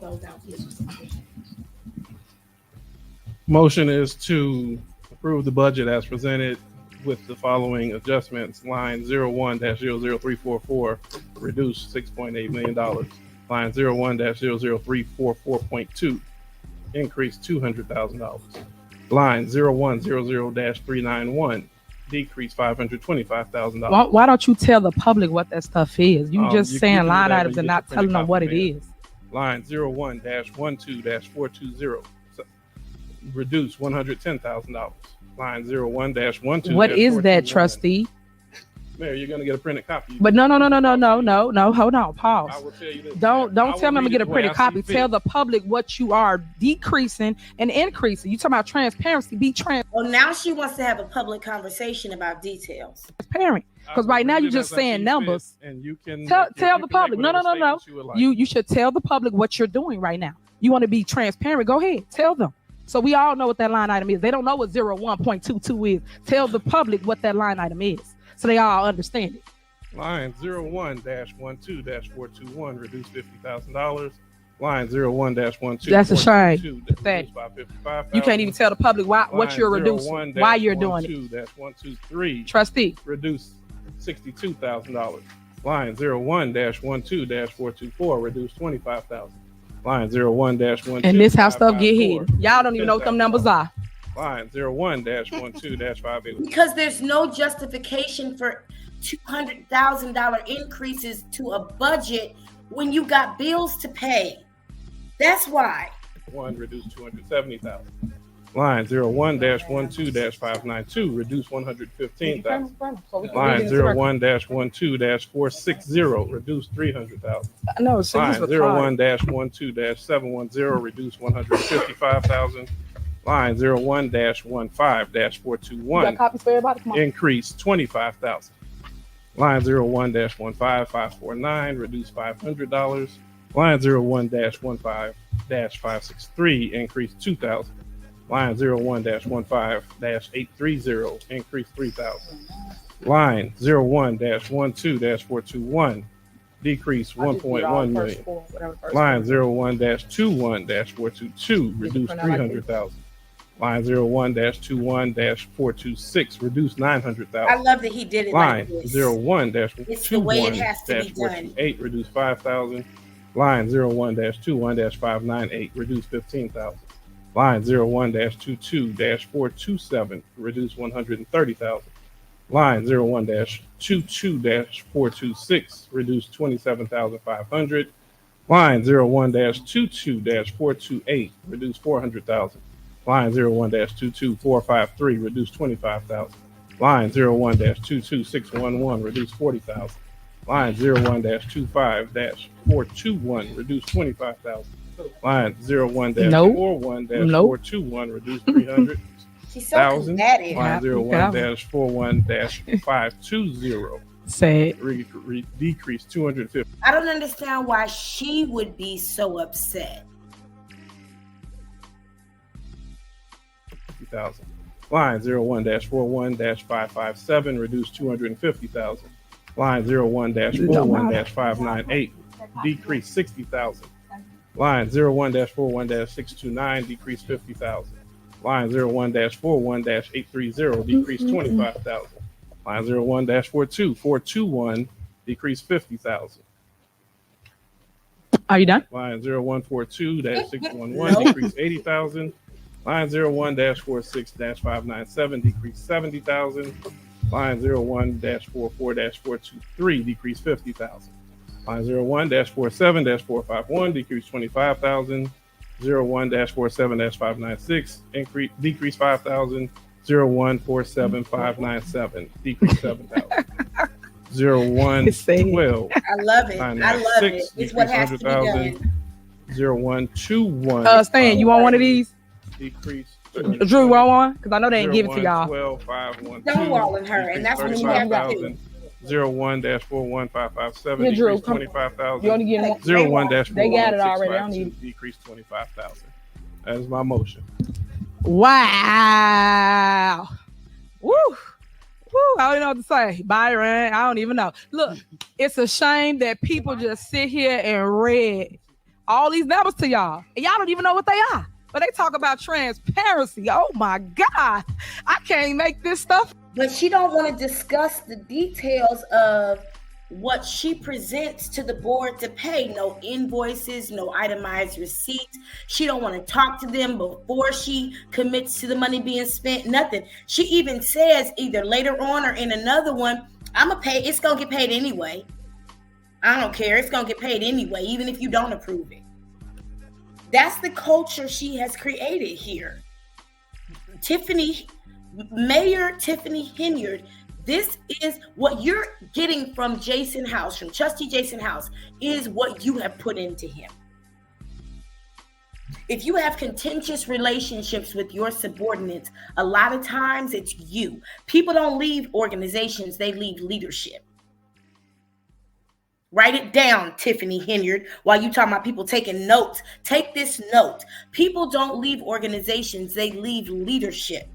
Speaker 8: motion is to approve the budget as presented. with the following adjustments. Line 01-00344, reduced $6.8 million. Line 01-00344.2, increased $200,000. Line 0100-391, decreased $525,000.
Speaker 1: Why don't you tell the public what that stuff is? You just
Speaker 8: you
Speaker 1: saying
Speaker 8: can do
Speaker 1: line
Speaker 8: that
Speaker 1: items
Speaker 8: when
Speaker 1: and
Speaker 8: you
Speaker 1: not
Speaker 8: get the
Speaker 1: telling them what it
Speaker 8: printed
Speaker 1: is.
Speaker 8: Line 01-12-420, reduced $110,000. Line 01-12.
Speaker 1: What is that, trustee?
Speaker 8: Mayor, you're gonna get a printed copy.
Speaker 1: But no. Hold on, pause.
Speaker 8: I will tell you this.
Speaker 1: Don't tell me I'm gonna get a printed copy.
Speaker 8: Fit.
Speaker 1: Tell the public what you are decreasing and increasing. You talking about transparency? Be transparent.
Speaker 3: Well, now she wants to have a public conversation about details.
Speaker 1: Because right now you're just saying numbers.
Speaker 8: And you can
Speaker 1: tell the public. No. You should tell the public what you're doing right now. You want to be transparent? Go ahead, tell them. So we all know what that line item is. They don't know what 01.22 is. Tell the public what that line item is, so they all understand it.
Speaker 8: Line 01-12-421, reduced $50,000. Line 01-12.
Speaker 1: That's a shame.
Speaker 8: Reduced by $55,000.
Speaker 1: You can't even tell the public what you're reducing, why you're doing it.
Speaker 8: 01-123,
Speaker 1: trustee,
Speaker 8: reduced $62,000. Line 01-12-424, reduced $25,000. Line 01-12.
Speaker 1: And this how stuff get hit. Y'all don't even know what them numbers are.
Speaker 8: Line 01-12-580.
Speaker 3: Because there's no justification for $200,000 increases to a budget when you got bills to pay. That's why.
Speaker 8: One reduced $270,000. Line 01-12-592, reduced $115,000. Line 01-12-460, reduced $300,000.
Speaker 1: No,
Speaker 8: Line 01-12-710, reduced $155,000. Line 01-15-421, increased $25,000. Line 01-15-549, reduced $500. Line 01-15-563, increased $2,000. Line 01-15-830, increased $3,000. Line 01-12-421, decreased $1.1 million. Line 01-21-422, reduced $300,000. Line 01-21-426, reduced $900,000.
Speaker 3: I love that he did it
Speaker 8: Line
Speaker 3: like this.
Speaker 8: 01-21-428, reduced $5,000. Line 01-21-598, reduced $15,000. Line 01-22-427, reduced $130,000. Line 01-22-426, reduced $27,500. Line 01-22-428, reduced $400,000. Line 01-22453, reduced $25,000. Line 01-22611, reduced $40,000. Line 01-25-421, reduced $25,000. Line 01-41-421, reduced $300,000.
Speaker 3: She's so combative.
Speaker 8: Line 01-41-520, decreased $250,000.
Speaker 3: I don't understand why she would be so upset.
Speaker 8: Line 01-41-557, reduced $250,000. Line 01-41-598, decreased $60,000. Line 01-41-629, decreased $50,000. Line 01-41-830, decreased $25,000. Line 01-421, decreased $50,000.
Speaker 1: Are you done?
Speaker 8: Line 01-42-611, decreased $80,000. Line 01-46-597, decreased $70,000. Line 01-44-423, decreased $50,000. Line 01-47-451, decreased $25,000. 01-47-596, decreased $5,000. 01-47597, decreased $7,000. 01-12.
Speaker 3: I love it. I love it. It's what has to be done.
Speaker 8: 01-21.
Speaker 1: Stan, you want one of these?
Speaker 8: Decrease.
Speaker 1: Drew, want one? Because I know they ain't give it to y'all.
Speaker 8: 01-12-512.
Speaker 3: Stonewalling her, and that's what you have to do.
Speaker 8: 01-41557,
Speaker 1: Yeah, Drew,
Speaker 8: decreased $25,000.
Speaker 1: You only get one.
Speaker 8: 01-41652,
Speaker 1: They got it already. I don't need it.
Speaker 8: decreased $25,000. That is my motion.
Speaker 1: Wow. Woo. Woo. I don't know what to say. Byron, I don't even know. Look, it's a shame that people just sit here and read all these numbers to y'all. And y'all don't even know what they are. But they talk about transparency. Oh my God. I can't make this stuff.
Speaker 3: But she don't want to discuss the details of what she presents to the board to pay. No invoices, no itemized receipts. She don't want to talk to them before she commits to the money being spent. Nothing. She even says either later on or in another one, I'm gonna pay. It's gonna get paid anyway. I don't care. It's gonna get paid anyway, even if you don't approve it. That's the culture she has created here. Mayor Tiffany Henyard, this is what you're getting from Jason House, from Trustee Jason House, is what you have put into him. If you have contentious relationships with your subordinates, a lot of times it's you. People don't leave organizations, they leave leadership. Write it down, Tiffany Henyard, while you talking about people taking notes. Take this note. People don't leave organizations, they leave leadership.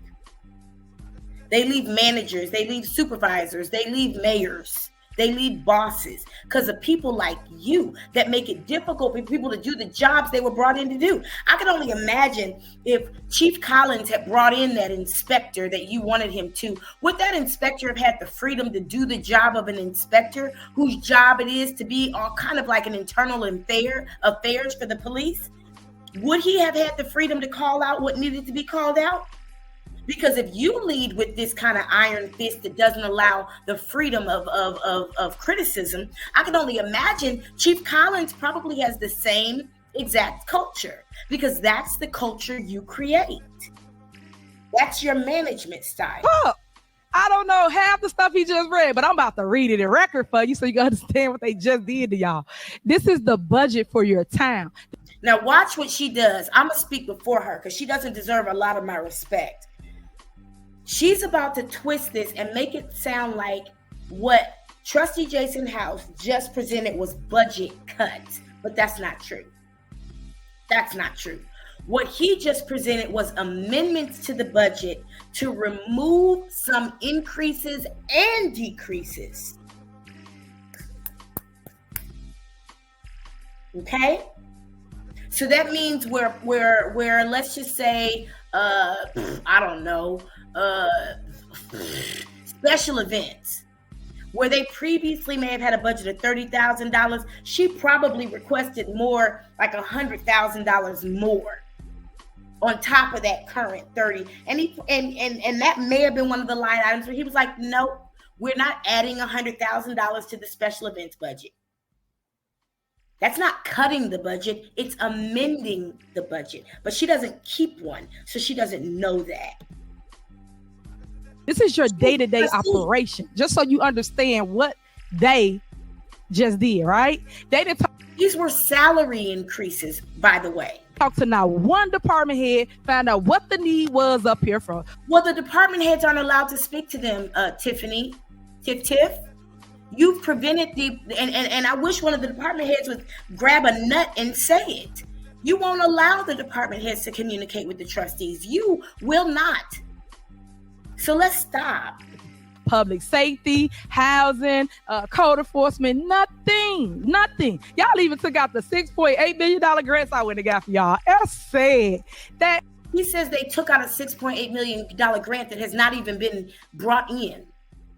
Speaker 3: They leave managers, they leave supervisors, they leave mayors, they leave bosses because of people like you that make it difficult for people to do the jobs they were brought in to do. I can only imagine if Chief Collins had brought in that inspector that you wanted him to, would that inspector have had the freedom to do the job of an inspector whose job it is to be all kind of like an internal affairs for the police? Would he have had the freedom to call out what needed to be called out? Because if you lead with this kind of iron fist that doesn't allow the freedom of criticism, I can only imagine Chief Collins probably has the same exact culture, because that's the culture you create. That's your management style.
Speaker 1: Oh, I don't know half the stuff he just read, but I'm about to read it in record for you so you can understand what they just did to y'all. This is the budget for your town.
Speaker 3: Now watch what she does. I'm going to speak before her because she doesn't deserve a lot of my respect. She's about to twist this and make it sound like what Trustee Jason House just presented was budget cuts, but that's not true. That's not true. What he just presented was amendments to the budget to remove some increases and decreases. Okay? So that means where let's just say I don't know, special events where they previously may have had a budget of $30,000, she probably requested more, like $100,000 more on top of that current 30. And that may have been one of the line items where he was like, nope, we're not adding $100,000 to the special events budget. That's not cutting the budget, it's amending the budget. But she doesn't keep one, so she doesn't know that.
Speaker 1: This is your day-to-day operation, just so you understand what they just did, right? They didn't talk.
Speaker 3: These were salary increases, by the way.
Speaker 1: Talk to not one department head, find out what the need was up here for.
Speaker 3: Well, the department heads aren't allowed to speak to them, Tiffany. Tiff. You've prevented and I wish one of the department heads would grab a nut and say it. You won't allow the department heads to communicate with the trustees. You will not. So let's stop.
Speaker 1: Public safety, housing, code enforcement, nothing. Y'all even took out the $6.8 million grants I went and got for y'all. That's sad. That
Speaker 3: he says they took out a $6.8 million grant that has not even been brought in.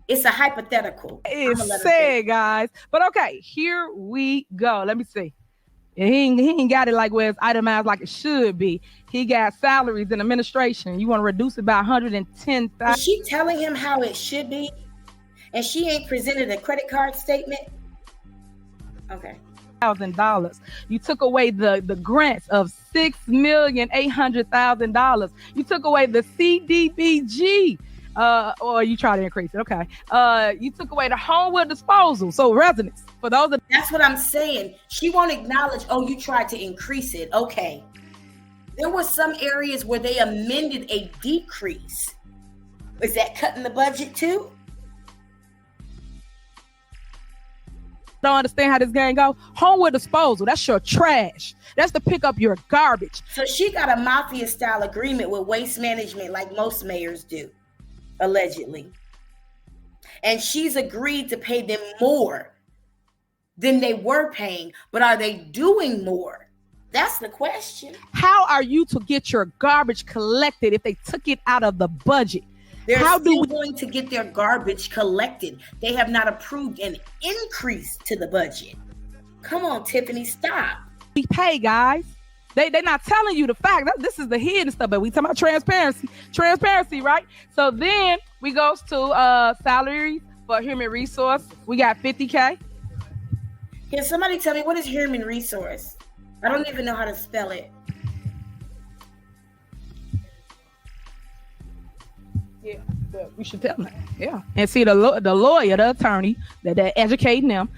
Speaker 3: It's a hypothetical.
Speaker 1: It's sad, guys. But okay, here we go. Let me see. He ain't got it like where it's itemized like it should be. He got salaries and administration. You want to reduce it by 110,000.
Speaker 3: Is she telling him how it should be? And she ain't presented a credit card statement? Okay.
Speaker 1: $1,000. You took away the grants of $6,800,000. You took away the CDBG. Or you try to increase it. Okay. You took away the homeware disposal. So residents, for those that
Speaker 3: that's what I'm saying. She won't acknowledge, oh, you tried to increase it. Okay. There were some areas where they amended a decrease. Is that cutting the budget too?
Speaker 1: Don't understand how this game go. Homeware disposal, that's your trash. That's to pick up your garbage.
Speaker 3: So she got a mafia style agreement with waste management like most mayors do. Allegedly. And she's agreed to pay them more than they were paying. But are they doing more? That's the question.
Speaker 1: How are you to get your garbage collected if they took it out of the budget?
Speaker 3: They're
Speaker 1: How do
Speaker 3: still
Speaker 1: we
Speaker 3: going to get their garbage collected. They have not approved an increase to the budget. Come on, Tiffany, stop.
Speaker 1: we pay, guys? They're not telling you the fact. This is the hidden stuff, but we talking about transparency, right? So then we goes to salaries for human resource. We got 50K.
Speaker 3: Can somebody tell me what is human resource? I don't even know how to spell it.
Speaker 1: Yeah, but we should tell them. Yeah, and see the lawyer, the attorney that educating them,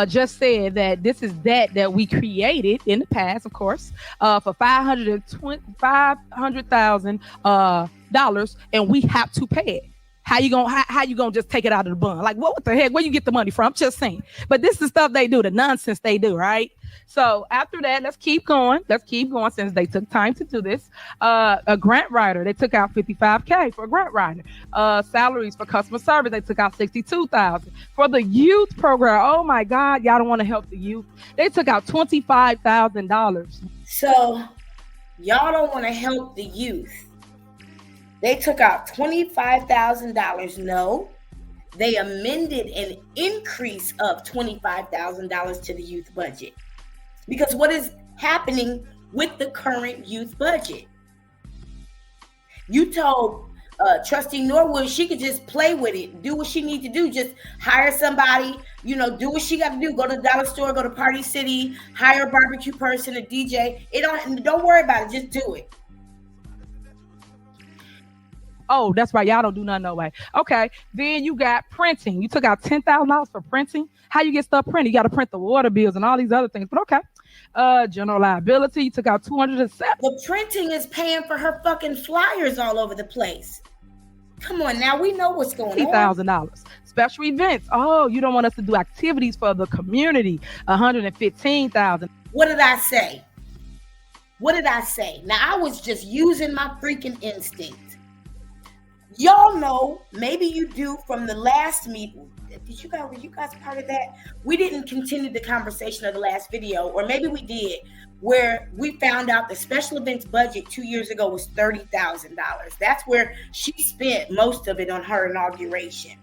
Speaker 1: just said that this is that we created in the past, of course, for $500,000 and we have to pay it. How you gonna just take it out of the bund? Like what the heck? Where you get the money from? I'm just saying. But this is stuff they do, the nonsense they do, right? So after that, let's keep going since they took time to do this. A grant writer, they took out $55K for a grant writer. Salaries for customer service, they took out $62,000. For the youth program, oh my God, y'all don't want to help the youth. They took out $25,000.
Speaker 3: So y'all don't want to help the youth. They took out $25,000. No, they amended an increase of $25,000 to the youth budget. Because what is happening with the current youth budget? You told Trustee Norwood she could just play with it, do what she needs to do, just hire somebody, do what she got to do. Go to the dollar store, go to Party City, hire a barbecue person, a DJ. Don't worry about it, just do it.
Speaker 1: Oh, that's right. Y'all don't do nothing no way. Okay. Then you got printing. You took out $10,000 for printing. How you get stuff printed? You got to print the water bills and all these other things. But okay. General liability. You took out $207.
Speaker 3: The printing is paying for her fucking flyers all over the place. Come on now. We know what's going on.
Speaker 1: $50,000. Special events. Oh, you don't want us to do activities for the community. $115,000.
Speaker 3: What did I say? Now, I was just using my freaking instinct. Y'all know, maybe you do from the last meeting. Were you guys part of that? We didn't continue the conversation of the last video, or maybe we did, where we found out the special events budget 2 years ago was $30,000. That's where she spent most of it on her inauguration.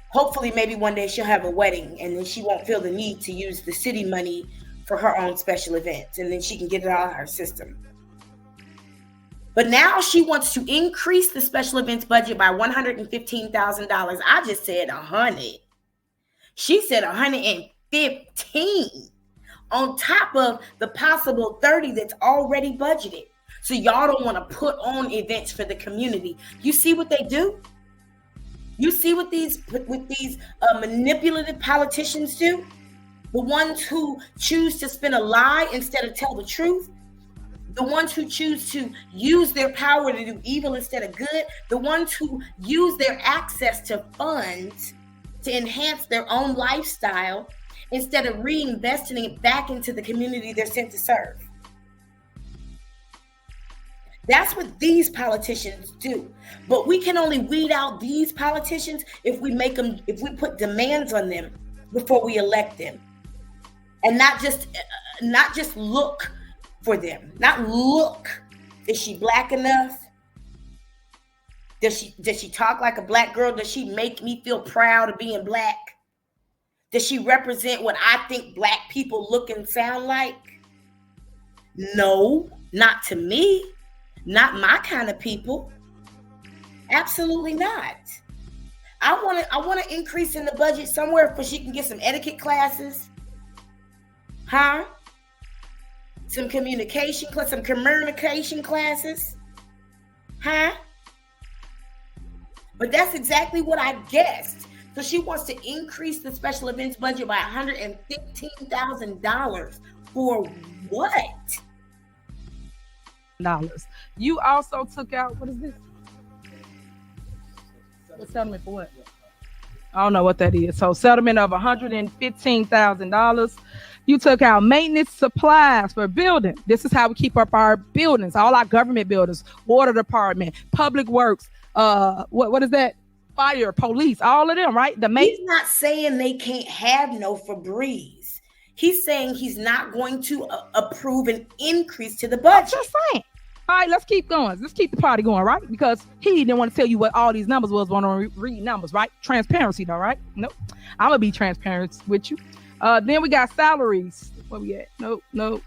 Speaker 3: Hopefully, maybe one day she'll have a wedding and then she won't feel the need to use the city money for her own special events, and then she can get it out of her system. But now she wants to increase the special events budget by $115,000. I just said 100. She said 115 on top of the possible 30 that's already budgeted. So y'all don't want to put on events for the community. You see what they do? You see what these manipulative politicians do? The ones who choose to spin a lie instead of tell the truth. The ones who choose to use their power to do evil instead of good. The ones who use their access to funds to enhance their own lifestyle instead of reinvesting it back into the community they're sent to serve. That's what these politicians do. But we can only weed out these politicians if we put demands on them before we elect them. And not just look for them. Not look. Is she black enough? Does she talk like a black girl? Does she make me feel proud of being black? Does she represent what I think black people look and sound like? No, not to me. Not my kind of people. Absolutely not. I want to increase in the budget somewhere so she can get some etiquette classes. Huh? Some communication classes. Huh? But that's exactly what I guessed. So she wants to increase the special events budget by $115,000. For what?
Speaker 1: You also took out, what is this? What settlement for what? I don't know what that is. So settlement of $115,000. You took out maintenance supplies for building. This is how we keep up our buildings, all our government buildings, water department, public works. What is that? Fire, police, all of them, right?
Speaker 3: He's not saying they can't have no Febreze. He's saying he's not going to approve an increase to the
Speaker 1: I'm
Speaker 3: budget.
Speaker 1: just saying. All right, let's keep going. Let's keep the party going, right? Because he didn't want to tell you what all these numbers was. Want to read numbers, right? Transparency, though, right? Nope. I'm gonna be transparent with you. Then we got salaries. What we at? Nope.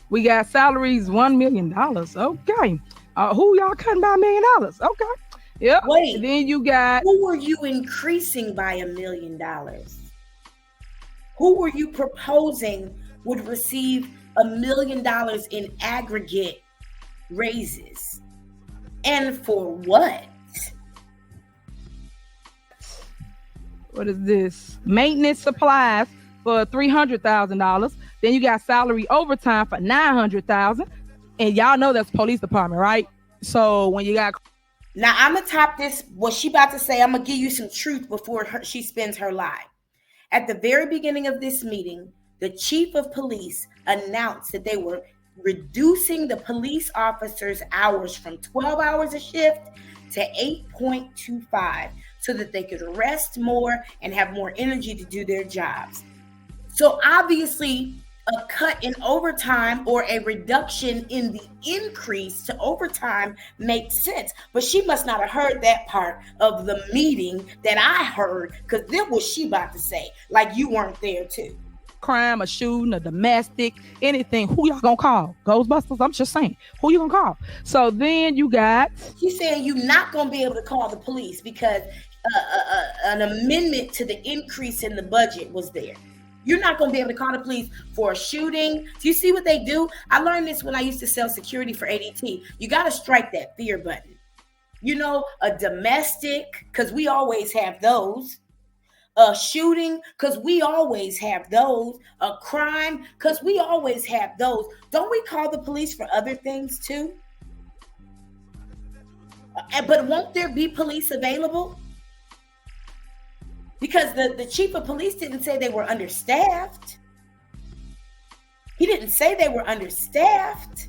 Speaker 1: We got salaries $1 million. Okay. Who y'all cutting by $1 million? Okay. Yep.
Speaker 3: Wait.
Speaker 1: And then you got.
Speaker 3: Who were you increasing by $1 million? Who were you proposing would receive $1 million in aggregate raises? And for what?
Speaker 1: What is this? Maintenance supplies for $300,000. Then you got salary overtime for $900,000. And y'all know that's police department, right? So when you got.
Speaker 3: Now I'm gonna top this. What she about to say, I'm gonna give you some truth before she spins her lie. At the very beginning of this meeting, the chief of police announced that they were reducing the police officers' hours from 12 hours a shift to 8.25 so that they could rest more and have more energy to do their jobs. So obviously, a cut in overtime or a reduction in the increase to overtime makes sense. But she must not have heard that part of the meeting that I heard, because then what she about to say, like you weren't there too.
Speaker 1: Crime, a shooting, a domestic, anything. Who y'all gonna call? Ghostbusters? I'm just saying. Who you gonna call? So then you got.
Speaker 3: She's saying you're not gonna be able to call the police because an amendment to the increase in the budget was there. You're not going to be able to call the police for a shooting. Do you see what they do? I learned this when I used to sell security for ADT. You got to strike that fear button. You know, a domestic, because we always have those. A shooting, because we always have those. A crime, because we always have those. Don't we call the police for other things too? But won't there be police available? Because the chief of police didn't say they were understaffed. He didn't say they were understaffed.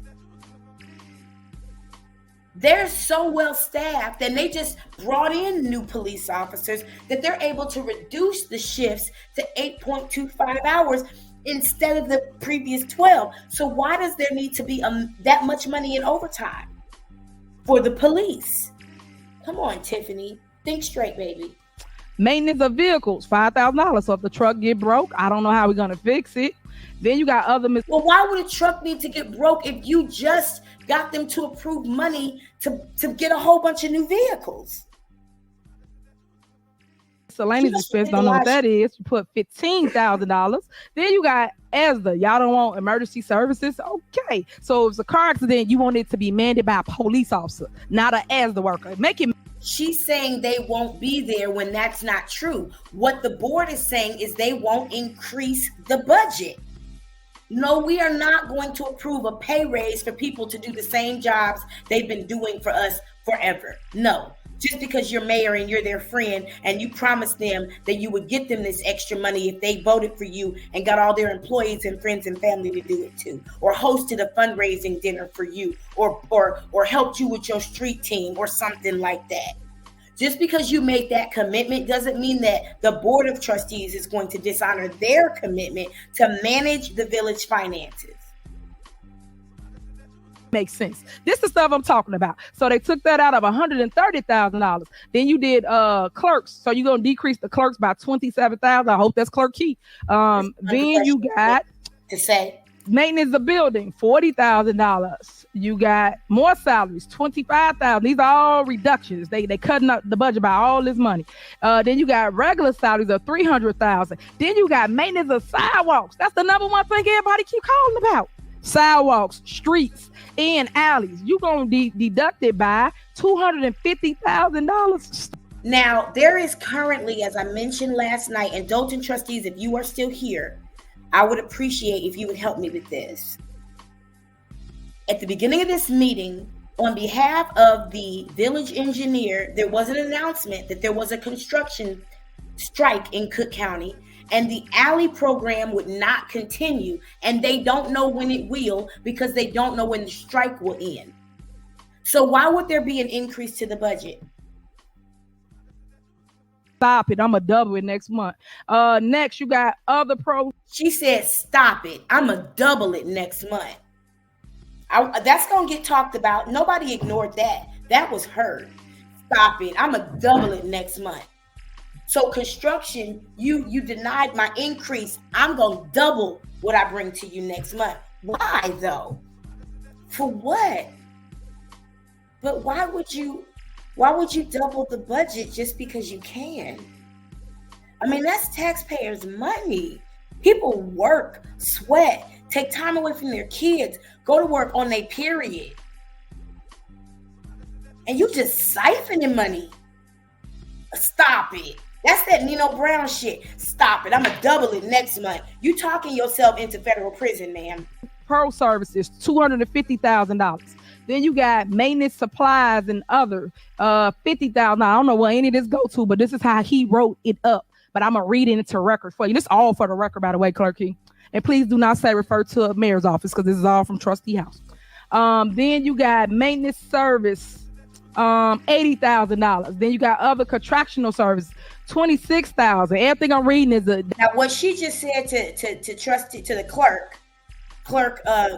Speaker 3: They're so well staffed, and they just brought in new police officers that they're able to reduce the shifts to 8.25 hours instead of the previous 12. So why does there need to be that much money in overtime for the police? Come on, Tiffany. Think straight, baby.
Speaker 1: Maintenance of vehicles, $5,000. So if the truck get broke, I don't know how we're gonna fix it. Then you got other.
Speaker 3: Well, why would a truck need to get broke if you just got them to approve money to get a whole bunch of new vehicles?
Speaker 1: Miscellaneous expense, don't know what that is. You put $15,000. Then you got ESDA. Y'all don't want emergency services? Okay. So if it's a car accident, you want it to be manned by a police officer, not an ESDA worker. Make it.
Speaker 3: She's saying they won't be there when that's not true. What the board is saying is they won't increase the budget. No, we are not going to approve a pay raise for people to do the same jobs they've been doing for us forever. No, just because you're mayor and you're their friend and you promised them that you would get them this extra money if they voted for you and got all their employees and friends and family to do it too, or hosted a fundraising dinner for you, or helped you with your street team or something like that. Just because you made that commitment doesn't mean that the board of trustees is going to dishonor their commitment to manage the village finances.
Speaker 1: Makes sense. This is stuff I'm talking about. So they took that out of $130,000. Then you did clerks. So you're gonna decrease the clerks by $27,000. I hope that's clerk key. Then you got
Speaker 3: to say
Speaker 1: maintenance of building, $40,000. You got more salaries, $25,000. These are all reductions. They cutting up the budget by all this money. Then you got regular salaries of $300,000. Then you got maintenance of sidewalks. That's the number one thing everybody keep calling about. Sidewalks, streets, and alleys. You gonna deduct it by $250,000.
Speaker 3: Now there is currently, as I mentioned last night, and Dolton trustees, if you are still here, I would appreciate if you would help me with this. At the beginning of this meeting, on behalf of the village engineer, there was an announcement that there was a construction strike in Cook County and the alley program would not continue, and they don't know when it will because they don't know when the strike will end. So why would there be an increase to the budget?
Speaker 1: Stop it. I'm going to double it next month. Next, you got other pro.
Speaker 3: She said, stop it. I'm going to double it next month. That's going to get talked about. Nobody ignored that. That was heard. Stop it. I'm going to double it next month. So construction, you denied my increase. I'm going to double what I bring to you next month. Why though? For what? But why would you double the budget just because you can? I mean, that's taxpayers' money. People work, sweat, take time away from their kids, go to work on their period. And you just siphoning money. Stop it. That's that Nino Brown shit. Stop it. I'm going to double it next month. You talking yourself into federal prison, ma'am.
Speaker 1: Pro services, $250,000. Then you got maintenance supplies and other $50,000. I don't know where any of this go to, but this is how he wrote it up. But I'm going to read it into record for you. This is all for the record, by the way, Clerky. And please do not say refer to a mayor's office because this is all from Trustee House. Then you got maintenance service, $80,000. Then you got other contractual service, $26,000. Everything I'm reading is
Speaker 3: now what she just said to trustee, to the clerk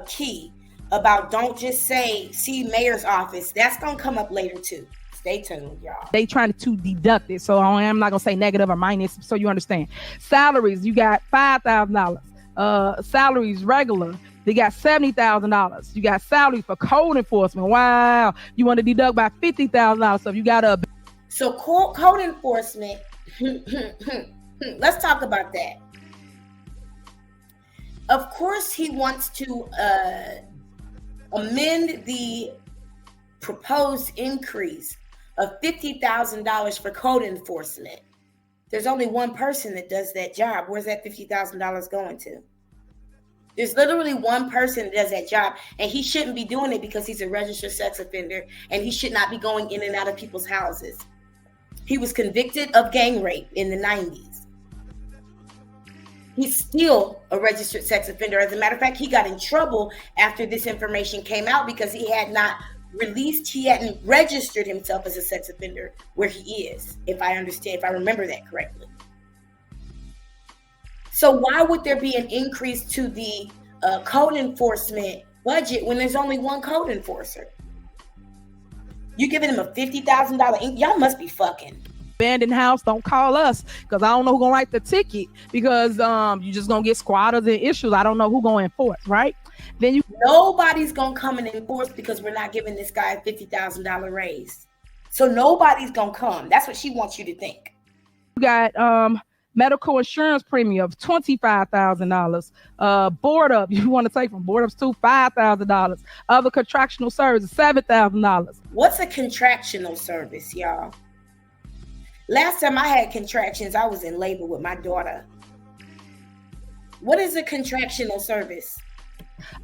Speaker 3: Key, about don't just say see mayor's office. That's gonna come up later too. Stay tuned, y'all.
Speaker 1: They trying to deduct it, so I'm not gonna say negative or minus, so you understand. Salaries, you got $5,000. Salaries regular, they got $70,000. You got salary for code enforcement. Wow, you want to deduct by $50,000. So you got a
Speaker 3: code enforcement. Let's talk about that. Of course, he wants to amend the proposed increase of $50,000 for code enforcement. There's only one person that does that job. Where's that $50,000 going to? There's literally one person that does that job, and he shouldn't be doing it because he's a registered sex offender, and he should not be going in and out of people's houses. He was convicted of gang rape in the 90s. He's still a registered sex offender. As a matter of fact, he got in trouble after this information came out because he hadn't registered himself as a sex offender where he is, if I remember that correctly. So why would there be an increase to the code enforcement budget when there's only one code enforcer? You giving him a $50,000? Y'all must be fucking.
Speaker 1: Abandoned house, don't call us because I don't know who's gonna write the ticket because you just gonna get squatters and issues. I don't know who's gonna enforce, right? Then
Speaker 3: nobody's gonna come and enforce because we're not giving this guy a $50,000 raise. So nobody's gonna come. That's what she wants you to think.
Speaker 1: You got medical insurance premium of $25,000. Board up, you want to take from board ups to $5,000. Other contractual services, $7,000.
Speaker 3: What's a contractual service, y'all? Last time I had contractions, I was in labor with my daughter. What is a contractual service?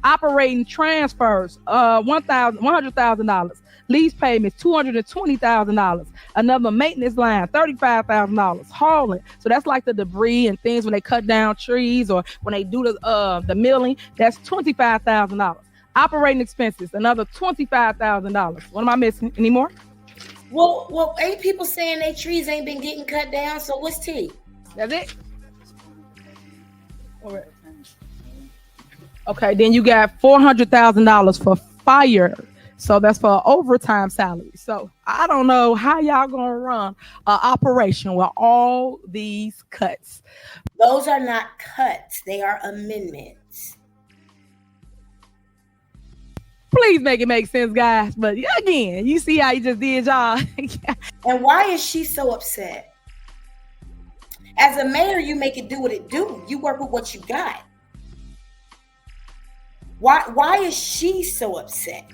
Speaker 1: Operating transfers, $100,000. Lease payments, $220,000. Another maintenance line, $35,000. Hauling, so that's like the debris and things when they cut down trees or when they do the milling. That's $25,000. Operating expenses, another $25,000. What am I missing? Any more?
Speaker 3: Well, ain't people saying they trees ain't been getting cut down? So what's T?
Speaker 1: That's it. All right. Okay, then you got $400,000 for fire. So that's for overtime salary. So I don't know how y'all gonna run an operation with all these cuts.
Speaker 3: Those are not cuts. They are amendments.
Speaker 1: Please make it make sense, guys. But again, you see how you just did, y'all.
Speaker 3: And why is she so upset? As a mayor, you make it do what it do. You work with what you got. Why is she so upset?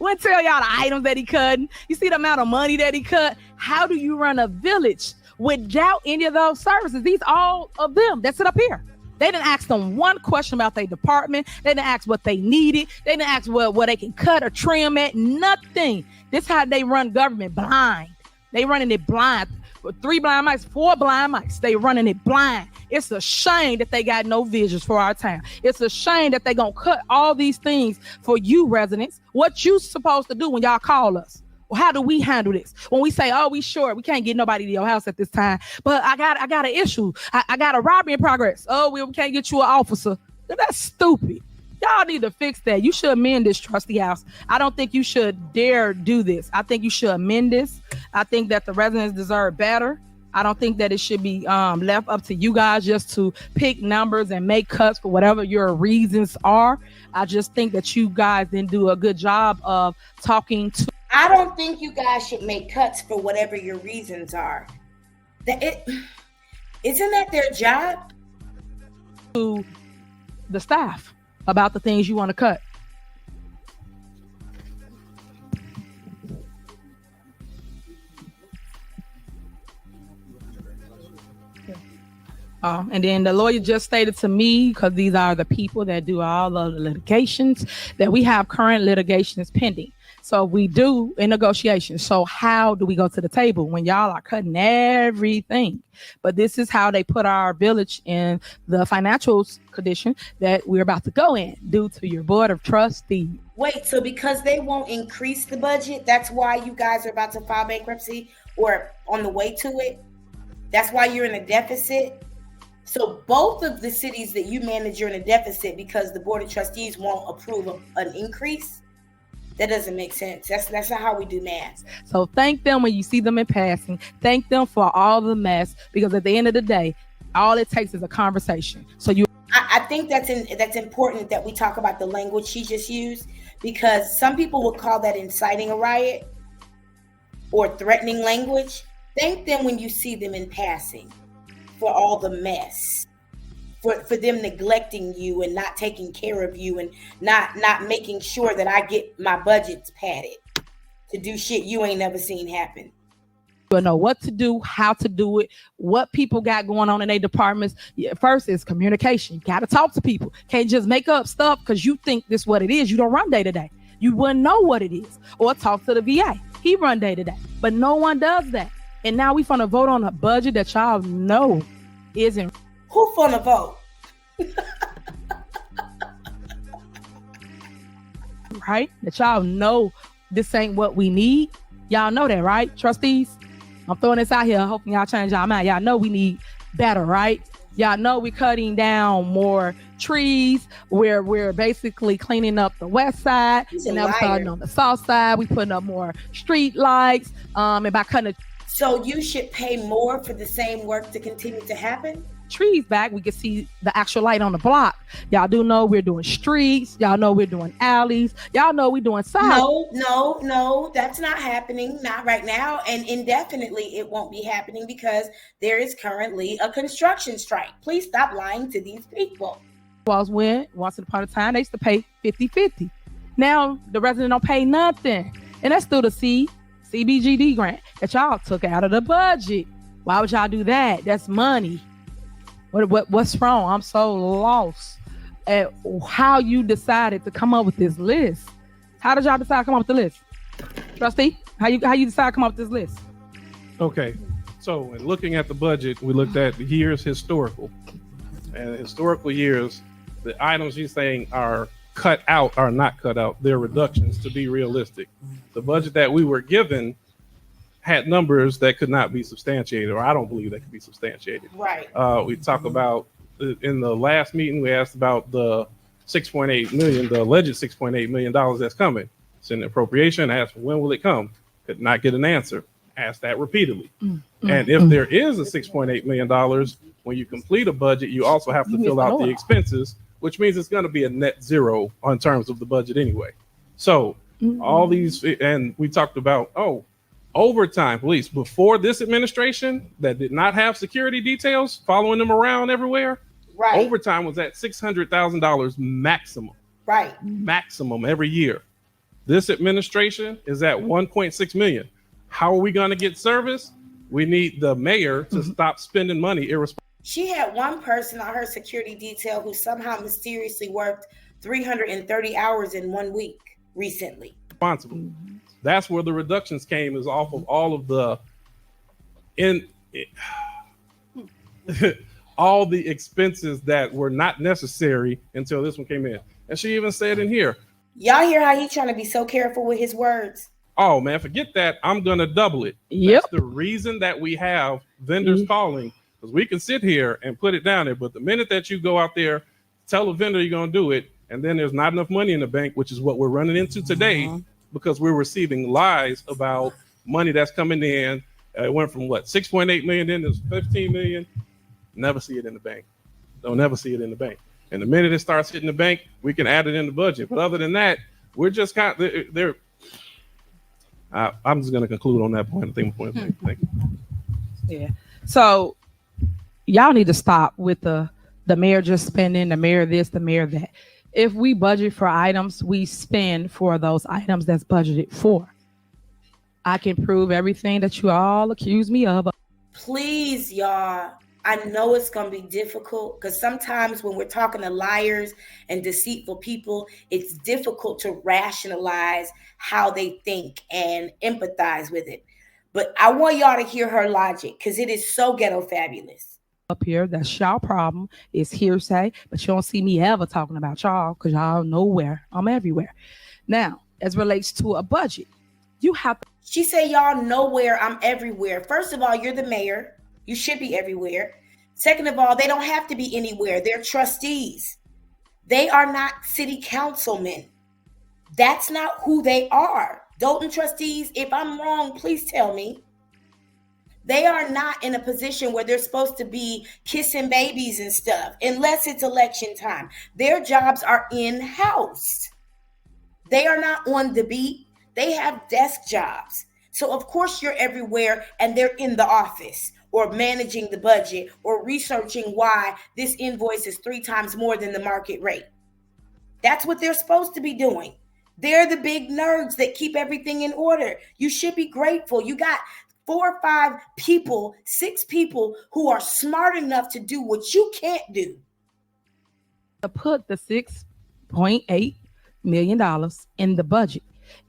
Speaker 1: We'll tell y'all the items that he cut. You see the amount of money that he cut. How do you run a village without any of those services? These all of them that sit up here. They didn't ask them one question about their department. They didn't ask what they needed. They didn't ask where they can cut or trim at. Nothing. This is how they run government, blind. They running it blind. With 3 blind mice, 4 blind mice. They running it blind. It's a shame that they got no visions for our town. It's a shame that they gonna cut all these things for you residents. What you supposed to do when y'all call us? Well, how do we handle this? When we say, oh, we short, we can't get nobody to your house at this time, but I got an issue. I got a robbery in progress. Oh, we can't get you an officer. That's stupid. Y'all need to fix that. You should amend this, Trustee House. I don't think you should dare do this. I think you should amend this. I think that the residents deserve better. I don't think that it should be left up to you guys just to pick numbers and make cuts for whatever your reasons are. I just think that you guys didn't do a good job of talking to.
Speaker 3: I don't think you guys should make cuts for whatever your reasons are. Isn't that their job?
Speaker 1: To the staff about the things you want to cut. And then the lawyer just stated to me, because these are the people that do all of the litigations, that we have current litigations pending. So we do in negotiations. So how do we go to the table when y'all are cutting everything? But this is how they put our village in the financial condition that we're about to go in due to your board of trustees.
Speaker 3: Wait, so because they won't increase the budget, that's why you guys are about to file bankruptcy or on the way to it? That's why you're in a deficit? So both of the cities that you manage, you're in a deficit because the board of trustees won't approve an increase? That doesn't make sense. That's not how we do math.
Speaker 1: So thank them when you see them in passing. Thank them for all the mess, because at the end of the day, all it takes is a conversation. So
Speaker 3: I think that's important that we talk about the language she just used, because some people would call that inciting a riot or threatening language. Thank them when you see them in passing for all the mess. For them neglecting you and not taking care of you and not making sure that I get my budgets padded to do shit you ain't never seen happen.
Speaker 1: You'll know what to do, how to do it, what people got going on in their departments. First is communication. You got to talk to people. Can't just make up stuff because you think this is what it is. You don't run day to day. You wouldn't know what it is. Or talk to the VA. He run day to day. But no one does that. And now we finna vote on a budget that y'all know isn't.
Speaker 3: Who finna vote?
Speaker 1: Right? That y'all know this ain't what we need. Y'all know that, right? Trustees, I'm throwing this out here, hoping y'all change y'all mind. Y'all know we need better, right? Y'all know we're cutting down more trees. We're basically cleaning up the west side. And now we're starting on the south side. We putting up more street lights. And by cutting
Speaker 3: So you should pay more for the same work to continue to happen?
Speaker 1: Trees back, we can see the actual light on the block. Y'all do know we're doing streets. Y'all know we're doing alleys. Y'all know we're doing sides.
Speaker 3: No, that's not happening. Not right now. And indefinitely it won't be happening because there is currently a construction strike. Please stop lying to these people.
Speaker 1: Once upon a time, they used to pay 50-50. Now the resident don't pay nothing. And that's through the CBGD grant that y'all took out of the budget. Why would y'all do that? That's money. What's wrong? I'm so lost at how you decided to come up with this list. How did y'all decide to come up with the list? Trustee, how you decide to come up with this list?
Speaker 8: Okay, so in looking at the budget, we looked at the years historical. And historical years, the items you're saying are cut out are not cut out. They're reductions, to be realistic. The budget that we were given had numbers that could not be substantiated, or I don't believe they could be substantiated.
Speaker 3: Right.
Speaker 8: We talk about in the last meeting, we asked about the 6.8 million, the alleged $6.8 million that's coming. It's in the appropriation. Asked when will it come? Could not get an answer. Asked that repeatedly. And if there is a $6.8 million, when you complete a budget, you also have to fill out the expenses, which means it's going to be a net zero on terms of the budget anyway. So all these, and we talked about, overtime police before this administration that did not have security details following them around everywhere.
Speaker 3: Right.
Speaker 8: Overtime was at $600,000 maximum.
Speaker 3: Right.
Speaker 8: Maximum every year. This administration is at 1.6 million. How are we going to get service? We need the mayor to stop spending money irresponsibly.
Speaker 3: She had one person on her security detail who somehow mysteriously worked 330 hours in 1 week recently.
Speaker 8: Responsible. That's where the reductions came, is off of all of the all the expenses that were not necessary until this one came in. And she even said in here,
Speaker 3: y'all hear how he's trying to be so careful with his words?
Speaker 8: oh man, forget that. I'm going to double it.
Speaker 1: Yep.
Speaker 8: That's the reason that we have vendors calling, because we can sit here and put it down there. But the minute that you go out there, tell a vendor you're going to do it, and then there's not enough money in the bank, which is what we're running into today, because we're receiving lies about money that's coming in. It went from 6.8 million, then there's 15 million. Never see it in the bank. Don't ever see it in the bank. And the minute it starts hitting the bank, we can add it in the budget. But other than that, we're just kind of there. I'm just going to conclude on that point. I think point. Thank you.
Speaker 1: Yeah. So y'all need to stop with the mayor just spending, the mayor this, the mayor that. If we budget for items, we spend for those items that's budgeted for. I can prove everything that you all accuse me of.
Speaker 3: Please, y'all. I know it's going to be difficult because sometimes when we're talking to liars and deceitful people, it's difficult to rationalize how they think and empathize with it. But I want y'all to hear her logic because it is so ghetto fabulous.
Speaker 1: Up here, that's y'all problem. It's hearsay, but you don't see me ever talking about y'all because y'all nowhere. I'm everywhere. Now, as relates to a budget, you have to.
Speaker 3: She said, y'all nowhere, I'm everywhere. First of all, you're the mayor. You should be everywhere. Second of all, they don't have to be anywhere. They're trustees. They are not city councilmen. That's not who they are. Dalton trustees, if I'm wrong, please tell me. They are not in a position where they're supposed to be kissing babies and stuff, unless it's election time. Their jobs are in-house. They are not on the beat. They have desk jobs. So of course you're everywhere and they're in the office or managing the budget or researching why this invoice is 3 times more than the market rate. That's what they're supposed to be doing. They're the big nerds that keep everything in order. You should be grateful. You got 4 or 5 people, 6 people who are smart enough to do what you can't do.
Speaker 1: To put the $6.8 million in the budget.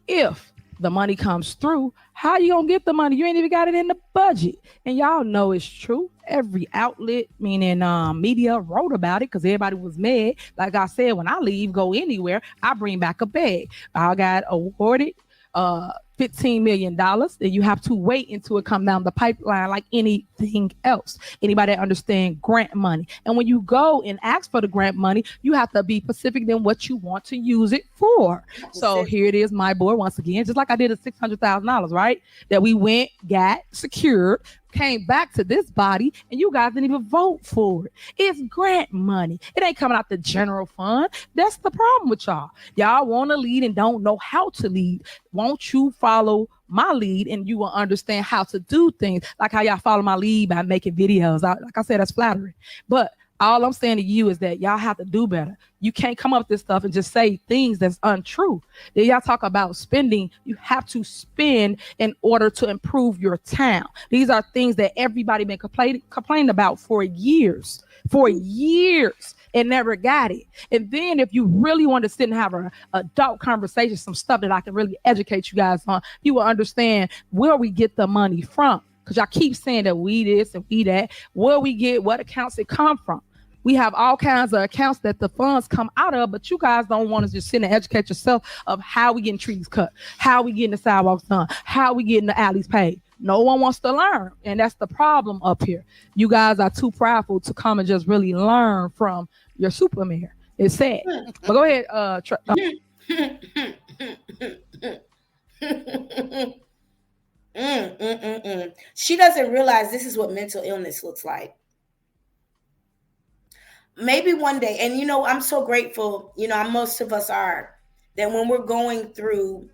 Speaker 1: If the money comes through, how you gonna get the money? You ain't even got it in the budget. And y'all know it's true. Every outlet, meaning media, wrote about it because everybody was mad. Like I said, when I leave, go anywhere, I bring back a bag. I got awarded $15 million, then you have to wait until it come down the pipeline like anything else. Anybody that understand grant money. And when you go and ask for the grant money, you have to be specific than what you want to use it for. So here it is, my board, once again, just like I did a $600,000, right? That we went, got, secured, came back to this body, and you guys didn't even vote for it. It's grant money. It ain't coming out the general fund. That's the problem with y'all. Y'all want to lead and don't know how to lead. Won't you follow my lead and you will understand how to do things, like how y'all follow my lead by making videos. Like I said, that's flattering. But all I'm saying to you is that y'all have to do better. You can't come up with this stuff and just say things that's untrue. Then y'all talk about spending. You have to spend in order to improve your town. These are things that everybody been complaining about for years. And never got it. And then if you really want to sit and have a adult conversation, some stuff that I can really educate you guys on, you will understand where we get the money from. Because y'all keep saying that we this and we that. Where we get, what accounts it come from. We have all kinds of accounts that the funds come out of, but you guys don't want to just sit and educate yourself of how we getting trees cut, how we getting the sidewalks done, how we getting the alleys paid. No one wants to learn. And that's the problem up here. You guys are too prideful to come and just really learn from your super mayor. It's sad. But go ahead.
Speaker 3: She doesn't realize this is what mental illness looks like. Maybe one day, and you know, I'm so grateful, you know, most of us are, that when we're going through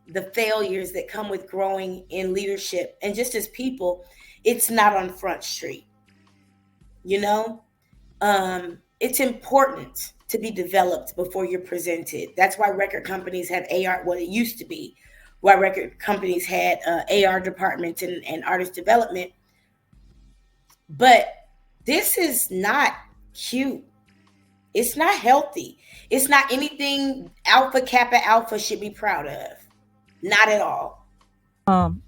Speaker 3: the failures that come with growing in leadership and just as people, it's not on Front Street. You know, it's important to be developed before you're presented. That's why record companies have AR, what it used to be, why record companies had AR departments and artist development. But this is not cute. It's not healthy. It's not anything Alpha Kappa Alpha should be proud of. Not at all.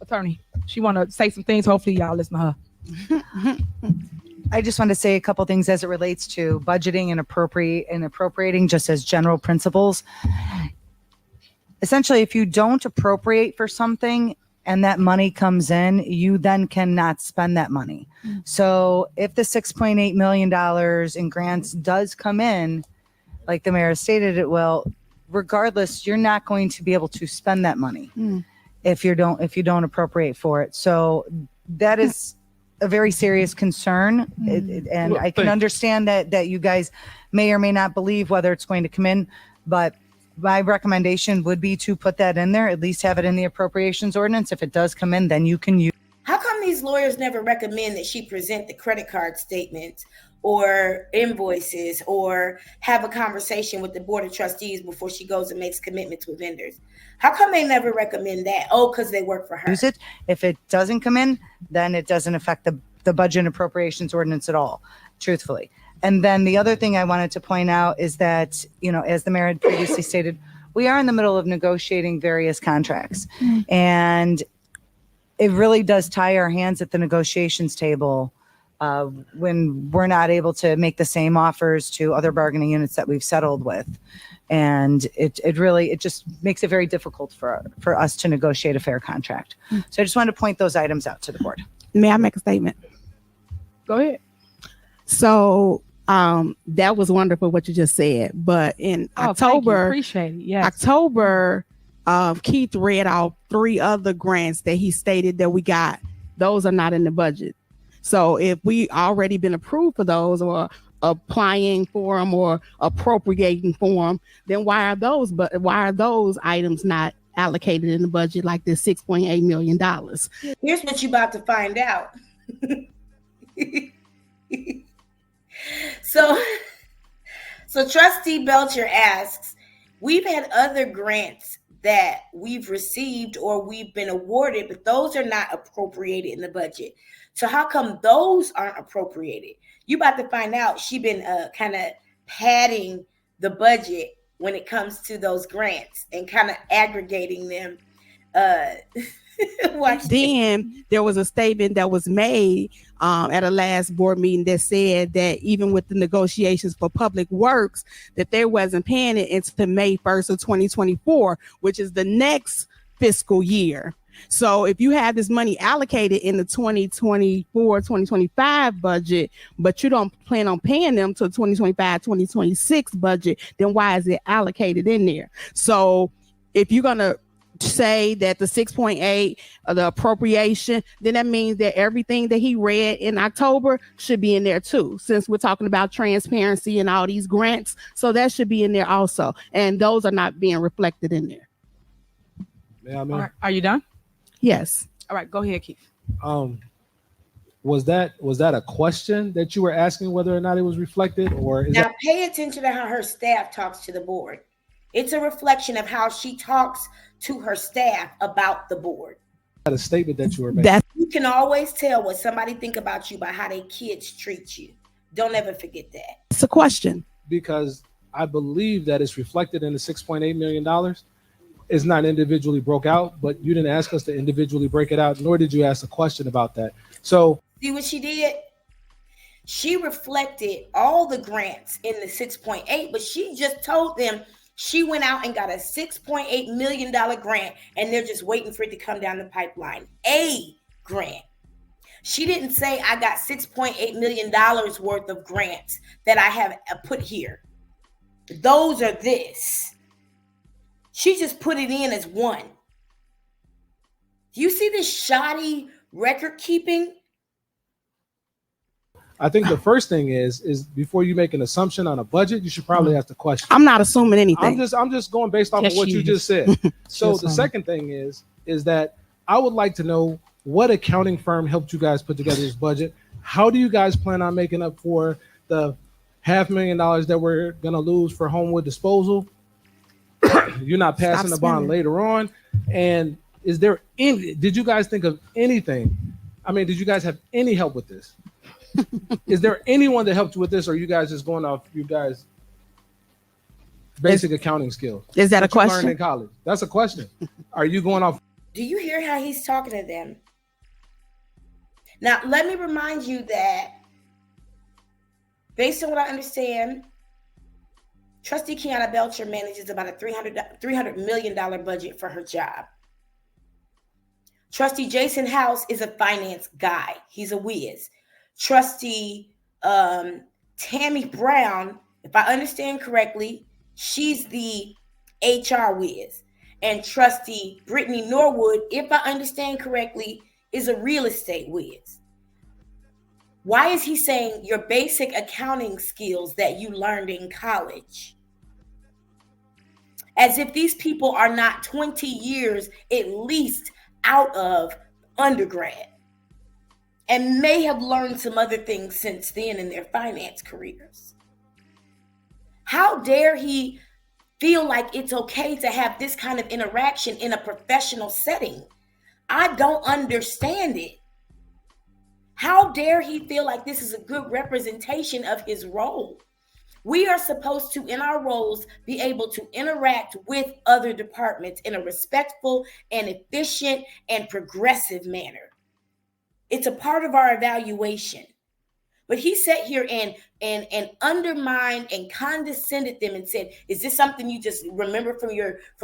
Speaker 1: Attorney, she want to say some things. Hopefully y'all listen to her.
Speaker 7: I just want to say a couple things as it relates to budgeting and appropriating just as general principles. essentially, if you don't appropriate for something and that money comes in, you then cannot spend that money. So if the $6.8 million in grants does come in, like the mayor stated it will, regardless, you're not going to be able to spend that money if you don't appropriate for it. So that is a very serious concern. And
Speaker 8: Well,
Speaker 7: I can understand that you guys may or may not believe whether it's going to come in, but my recommendation would be to put that in there, at least have it in the appropriations ordinance. If it does come in, then you can use.
Speaker 3: How come these lawyers never recommend that she present the credit card statements or invoices or have a conversation with the board of trustees before she goes and makes commitments with vendors? How come they never recommend that? Oh, because they work for her.
Speaker 7: Use it. If it doesn't come in, then it doesn't affect the budget and appropriations ordinance at all, truthfully. And then the other thing I wanted to point out is that, as the mayor had previously stated, we are in the middle of negotiating various contracts. And it really does tie our hands at the negotiations table when we're not able to make the same offers to other bargaining units that we've settled with. And it just makes it very difficult for us to negotiate a fair contract. So I just wanted to point those items out to the board.
Speaker 9: May I make a statement?
Speaker 1: Go ahead.
Speaker 9: So that was wonderful what you just said. But in October,
Speaker 1: appreciate it. Yes.
Speaker 9: October, Keith read out 3 other grants that he stated that we got. Those are not in the budget. So if we already been approved for those or applying for them or appropriating for them, then why are those items not allocated in the budget like this $6.8 million?
Speaker 3: Here's what you about to find out. So Trustee Belcher asks, we've had other grants that we've received or we've been awarded, but those are not appropriated in the budget. So how come those aren't appropriated? You about to find out she been kind of padding the budget when it comes to those grants and kind of aggregating them.
Speaker 9: Then there was a statement that was made at a last board meeting that said that even with the negotiations for public works, that they wasn't paying it until May 1st of 2024, which is the next fiscal year. So if you have this money allocated in the 2024-2025 budget, but you don't plan on paying them till 2025-2026 budget, then why is it allocated in there? So if you're going to say that the 6.8 the appropriation, then that means that everything that he read in October should be in there too, since we're talking about transparency and all these grants. So that should be in there also. And those are not being reflected in there.
Speaker 13: Yeah,
Speaker 1: All right. Are you done?
Speaker 9: Yes.
Speaker 1: All right, go ahead, Keith.
Speaker 13: Was that a question that you were asking whether or not it was reflected, or is
Speaker 3: now pay attention to how her staff talks to the board. It's a reflection of how she talks to her staff about the board.
Speaker 13: that a statement that you were making?
Speaker 3: You can always tell what somebody think about you by how their kids treat you. Don't ever forget that.
Speaker 9: It's a question.
Speaker 13: Because I believe that it's reflected in the $6.8 million. It's not individually broke out, but you didn't ask us to individually break it out, nor did you ask a question about that. So
Speaker 3: see what she did? She reflected all the grants in the 6.8, but she just told them she went out and got a $6.8 million grant, and they're just waiting for it to come down the pipeline. A grant. She didn't say I got $6.8 million worth of grants that I have put here. Those are this. She just put it in as one. Do you see this shoddy record keeping?
Speaker 13: I think the first thing is before you make an assumption on a budget, you should probably ask the question.
Speaker 9: I'm not assuming anything.
Speaker 13: I'm just going based off of what you just said. So the second thing is that I would like to know what accounting firm helped you guys put together this budget. How do you guys plan on making up for the $500,000 that we're gonna lose for Homewood disposal? You're not passing the bond later on. And is there any, did you guys think of anything? I mean, did you guys have any help with this? Is there anyone that helped you with this, or are you guys just going off you guys' basic accounting skills?
Speaker 9: Is that a question?
Speaker 13: You learned in college? That's a question. Are you going off?
Speaker 3: Do you hear how he's talking to them? Now, let me remind you that based on what I understand, Trustee Kiana Belcher manages about a $300 million budget for her job. Trustee Jason House is a finance guy. He's a whiz. Trustee Tammy Brown, if I understand correctly, she's the HR whiz. And Trustee Brittany Norwood, if I understand correctly, is a real estate whiz. Why is he saying your basic accounting skills that you learned in college? As if these people are not 20 years at least out of undergrad and may have learned some other things since then in their finance careers. How dare he feel like it's okay to have this kind of interaction in a professional setting? I don't understand it. How dare he feel like this is a good representation of his role? We are supposed to, in our roles, be able to interact with other departments in a respectful and efficient and progressive manner. It's a part of our evaluation. But he sat here and undermined and condescended them and said, is this something you just remember from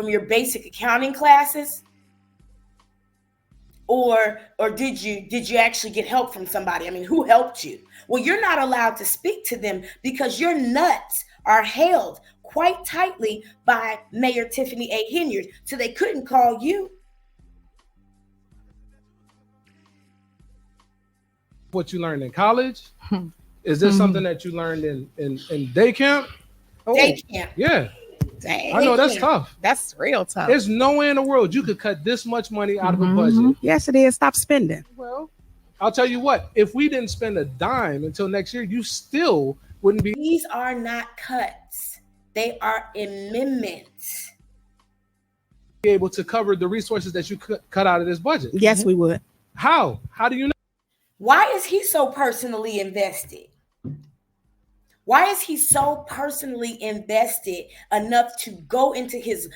Speaker 3: your basic accounting classes? Or did you actually get help from somebody? I mean, who helped you? Well, you're not allowed to speak to them because your nuts are held quite tightly by Mayor Tiffany A. Henyard, so they couldn't call you.
Speaker 13: What you learned in college? Is this something that you learned in day camp? Oh,
Speaker 3: day camp.
Speaker 13: Yeah.
Speaker 9: Dang.
Speaker 13: I know that's tough.
Speaker 9: That's real tough.
Speaker 13: There's no way in the world you could cut this much money out of a budget.
Speaker 9: Yes, it is. Stop spending.
Speaker 13: Well, I'll tell you what, if we didn't spend a dime until next year, you still wouldn't be.
Speaker 3: These are not cuts. They are amendments.
Speaker 13: Be able to cover the resources that you cut out of this budget.
Speaker 9: Yes, we would.
Speaker 13: How? How do you know?
Speaker 3: Why is he so personally invested? Why is he so personally invested enough to go into his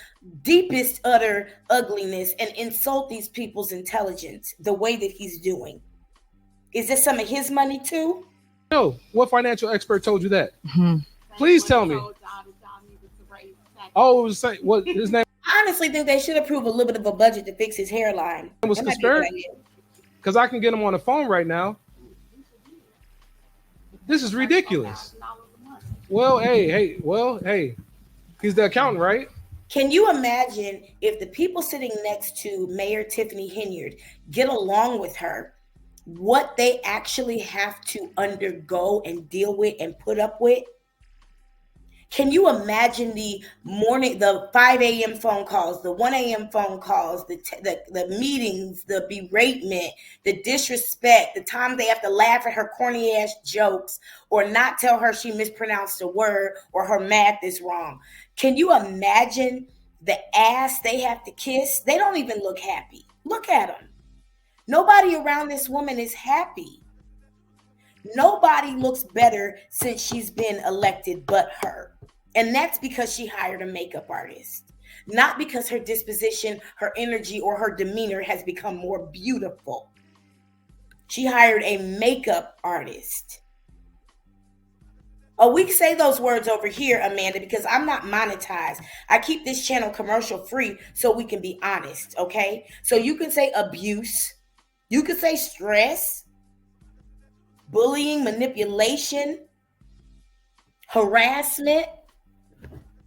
Speaker 3: deepest utter ugliness and insult these people's intelligence the way that he's doing? Is this some of his money too?
Speaker 13: No. What financial expert told you that? Please tell me. Oh, it was what his name?
Speaker 3: I honestly think they should approve a little bit of a budget to fix his hairline.
Speaker 13: It was conspiracy. Because I can get him on the phone right now. This is ridiculous. Well, hey, he's the accountant, right?
Speaker 3: Can you imagine if the people sitting next to Mayor Tiffany Henyard get along with her, what they actually have to undergo and deal with and put up with? Can you imagine the 5 a.m. phone calls, the 1 a.m. phone calls, the meetings, the beratement, the disrespect, the time they have to laugh at her corny ass jokes or not tell her she mispronounced a word or her math is wrong? Can you imagine the ass they have to kiss? They don't even look happy. Look at them. Nobody around this woman is happy. Nobody looks better since she's been elected but her. And that's because she hired a makeup artist, not because her disposition, her energy, or her demeanor has become more beautiful. She hired a makeup artist. Oh, we can say those words over here, Amanda, because I'm not monetized. I keep this channel commercial free so we can be honest, okay? So you can say abuse. You can say stress, bullying, manipulation, harassment.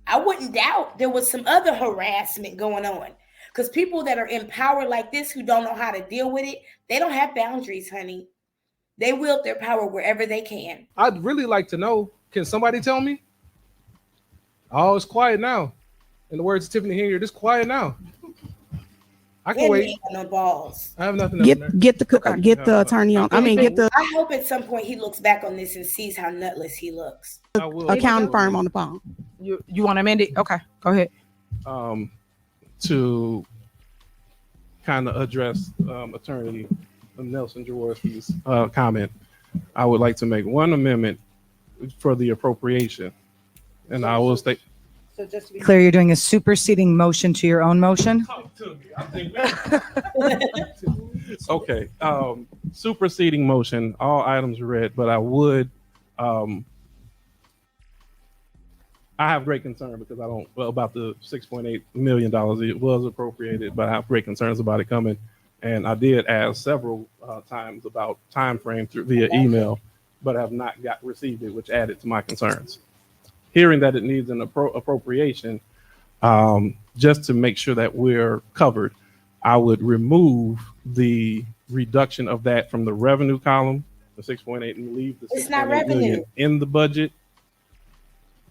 Speaker 3: I wouldn't doubt there was some other harassment going on because people that are in power like this who don't know how to deal with it, they don't have boundaries, honey. They wield their power wherever they can.
Speaker 13: I'd really like to know. Can somebody tell me? Oh, it's quiet now. In the words of Tiffany Henyard, it's quiet now. I can wait.
Speaker 3: No balls.
Speaker 13: I have nothing.
Speaker 9: Get the attorney on.
Speaker 3: I hope at some point he looks back on this and sees how nutless he looks.
Speaker 9: Accounting firm on the phone.
Speaker 1: You want to amend it? Okay, go ahead.
Speaker 8: To kind of address Attorney Nelson Jaworski's comment, I would like to make one amendment for the appropriation, and I will state.
Speaker 7: So just to be clear, you're doing a superseding motion to your own motion?
Speaker 8: Talk to me. I think okay. Superseding motion, all items read, but I would I have great concern because about the $6.8 million. It was appropriated, but I have great concerns about it coming. And I did ask several times about time frame via email, but have not received it, which added to my concerns. Hearing that it needs an appropriation, just to make sure that we're covered, I would remove the reduction of that from the revenue column, the 6.8, and leave the 6.8 million in the budget.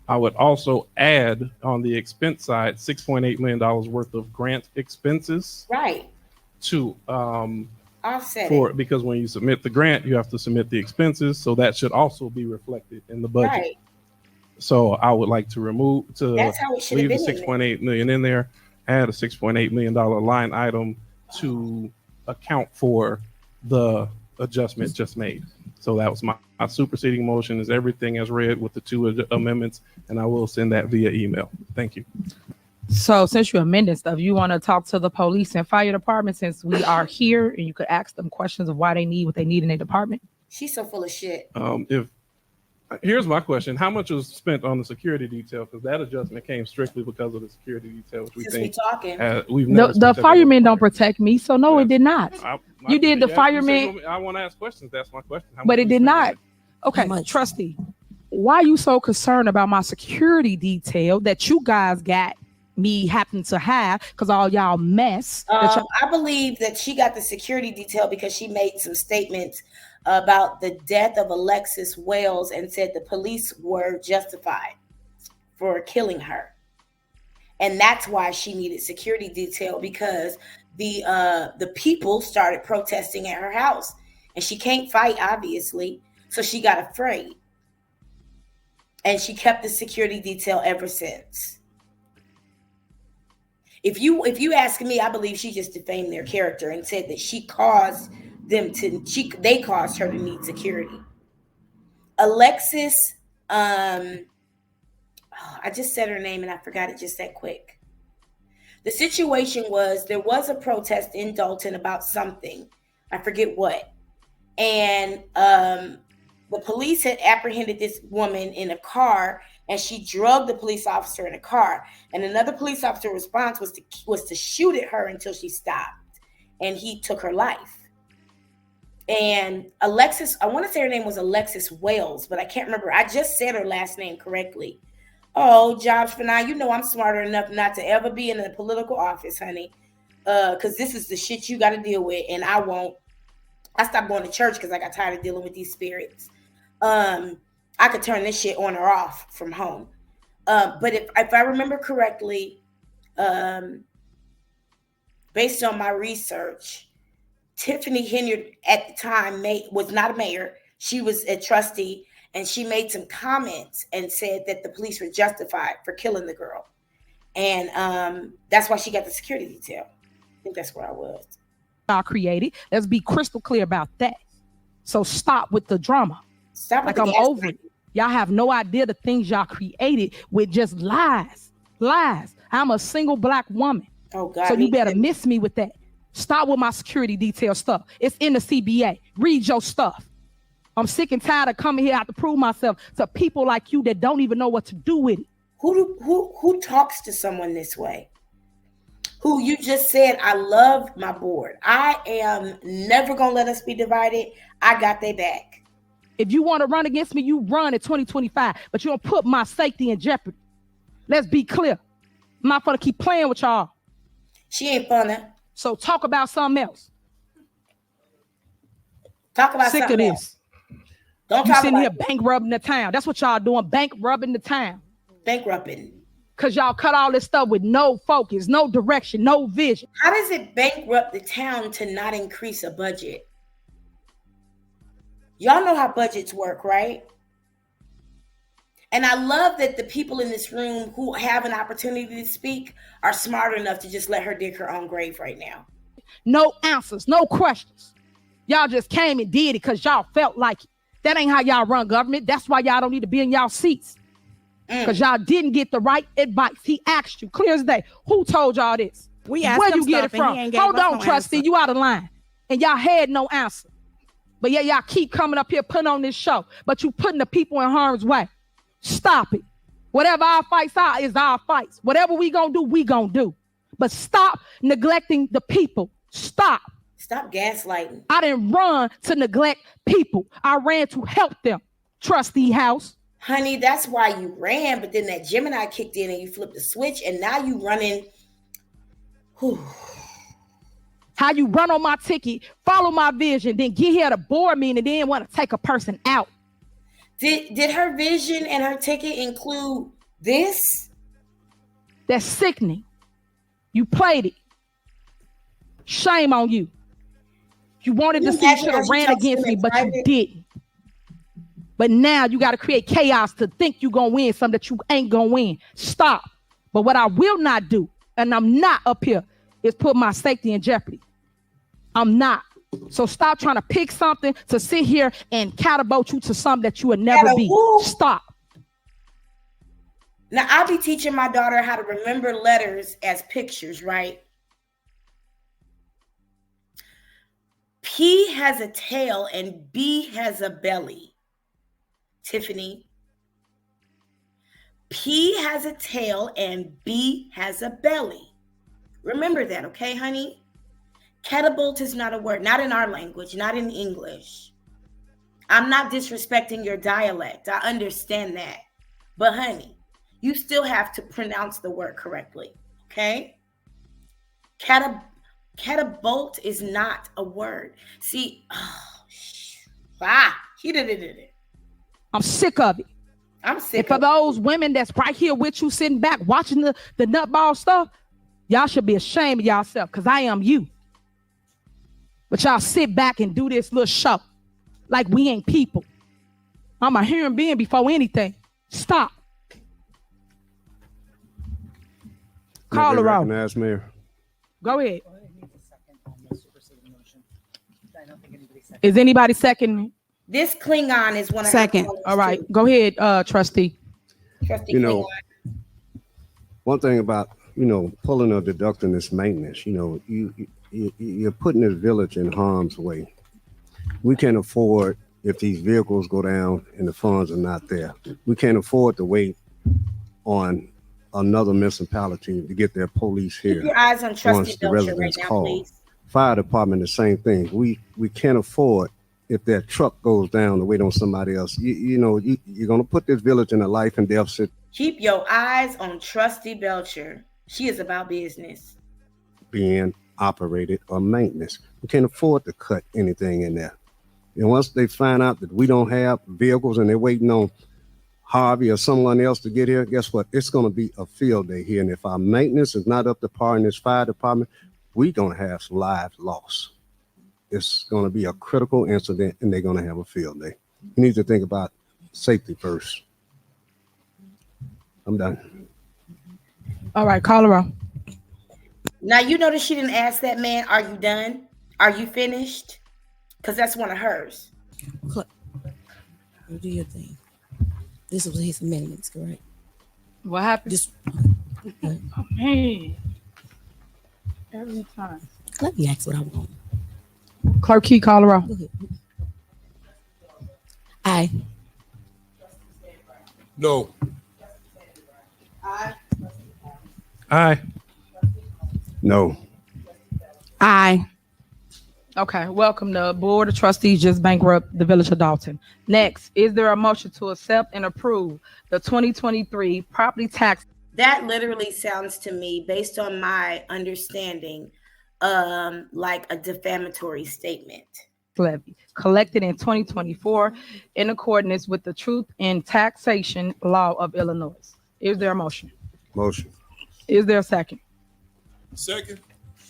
Speaker 8: I would also add on the expense side $6.8 million worth of grant expenses.
Speaker 3: Right.
Speaker 8: To
Speaker 3: offset
Speaker 8: it. Because when you submit the grant, you have to submit the expenses. So that should also be reflected in the budget. Right. So I would like to leave the 6.8 million in there, add a $6.8 million line item to account for the adjustment just made. So that was my superseding motion, is everything as read with the 2 amendments, and I will send that via email. Thank you.
Speaker 1: So since you're amending stuff, you want to talk to the police and fire department, since we are here, and you could ask them questions of why they need what they need in their department?
Speaker 3: She's so full of shit.
Speaker 8: Here's my question: how much was spent on the security detail? Because that adjustment came strictly because of the security detail, which we think
Speaker 1: the firemen don't protect me, so no, it did not. You did the firemen.
Speaker 8: I want to ask questions. That's my question.
Speaker 1: But it did not. Okay, trustee, why are you so concerned about my security detail that you guys got me happen to have? Because all y'all mess.
Speaker 3: I believe that she got the security detail because she made some statements about the death of Alexis Wales and said the police were justified for killing her. And that's why she needed security detail, because the people started protesting at her house and she can't fight, obviously. So she got afraid. And she kept the security detail ever since. If you ask me, I believe she just defamed their character and said that they caused her to need security. Alexis, I just said her name and I forgot it just that quick. The situation was, there was a protest in Dalton about something. I forget what. And the police had apprehended this woman in a car, and she drugged the police officer in a car. And another police officer's response was to shoot at her until she stopped, and he took her life. And Alexis, I want to say her name was Alexis Wales, but I can't remember. I just said her last name correctly. Oh, Jobs for now, you know I'm smarter enough not to ever be in a political office, honey, because this is the shit you got to deal with, and I won't. I stopped going to church because I got tired of dealing with these spirits. I could turn this shit on or off from home. But if I remember correctly, based on my research, Tiffany Henyard at the time was not a mayor. She was a trustee, and she made some comments and said that the police were justified for killing the girl. And that's why she got the security detail. I think that's where I was.
Speaker 1: Y'all created. Let's be crystal clear about that. So stop with the drama.
Speaker 3: Stop
Speaker 1: like I'm over it. Y'all have no idea the things y'all created with just lies. I'm a single Black woman.
Speaker 3: Oh God.
Speaker 1: So you better miss me with that. Stop with my security detail stuff. It's in the CBA. Read your stuff. I'm sick and tired of coming here out to prove myself to people like you that don't even know what to do with it.
Speaker 3: Who talks to someone this way? Who you just said, I love my board. I am never going to let us be divided. I got their back.
Speaker 1: If you want to run against me, you run in 2025, but you don't put my safety in jeopardy. Let's be clear. I'm not going to keep playing with y'all.
Speaker 3: She ain't funny.
Speaker 1: So talk about something else.
Speaker 3: Talk about
Speaker 1: sick
Speaker 3: something
Speaker 1: of
Speaker 3: else.
Speaker 1: this.
Speaker 3: Don't
Speaker 1: you
Speaker 3: talk
Speaker 1: sitting
Speaker 3: about
Speaker 1: here bank rubbing the town. That's what y'all doing, bank rubbing the town.
Speaker 3: Bank rubbing.
Speaker 1: Because y'all cut all this stuff with no focus, no direction, no vision.
Speaker 3: How does it bankrupt the town to not increase a budget? Y'all know how budgets work, right? And I love that the people in this room who have an opportunity to speak are smart enough to just let her dig her own grave right now.
Speaker 1: No answers, no questions. Y'all just came and did it because y'all felt like it. That ain't how y'all run government. That's why y'all don't need to be in y'all seats. Because y'all didn't get the right advice. He asked you, clear as day. Who told y'all this?
Speaker 9: We asked
Speaker 1: Where
Speaker 9: him
Speaker 1: you get it
Speaker 9: stuff and
Speaker 1: from?
Speaker 9: he ain't gave
Speaker 1: Hold
Speaker 9: us
Speaker 1: on,
Speaker 9: no
Speaker 1: trustee.
Speaker 9: answer.
Speaker 1: You out of line. And y'all had no answer. But yeah, y'all keep coming up here putting on this show. But you putting the people in harm's way. Stop it. Whatever our fights are is our fights. Whatever we gonna do, we gonna do. But stop neglecting the people. Stop.
Speaker 3: Stop gaslighting.
Speaker 1: I didn't run to neglect people. I ran to help them. Trustee House.
Speaker 3: Honey, that's why you ran, but then that Gemini kicked in and you flipped the switch, and now you running. Whew.
Speaker 1: How you run on my ticket, follow my vision, then get here to board me and then want to take a person out.
Speaker 3: Did her vision and her ticket include this?
Speaker 1: That's sickening. You played it. Shame on you. You wanted to see you should have ran against me, but you didn't. But now you got to create chaos to think you're going to win something that you ain't going to win. Stop. But what I will not do, and I'm not up here, is put my safety in jeopardy. I'm not. So stop trying to pick something to sit here and catapult you to something that you would never be. Stop.
Speaker 3: Now, I'll be teaching my daughter how to remember letters as pictures, right? P has a tail and B has a belly. Tiffany. P has a tail and B has a belly. Remember that, okay, honey? Catapult is not a word, not in our language, not in English. I'm not disrespecting your dialect. I understand that. But honey, you still have to pronounce the word correctly, okay? Catapult is not a word. See, he did it.
Speaker 1: I'm sick of it.
Speaker 3: I'm sick
Speaker 1: and for those women that's right here with you sitting back watching the nutball stuff, y'all should be ashamed of yourself because I am you. But y'all sit back and do this little show like we ain't people. I'm a human being before anything. Stop. Call her out.
Speaker 14: Mayor.
Speaker 1: Go ahead. Is anybody second?
Speaker 3: This Klingon is one of
Speaker 1: second. All right, go ahead, trustee.
Speaker 14: You know, one thing about pulling or deducting this maintenance, you're putting this village in harm's way. We can't afford if these vehicles go down and the funds are not there. We can't afford to wait on another municipality to get their police here.
Speaker 3: Keep your eyes on Trustee
Speaker 14: the
Speaker 3: Belcher
Speaker 14: residents
Speaker 3: right now,
Speaker 14: call.
Speaker 3: please.
Speaker 14: Fire department, the same thing. We can't afford if their truck goes down to wait on somebody else. You're going to put this village in a life and death situation.
Speaker 3: Keep your eyes on Trustee Belcher. She is about business.
Speaker 14: Being operated or maintenance. We can't afford to cut anything in there. And once they find out that we don't have vehicles and they're waiting on Harvey or someone else to get here, guess what? It's going to be a field day here. And if our maintenance is not up to par in this fire department, we're going to have some lives lost. It's going to be a critical incident and they're going to have a field day. You need to think about safety first. I'm done.
Speaker 1: All right, call her out.
Speaker 3: Now, you notice she didn't ask that man, are you done? Are you finished? Because that's one of hers.
Speaker 11: You do your thing. This was his amendments, correct?
Speaker 1: What happened?
Speaker 11: Just
Speaker 1: oh, man. Every time.
Speaker 11: Let me ask what I want.
Speaker 1: Clerk Key, call her out.
Speaker 11: Aye.
Speaker 6: No.
Speaker 8: Aye.
Speaker 14: No.
Speaker 1: Aye. Okay, welcome. The Board of Trustees just bankrupt the Village of Dalton. Next, is there a motion to accept and approve the 2023 property tax?
Speaker 3: That literally sounds to me, based on my understanding, like a defamatory statement.
Speaker 1: Levy collected in 2024 in accordance with the Truth in Taxation Law of Illinois. Is there a motion?
Speaker 14: Motion.
Speaker 1: Is there a second?
Speaker 6: Second.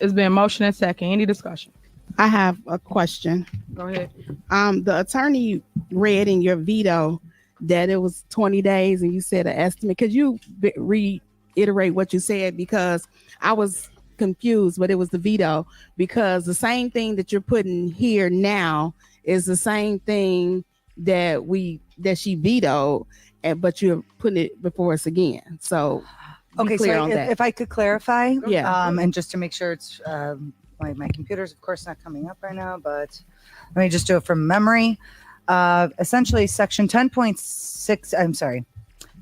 Speaker 1: It's been motion and second. Any discussion?
Speaker 9: I have a question.
Speaker 1: Go ahead.
Speaker 9: The attorney read in your veto that it was 20 days and you said an estimate. Could you reiterate what you said? Because I was confused, but it was the veto, because the same thing that you're putting here now is the same thing that she vetoed, but you're putting it before us again. So
Speaker 7: okay,
Speaker 9: clear
Speaker 7: so
Speaker 9: on that.
Speaker 7: if I could clarify,
Speaker 9: Yeah.
Speaker 7: and just to make sure it's my computer's of course not coming up right now, but let me just do it from memory. Essentially section 10.6, I'm sorry,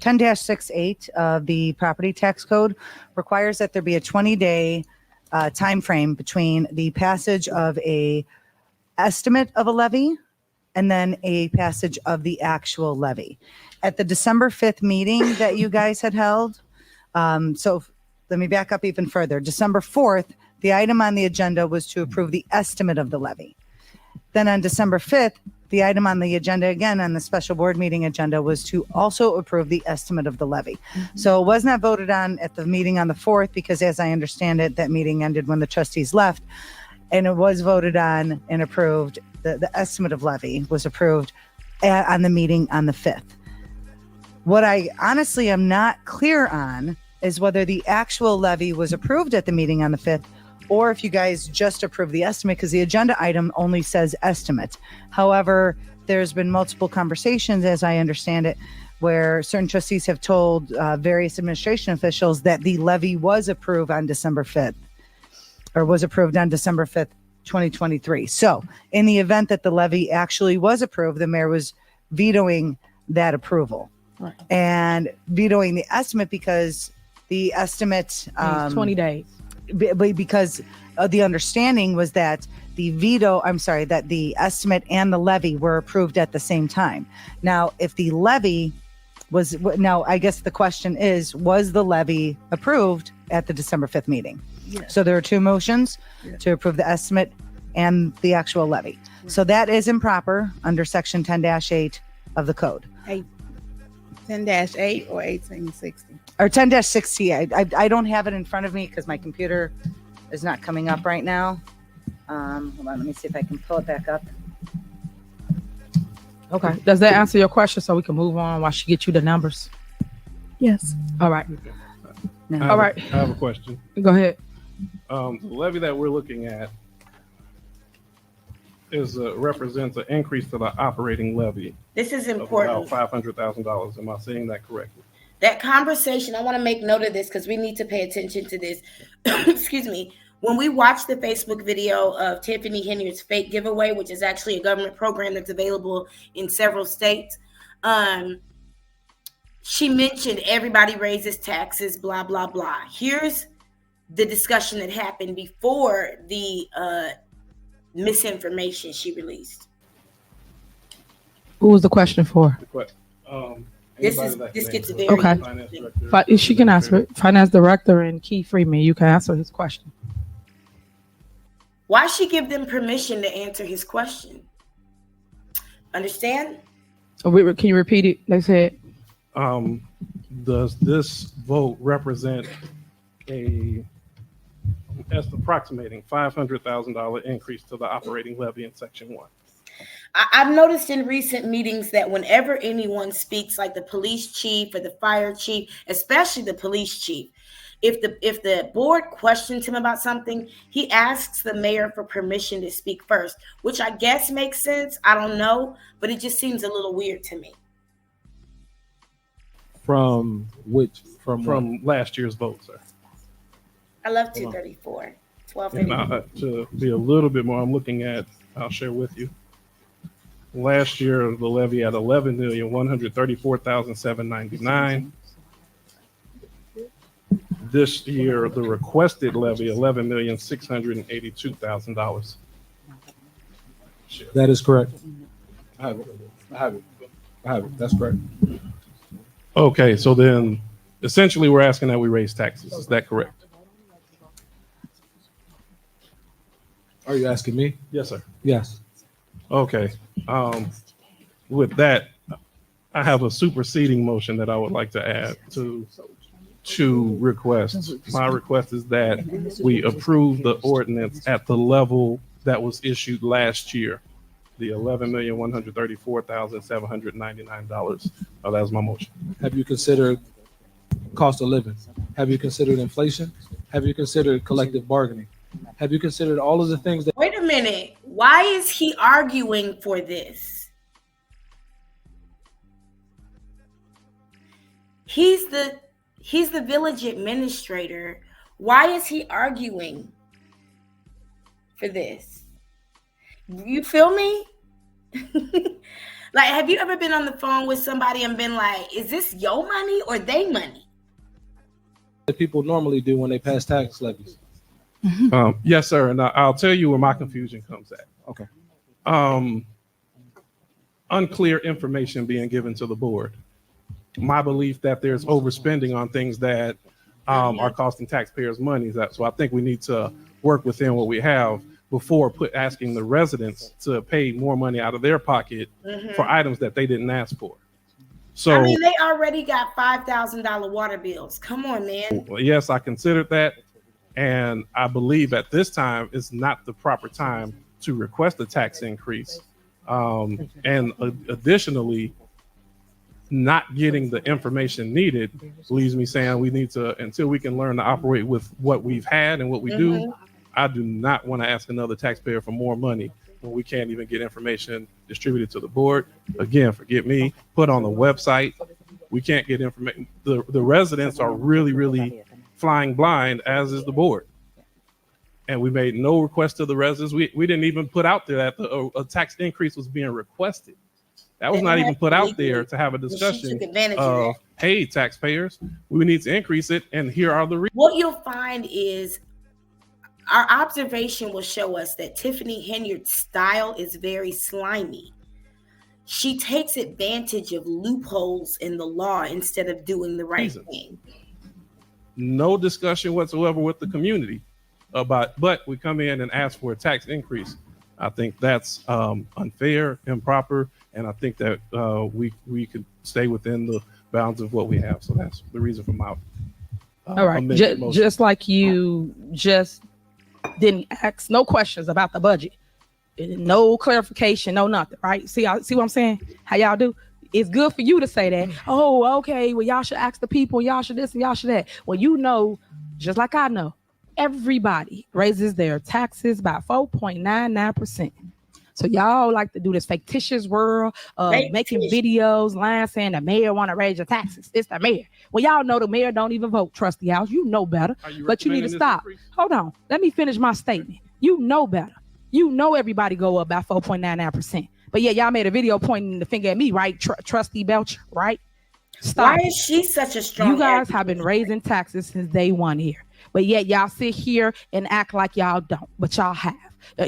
Speaker 7: 10-68 of the property tax code requires that there be a 20-day time frame between the passage of a estimate of a levy and then a passage of the actual levy. At the December 5th meeting that you guys had held, so let me back up even further. December 4th, the item on the agenda was to approve the estimate of the levy. Then on December 5th, the item on the agenda again on the special board meeting agenda was to also approve the estimate of the levy. So it was not voted on at the meeting on the 4th because as I understand it, that meeting ended when the trustees left. And it was voted on and approved. The estimate of levy was approved on the meeting on the 5th. What I honestly am not clear on is whether the actual levy was approved at the meeting on the 5th or if you guys just approved the estimate because the agenda item only says estimate. However, there's been multiple conversations, as I understand it, where certain trustees have told various administration officials that the levy was approved on December 5th or was approved on December 5th, 2023. So in the event that the levy actually was approved, the mayor was vetoing that approval.
Speaker 1: Right.
Speaker 7: And vetoing the estimate because the estimate
Speaker 1: 20 days.
Speaker 7: Because the understanding was that that the estimate and the levy were approved at the same time. Now, if the levy was, I guess the question is, was the levy approved at the December 5th meeting?
Speaker 1: Yes.
Speaker 7: So there are two motions to approve the estimate and the actual levy. So that is improper under section 10-8 of the code.
Speaker 9: 10-8 or 1860?
Speaker 7: Or 10-60. I don't have it in front of me because my computer is not coming up right now. Hold on, let me see if I can pull it back up.
Speaker 1: Okay. Does that answer your question so we can move on while she gets you the numbers?
Speaker 9: Yes.
Speaker 1: All right.
Speaker 8: All right. I have a question.
Speaker 1: Go ahead.
Speaker 8: The levy that we're looking at represents an increase to the operating levy.
Speaker 3: This is important.
Speaker 8: About $500,000. Am I saying that correctly?
Speaker 3: That conversation, I want to make note of this because we need to pay attention to this. Excuse me. When we watched the Facebook video of Tiffany Henyard's fake giveaway, which is actually a government program that's available in several states, she mentioned everybody raises taxes, blah, blah, blah. Here's the discussion that happened before the misinformation she released.
Speaker 1: Who was the question for?
Speaker 3: This gets very
Speaker 1: okay. She can answer it. Finance Director and Keith Freeman, you can answer his question.
Speaker 3: Why she give them permission to answer his question? Understand?
Speaker 1: Can you repeat it? They said.
Speaker 8: Does this vote represent approximating $500,000 increase to the operating levy in Section 1?
Speaker 3: I've noticed in recent meetings that whenever anyone speaks, like the police chief or the fire chief, especially the police chief, if the board questions him about something, he asks the mayor for permission to speak first, which I guess makes sense. I don't know, but it just seems a little weird to me.
Speaker 8: From last year's vote, sir.
Speaker 3: I love 234. 1234.
Speaker 8: To be a little bit more, I'm looking at, I'll share with you. Last year, the levy at $11,134,799. This year, the requested levy, $11,682,000.
Speaker 13: That is correct. I have it. That's correct.
Speaker 8: Okay, so then essentially we're asking that we raise taxes. Is that correct?
Speaker 13: Are you asking me?
Speaker 8: Yes, sir.
Speaker 13: Yes.
Speaker 8: Okay. With that, I have a superseding motion that I would like to add to requests. My request is that we approve the ordinance at the level that was issued last year, the $11,134,799. That was my motion.
Speaker 13: Have you considered cost of living? Have you considered inflation? Have you considered collective bargaining? Have you considered all of the things that...
Speaker 3: Wait a minute. Why is he arguing for this? He's the village administrator. Why is he arguing for this? You feel me? Like, have you ever been on the phone with somebody and been like, is this your money or they money?
Speaker 13: That people normally do when they pass tax levies.
Speaker 8: Yes, sir. And I'll tell you where my confusion comes at.
Speaker 13: Okay.
Speaker 8: Unclear information being given to the board. My belief that there's overspending on things that are costing taxpayers money. So I think we need to work within what we have before asking the residents to pay more money out of their pocket for items that they didn't ask for. So
Speaker 3: I mean, they already got $5,000 water bills. Come on, man.
Speaker 8: Yes, I considered that. And I believe at this time is not the proper time to request a tax increase. And additionally, not getting the information needed leaves me saying we need to, until we can learn to operate with what we've had and what we do, I do not want to ask another taxpayer for more money when we can't even get information distributed to the board. Again, forget me, put on the website. We can't get information. The residents are really flying blind, as is the board. And we made no request to the residents. We didn't even put out there that a tax increase was being requested. That was not even put out there to have a discussion of, hey, taxpayers, we need to increase it, and here are the reasons.
Speaker 3: What you'll find is our observation will show us that Tiffany Henyard's style is very slimy. She takes advantage of loopholes in the law instead of doing the right thing.
Speaker 8: No discussion whatsoever with the community about, but we come in and ask for a tax increase. I think that's unfair, improper, and I think that we could stay within the bounds of what we have. So that's the reason for my
Speaker 1: all right. Just like you just didn't ask no questions about the budget, no clarification, no nothing, right? See what I'm saying? How y'all do? It's good for you to say that. Oh, okay. Well, y'all should ask the people. Y'all should this and y'all should that. Well, you know, just like I know, everybody raises their taxes by 4.99%. So y'all like to do this fictitious world of making videos, lying, saying the mayor want to raise your taxes. It's the mayor. Well, y'all know the mayor don't even vote, trustee house. You know better, but you need to stop. Hold on. Let me finish my statement. You know better. You know everybody go up by 4.99%. But yeah, y'all made a video pointing the finger at me, right? Trustee Belcher, right? Stop.
Speaker 3: Why is she such a strong
Speaker 1: You guys have been raising taxes since day one here. But yet y'all sit here and act like y'all don't, but y'all have.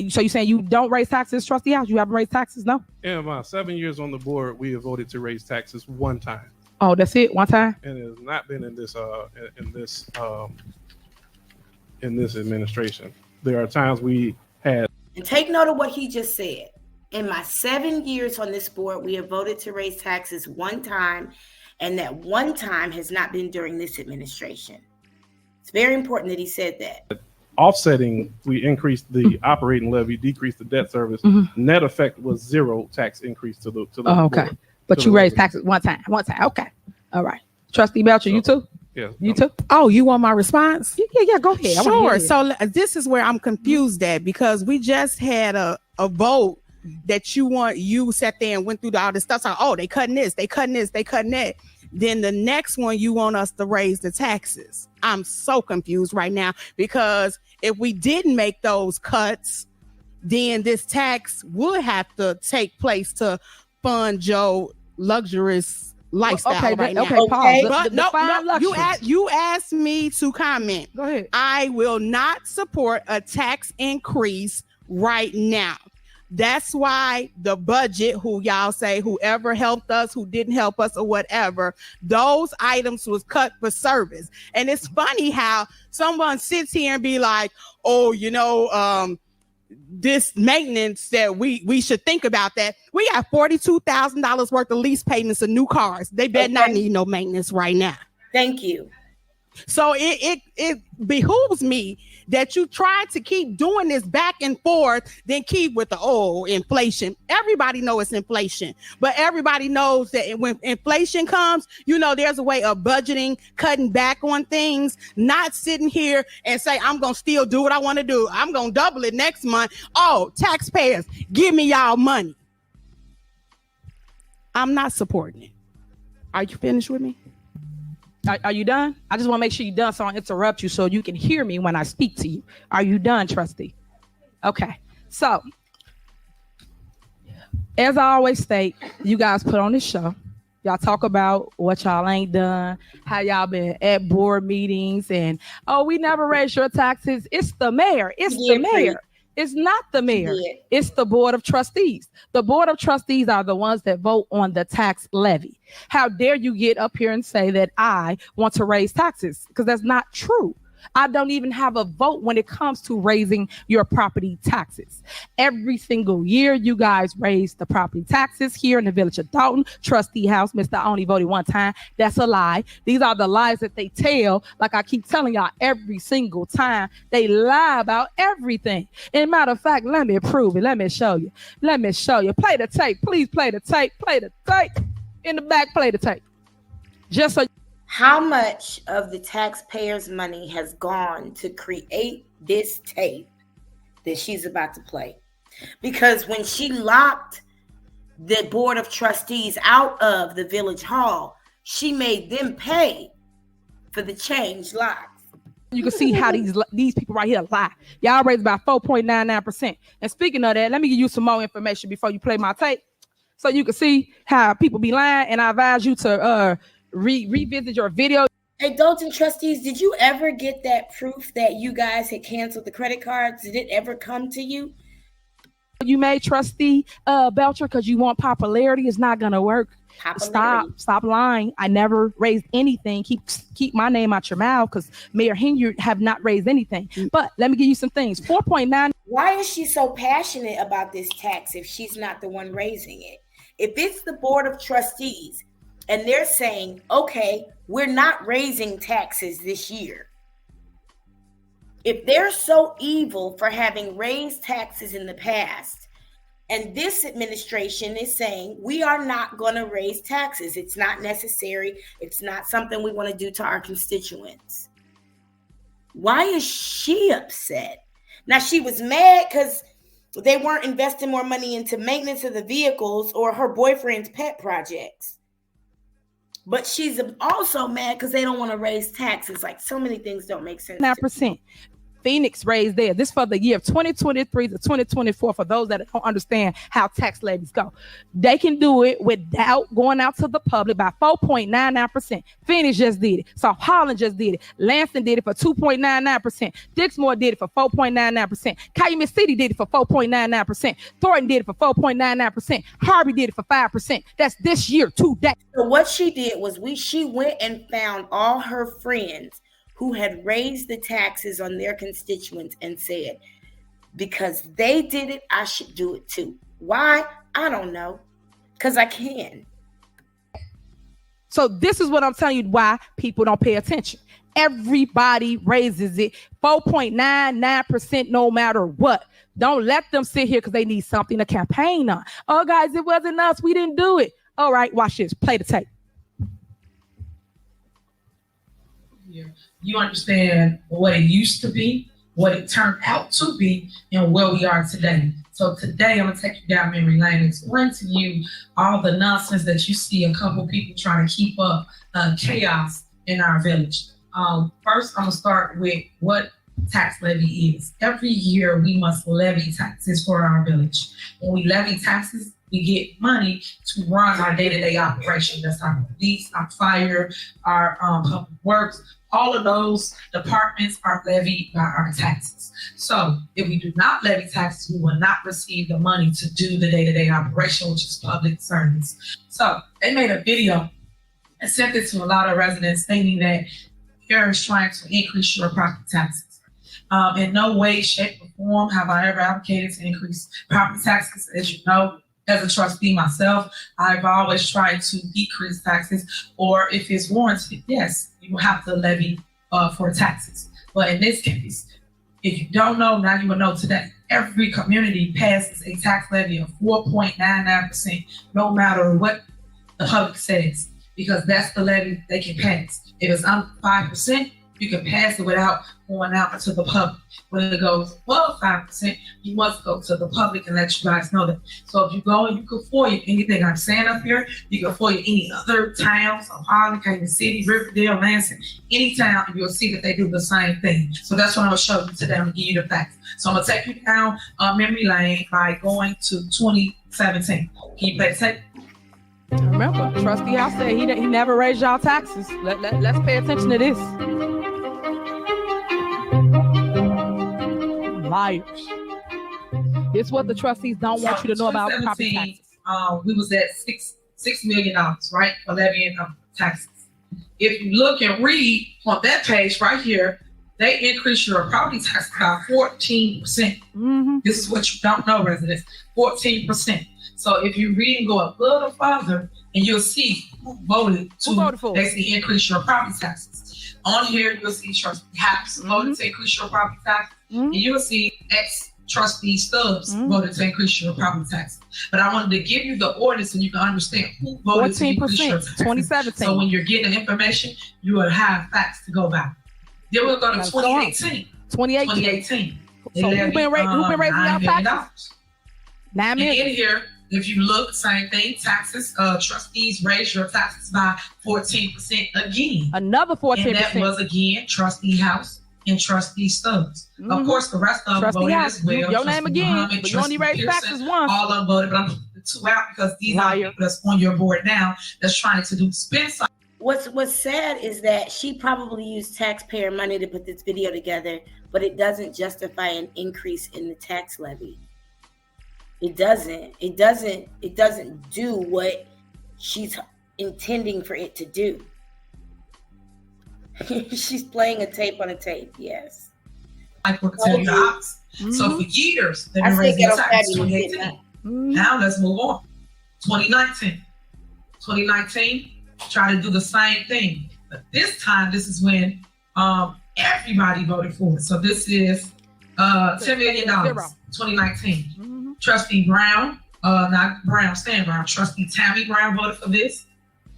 Speaker 1: So you saying you don't raise taxes, trustee house? You haven't raised taxes, no?
Speaker 8: In my 7 years on the board, we have voted to raise taxes one time.
Speaker 1: Oh, that's it, one time?
Speaker 8: And it has not been in this administration. There are times we had.
Speaker 3: And take note of what he just said. In my 7 years on this board, we have voted to raise taxes one time, and that one time has not been during this administration. It's very important that he said that.
Speaker 8: Offsetting, we increased the operating levy, decreased the debt service. Net effect was zero tax increase to the
Speaker 1: okay.
Speaker 8: board,
Speaker 1: but you raised taxes one time. Okay. All right. Trustee Belcher, you too?
Speaker 8: Yeah.
Speaker 1: You too?
Speaker 9: Oh, you want my response?
Speaker 1: Yeah, go ahead.
Speaker 9: Sure. So this is where I'm confused at, because we just had a vote that you sat there and went through all this stuff. So, oh, they cutting this, they cutting this, they cutting that. Then the next one, you want us to raise the taxes. I'm so confused right now, because if we didn't make those cuts, then this tax would have to take place to fund your luxurious lifestyle right now.
Speaker 1: Okay, pause.
Speaker 9: But no, you asked me to comment.
Speaker 1: Go ahead.
Speaker 9: I will not support a tax increase right now. That's why the budget, who y'all say whoever helped us, who didn't help us or whatever, those items was cut for service. And it's funny how someone sits here and be like, oh, this maintenance that we should think about that. We got $42,000 worth of lease payments of new cars. They better not need no maintenance right now.
Speaker 3: Thank you.
Speaker 9: So it behooves me that you try to keep doing this back and forth, then keep with the inflation. Everybody knows it's inflation, but everybody knows that when inflation comes, there's a way of budgeting, cutting back on things, not sitting here and say, I'm going to still do what I want to do. I'm going to double it next month. Oh, taxpayers, give me y'all money. I'm not supporting it. Are you finished with me?
Speaker 1: Are you done? I just want to make sure you're done so I don't interrupt you so you can hear me when I speak to you. Are you done, trustee? Okay. So as I always state, you guys put on this show. Y'all talk about what y'all ain't done, how y'all been at board meetings, and oh, we never raised your taxes. It's the mayor. It's the mayor. It's not the mayor. It's the board of trustees. The board of trustees are the ones that vote on the tax levy. How dare you get up here and say that I want to raise taxes? Because that's not true. I don't even have a vote when it comes to raising your property taxes. Every single year, you guys raise the property taxes here in the village of Dalton. Trustee House, Mr. Only voted one time. That's a lie. These are the lies that they tell. Like I keep telling y'all every single time, they lie about everything. And matter of fact, let me prove it. Let me show you. Let me show you. Play the tape. Please play the tape. Play the tape. In the back, play the tape. Just so.
Speaker 3: How much of the taxpayers' money has gone to create this tape that she's about to play? Because when she locked the board of trustees out of the village hall, she made them pay for the change locks.
Speaker 1: You can see how these people right here lie. Y'all raised about 4.99%. And speaking of that, let me give you some more information before you play my tape, so you can see how people be lying. And I advise you to revisit your video.
Speaker 3: Hey, Dalton trustees, did you ever get that proof that you guys had canceled the credit cards? Did it ever come to you?
Speaker 1: You made trustee Belcher because you want popularity. It's not gonna work. Stop lying. I never raised anything. Keep my name out your mouth, because Mayor Henyard have not raised anything. But let me give you some things. 4.9.
Speaker 3: Why is she so passionate about this tax if she's not the one raising it? If it's the board of trustees, and they're saying, okay, we're not raising taxes this year. If they're so evil for having raised taxes in the past, and this administration is saying, we are not going to raise taxes. It's not necessary. It's not something we want to do to our constituents. Why is she upset? Now, she was mad because they weren't investing more money into maintenance of the vehicles or her boyfriend's pet projects. But she's also mad because they don't want to raise taxes. Like, so many things don't make sense.
Speaker 1: 9%. Phoenix raised there. This for the year of 2023 to 2024. For those that don't understand how tax levies go, they can do it without going out to the public by 4.99%. Phoenix just did it. South Holland just did it. Lansing did it for 2.99%. Dixmoor did it for 4.99%. Calumet City did it for 4.99%. Thornton did it for 4.99%. Harvey did it for 5%. That's this year, today.
Speaker 3: So what she did was she went and found all her friends who had raised the taxes on their constituents and said, because they did it, I should do it too. Why? I don't know. Because I can.
Speaker 1: So this is what I'm telling you why people don't pay attention. Everybody raises it 4.99% no matter what. Don't let them sit here because they need something to campaign on. Oh, guys, it wasn't us. We didn't do it. All right, watch this. Play the tape.
Speaker 15: You understand what it used to be, what it turned out to be, and where we are today. So today, I'm gonna take you down memory lane and explain to you all the nonsense that you see a couple people trying to keep up chaos in our village. First, I'm gonna start with what tax levy is. Every year, we must levy taxes for our village. When we levy taxes, we get money to run our day-to-day operation. That's our police, our fire, our public works. All of those departments are levied by our taxes. So if we do not levy taxes, we will not receive the money to do the day-to-day operation, which is public service. So they made a video and sent it to a lot of residents stating that here is trying to increase your property taxes. In no way, shape, or form have I ever advocated to increase property taxes. As you know, as a trustee myself, I've always tried to decrease taxes, or if it's warranted, yes, you will have to levy for taxes. But in this case, if you don't know, now you will know today. Every community passes a tax levy of 4.99%, no matter what the public says, because that's the levy they can pass. If it's under 5%, You can pass it without going out to the public. When it goes above 5%, you must go to the public and let you guys know that. So if you go and you can FOIA anything I'm saying up here, you can FOIA any other towns, Harlan, Kansas City, Riverdale, Lansing, any town, and you'll see that they do the same thing. So that's what I'm gonna show you today. I'm gonna give you the facts. So I'm gonna take you down memory lane by going to 2017. Can you play the tape?
Speaker 1: Remember, Trustee House said he never raised y'all taxes. Let's pay attention to this. Liars. This is what the trustees don't want you to know about property taxes.
Speaker 15: We was at $6 million, right, for levying taxes. If you look and read on that page right here, they increase your property tax by 14%.
Speaker 1: Mm-hmm.
Speaker 15: This is what you don't know, residents, 14%. So if you read and go a little further, and you'll see who voted to basically increase your property taxes. On here, you'll see Trustee Haps voted to increase your property tax, and you'll see ex-Trustee Stubbs voted to increase your property tax. But I wanted to give you the ordinance so you can understand who voted to increase your taxes.
Speaker 1: 2017.
Speaker 15: So when you're getting information, you will have facts to go by. Then we'll go to 2018.
Speaker 1: 2018.
Speaker 15: They
Speaker 1: So who
Speaker 15: levied,
Speaker 1: been raising y'all
Speaker 15: $9 million.
Speaker 1: taxes? $9
Speaker 15: And
Speaker 1: million.
Speaker 15: in here, if you look, same thing, taxes, trustees raise your taxes by 14% again.
Speaker 1: Another 14%.
Speaker 15: And that was again Trustee House and Trustee Stubbs. Of course, the rest of them
Speaker 1: Trustee
Speaker 15: voted
Speaker 1: House,
Speaker 15: as well.
Speaker 1: your
Speaker 15: Trustee
Speaker 1: name again,
Speaker 15: Muhammad,
Speaker 1: but you only
Speaker 15: Trustee
Speaker 1: raised taxes
Speaker 15: Pearson,
Speaker 1: once.
Speaker 15: all of them voted, but I'm putting the two out because these are people that's on your board now that's trying to do spin cycle.
Speaker 3: What's sad is that she probably used taxpayer money to put this video together, but it doesn't justify an increase in the tax levy. It doesn't do what she's intending for it to do. She's playing a tape on a tape, yes.
Speaker 15: I will tell you the opposite. So for years, they've been raising taxes. 2018. Now let's move on. 2019. 2019, try to do the same thing. But this time, this is when everybody voted for it. So this is $10 million, 2019. Trustee Brown, not Brown, Stan Brown, Trustee Tammy Brown voted for this.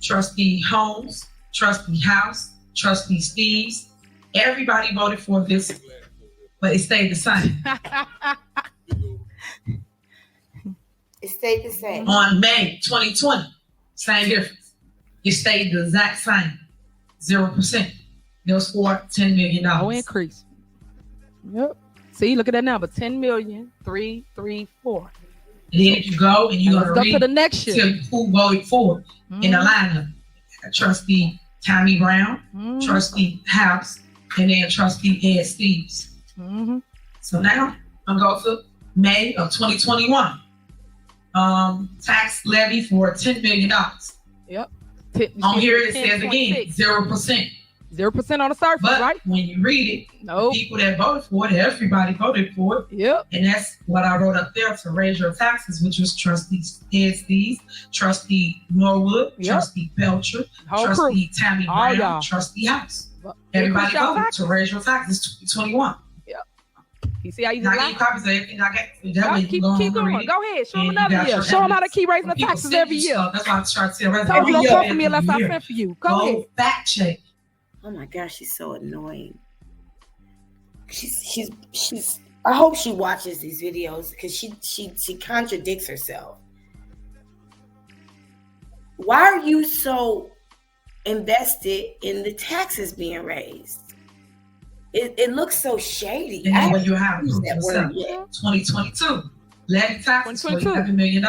Speaker 15: Trustee Holmes, Trustee House, Trustee Steves, everybody voted for this, but it stayed the same.
Speaker 3: It stayed the same.
Speaker 15: On May 2020, same difference. It stayed the exact same, 0%. It was for $10 million.
Speaker 1: No increase. Yep. See, look at that number, 10,334.
Speaker 15: And then if you go and you're going to read
Speaker 1: to the next year.
Speaker 15: Tell you who voted for it in the lineup. Trustee Tammy Brown, Trustee House, and then Trustee Ed Steves. So now I'm going to go to May of 2021. Tax levy for $10 million.
Speaker 1: Yep.
Speaker 15: On here it says again, 0%.
Speaker 1: 0% on the surface,
Speaker 15: but
Speaker 1: right?
Speaker 15: When you read it, the people that voted for it, everybody voted for it.
Speaker 1: Yep.
Speaker 15: And that's what I wrote up there to raise your taxes, which was Trustee Ed Steves, Trustee Norwood, Trustee Belcher, Trustee Tammy Brown, Trustee House. Everybody voted to raise your taxes 2021.
Speaker 1: Yep. You see how you
Speaker 15: I get copies of everything I got.
Speaker 1: Keep going. Go ahead. Show them another year. Show them how to keep raising the taxes every year.
Speaker 15: That's why I'm trying to tell
Speaker 1: Don't come for me unless I sent for you. Go ahead.
Speaker 15: Fact check.
Speaker 3: Oh my gosh, she's so annoying. She's I hope she watches these videos because she contradicts herself. Why are you so invested in the taxes being raised? It looks so shady.
Speaker 15: And then when you have 2022, levy taxes for $11 million.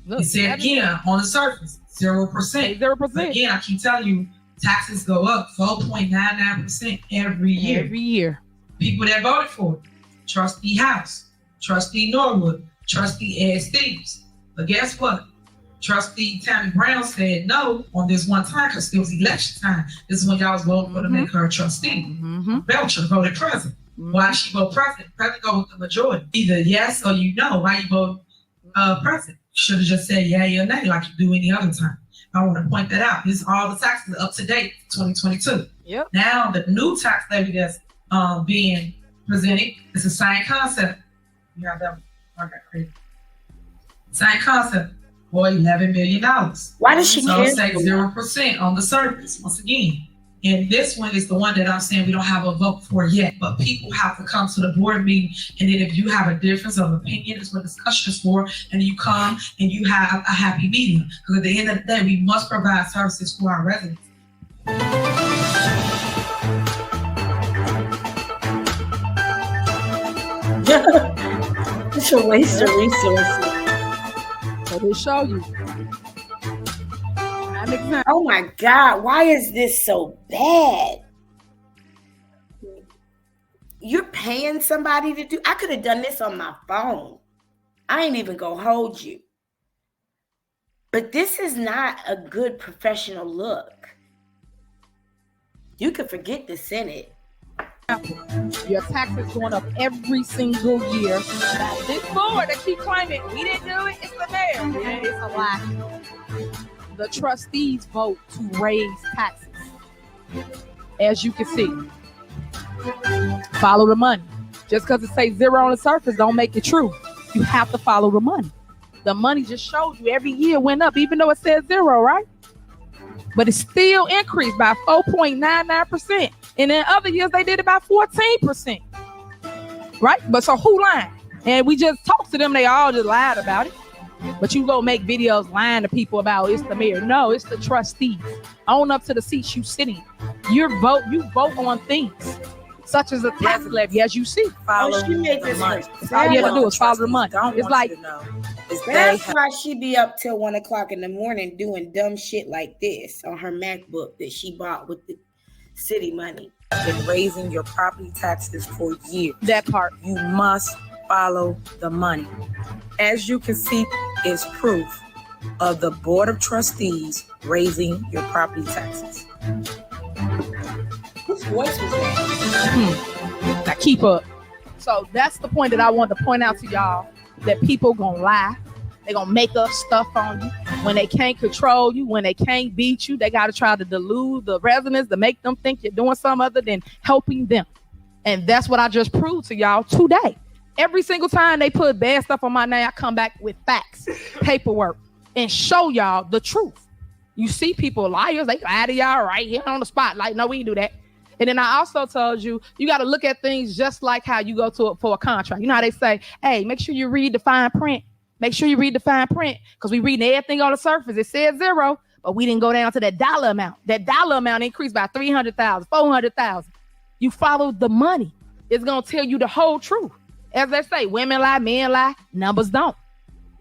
Speaker 15: It said again on the surface, 0%.
Speaker 1: 0%.
Speaker 15: Again, I keep telling you, taxes go up 4.99% every year.
Speaker 1: Every year.
Speaker 15: People that voted for it. Trustee House, Trustee Norwood, Trustee Ed Steves. But guess what? Trustee Tammy Brown said no on this one time because it was election time. This is when y'all was voting for to make her a trustee. Belcher voted president. Why she vote president? President go with the majority. Either yes or you know. Why you vote president? Should have just said yay or nay like you do any other time. I want to point that out. This is all the taxes up to date, 2022.
Speaker 1: Yep.
Speaker 15: Now the new tax levy that's being presented is the same concept. You have that one. Okay, great. Same concept for $11 million.
Speaker 3: Why does she
Speaker 15: so
Speaker 3: care?
Speaker 15: Say 0% on the surface. Once again, And this one is the one that I'm saying we don't have a vote for yet, but people have to come to the board meeting. And then if you have a difference of opinion, it's what discussion is for, and you come and you have a happy medium. Because at the end of the day, we must provide services for our residents.
Speaker 3: It's a waste of resources.
Speaker 1: So they show you.
Speaker 3: Oh my God, why is this so bad? You're paying somebody to do. I could have done this on my phone. I ain't even gonna hold you. But this is not a good professional look. You could forget the Senate.
Speaker 1: Your taxes going up every single year. Now, this board that keep claiming we didn't do it, it's the mayor. Yeah, it's a lie. The trustees vote to raise taxes. As you can see, follow the money. Just because it says zero on the surface don't make it true. You have to follow the money. The money just showed you every year went up, even though it says zero, right? But it still increased by 4.99%. And in other years, they did about 14%. Right? But so who lying? And we just talked to them. They all just lied about it. But you go make videos lying to people about it's the mayor. No, it's the trustees. Own up to the seats you sit in. You vote on things such as a tax levy, as you see.
Speaker 3: Follow she made this
Speaker 1: money. All you have to do is follow the money. It's like
Speaker 3: that's why she be up till 1 o'clock in the morning doing dumb shit like this on her MacBook that she bought with the city money.
Speaker 16: Been raising your property taxes for years.
Speaker 1: That part.
Speaker 16: You must follow the money. As you can see, is proof of the Board of Trustees raising your property taxes.
Speaker 3: Whose voice was that?
Speaker 1: Now keep up. So that's the point that I want to point out to y'all, that people gonna lie. They're gonna make up stuff on you. When they can't control you, when they can't beat you, they gotta try to delude the residents to make them think you're doing something other than helping them. And that's what I just proved to y'all today. Every single time they put bad stuff on my name, I come back with facts, paperwork, and show y'all the truth. You see people liars, they lie to y'all right here on the spot. Like, no, we didn't do that. And then I also told you, you got to look at things just like how you go to for a contract. You know how they say, hey, make sure you read the fine print. Make sure you read the fine print, because we reading everything on the surface. It says zero, but we didn't go down to that dollar amount. That dollar amount increased by 300,000, 400,000. You followed the money. It's going to tell you the whole truth. As they say, women lie, men lie, numbers don't.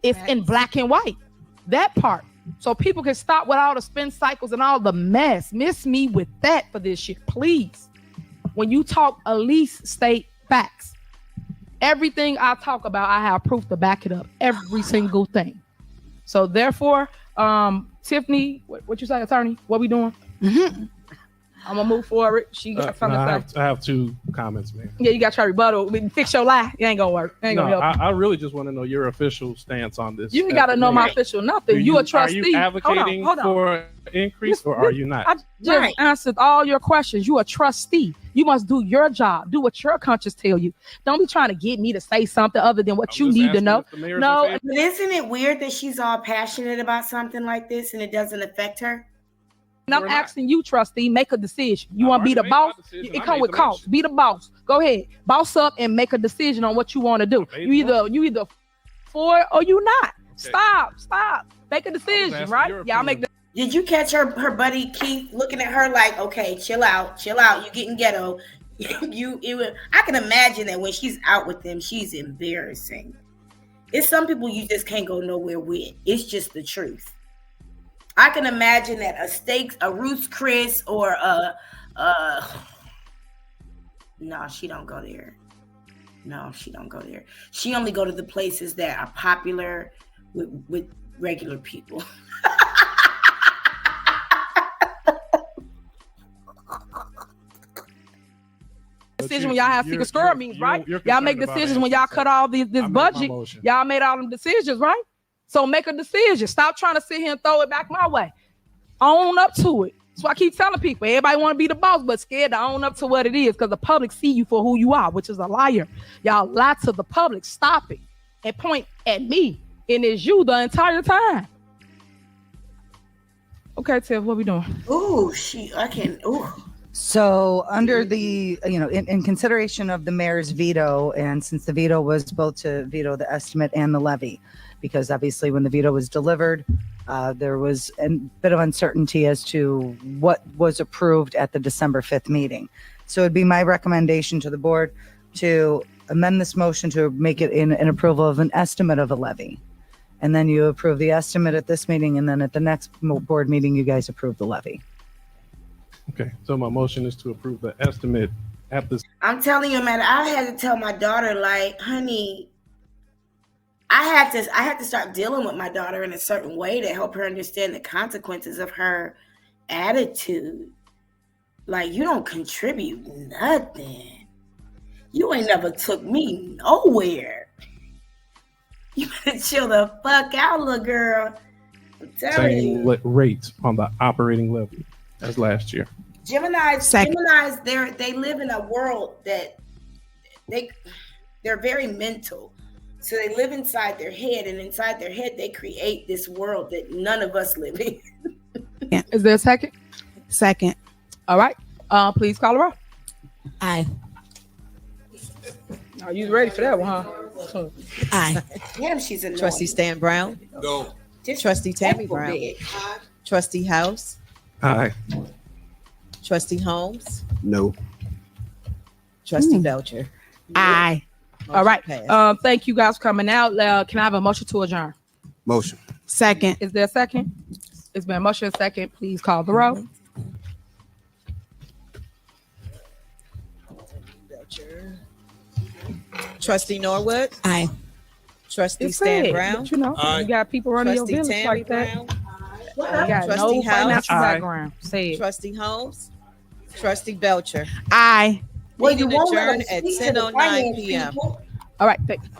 Speaker 1: It's in black and white. That part. So people can stop with all the spin cycles and all the mess. Miss me with that for this shit, please. When you talk, at least state facts. Everything I talk about, I have proof to back it up. Every single thing. So therefore, Tiffany, what you say, attorney? What we doing? Mm-hmm. I'm gonna move forward. She got something to say.
Speaker 8: I have two comments, man.
Speaker 1: Yeah, you got your rebuttal. Fix your lie. It ain't gonna work. It ain't gonna help.
Speaker 8: I really just want to know your official stance on this.
Speaker 1: You ain't gotta know my official nothing. You a trustee.
Speaker 8: Are you advocating for increase, or are you not?
Speaker 1: I just answered all your questions. You a trustee. You must do your job. Do what your conscience tell you. Don't be trying to get me to say something other than what you need to know. No,
Speaker 3: but isn't it weird that she's all passionate about something like this and it doesn't affect her?
Speaker 1: And I'm asking you, trustee, make a decision. You want to be the boss? It come with cost. Be the boss. Go ahead, boss up and make a decision on what you want to do. You either for it or you not. Stop. Make a decision, right? Y'all make the.
Speaker 3: Did you catch her buddy Keith looking at her like, okay, chill out, you getting ghetto. I can imagine that when she's out with them, she's embarrassing. It's some people you just can't go nowhere with. It's just the truth. I can imagine that a Ruth's Chris or no, she don't go there. She only go to the places that are popular with regular people.
Speaker 1: Decision when y'all have secret squirrel meetings, right? Y'all make decisions when y'all cut all this budget. Y'all made all them decisions, right? So make a decision. Stop trying to sit here and throw it back my way. Own up to it. That's why I keep telling people. Everybody want to be the boss, but scared to own up to what it is, because the public see you for who you are, which is a liar. Y'all lie to the public. Stop it and point at me, and it's you the entire time. Okay, Tiff, what we doing?
Speaker 3: Ooh,
Speaker 7: So under the, in consideration of the mayor's veto, and since the veto was both to veto the estimate and the levy, because obviously when the veto was delivered, there was a bit of uncertainty as to what was approved at the December 5th meeting. So it'd be my recommendation to the board to amend this motion to make it in an approval of an estimate of a levy. And then you approve the estimate at this meeting, and then at the next board meeting, you guys approve the levy.
Speaker 8: Okay, so my motion is to approve the estimate at this.
Speaker 3: I'm telling you, man, I had to tell my daughter, like, honey, I had to start dealing with my daughter in a certain way to help her understand the consequences of her attitude. Like, you don't contribute nothing. You ain't never took me nowhere. You better chill the fuck out, little girl. I'm telling you.
Speaker 8: Same rate on the operating levy as last year.
Speaker 3: Geminis, they live in a world that they're very mental. So they live inside their head, and inside their head, they create this world that none of us live in.
Speaker 1: Is there a second?
Speaker 9: Second.
Speaker 1: All right. Please call her up.
Speaker 11: Aye.
Speaker 1: Are you ready for that one, huh?
Speaker 11: Aye.
Speaker 3: Damn, she's annoying.
Speaker 17: Trustee Stan Brown.
Speaker 6: No.
Speaker 17: Trustee Tammy Brown. Trustee House.
Speaker 8: Aye.
Speaker 17: Trustee Holmes.
Speaker 14: No.
Speaker 17: Trustee Belcher.
Speaker 1: Aye. All right. Thank you guys for coming out. Can I have a motion to adjourn?
Speaker 14: Motion.
Speaker 1: Second. Is there a second? It's been a motion second. Please call the roll.
Speaker 17: Trustee Norwood.
Speaker 11: Aye.
Speaker 17: Trustee
Speaker 1: It's
Speaker 17: Stan
Speaker 1: sad,
Speaker 17: Brown.
Speaker 1: but you know, you got people running
Speaker 17: Trustee
Speaker 1: your village
Speaker 17: Tammy
Speaker 1: like that.
Speaker 17: Brown.
Speaker 1: You got
Speaker 17: Trustee
Speaker 1: no financial
Speaker 17: House.
Speaker 1: background. Say it.
Speaker 17: Trustee Holmes. Trustee Belcher.
Speaker 1: Aye.
Speaker 3: Well, you
Speaker 17: Meeting
Speaker 3: won't let
Speaker 17: adjourned
Speaker 3: them
Speaker 17: at
Speaker 3: speak to the
Speaker 17: 10:09
Speaker 3: finance
Speaker 17: p.m.
Speaker 3: people.
Speaker 1: All right. Thank you.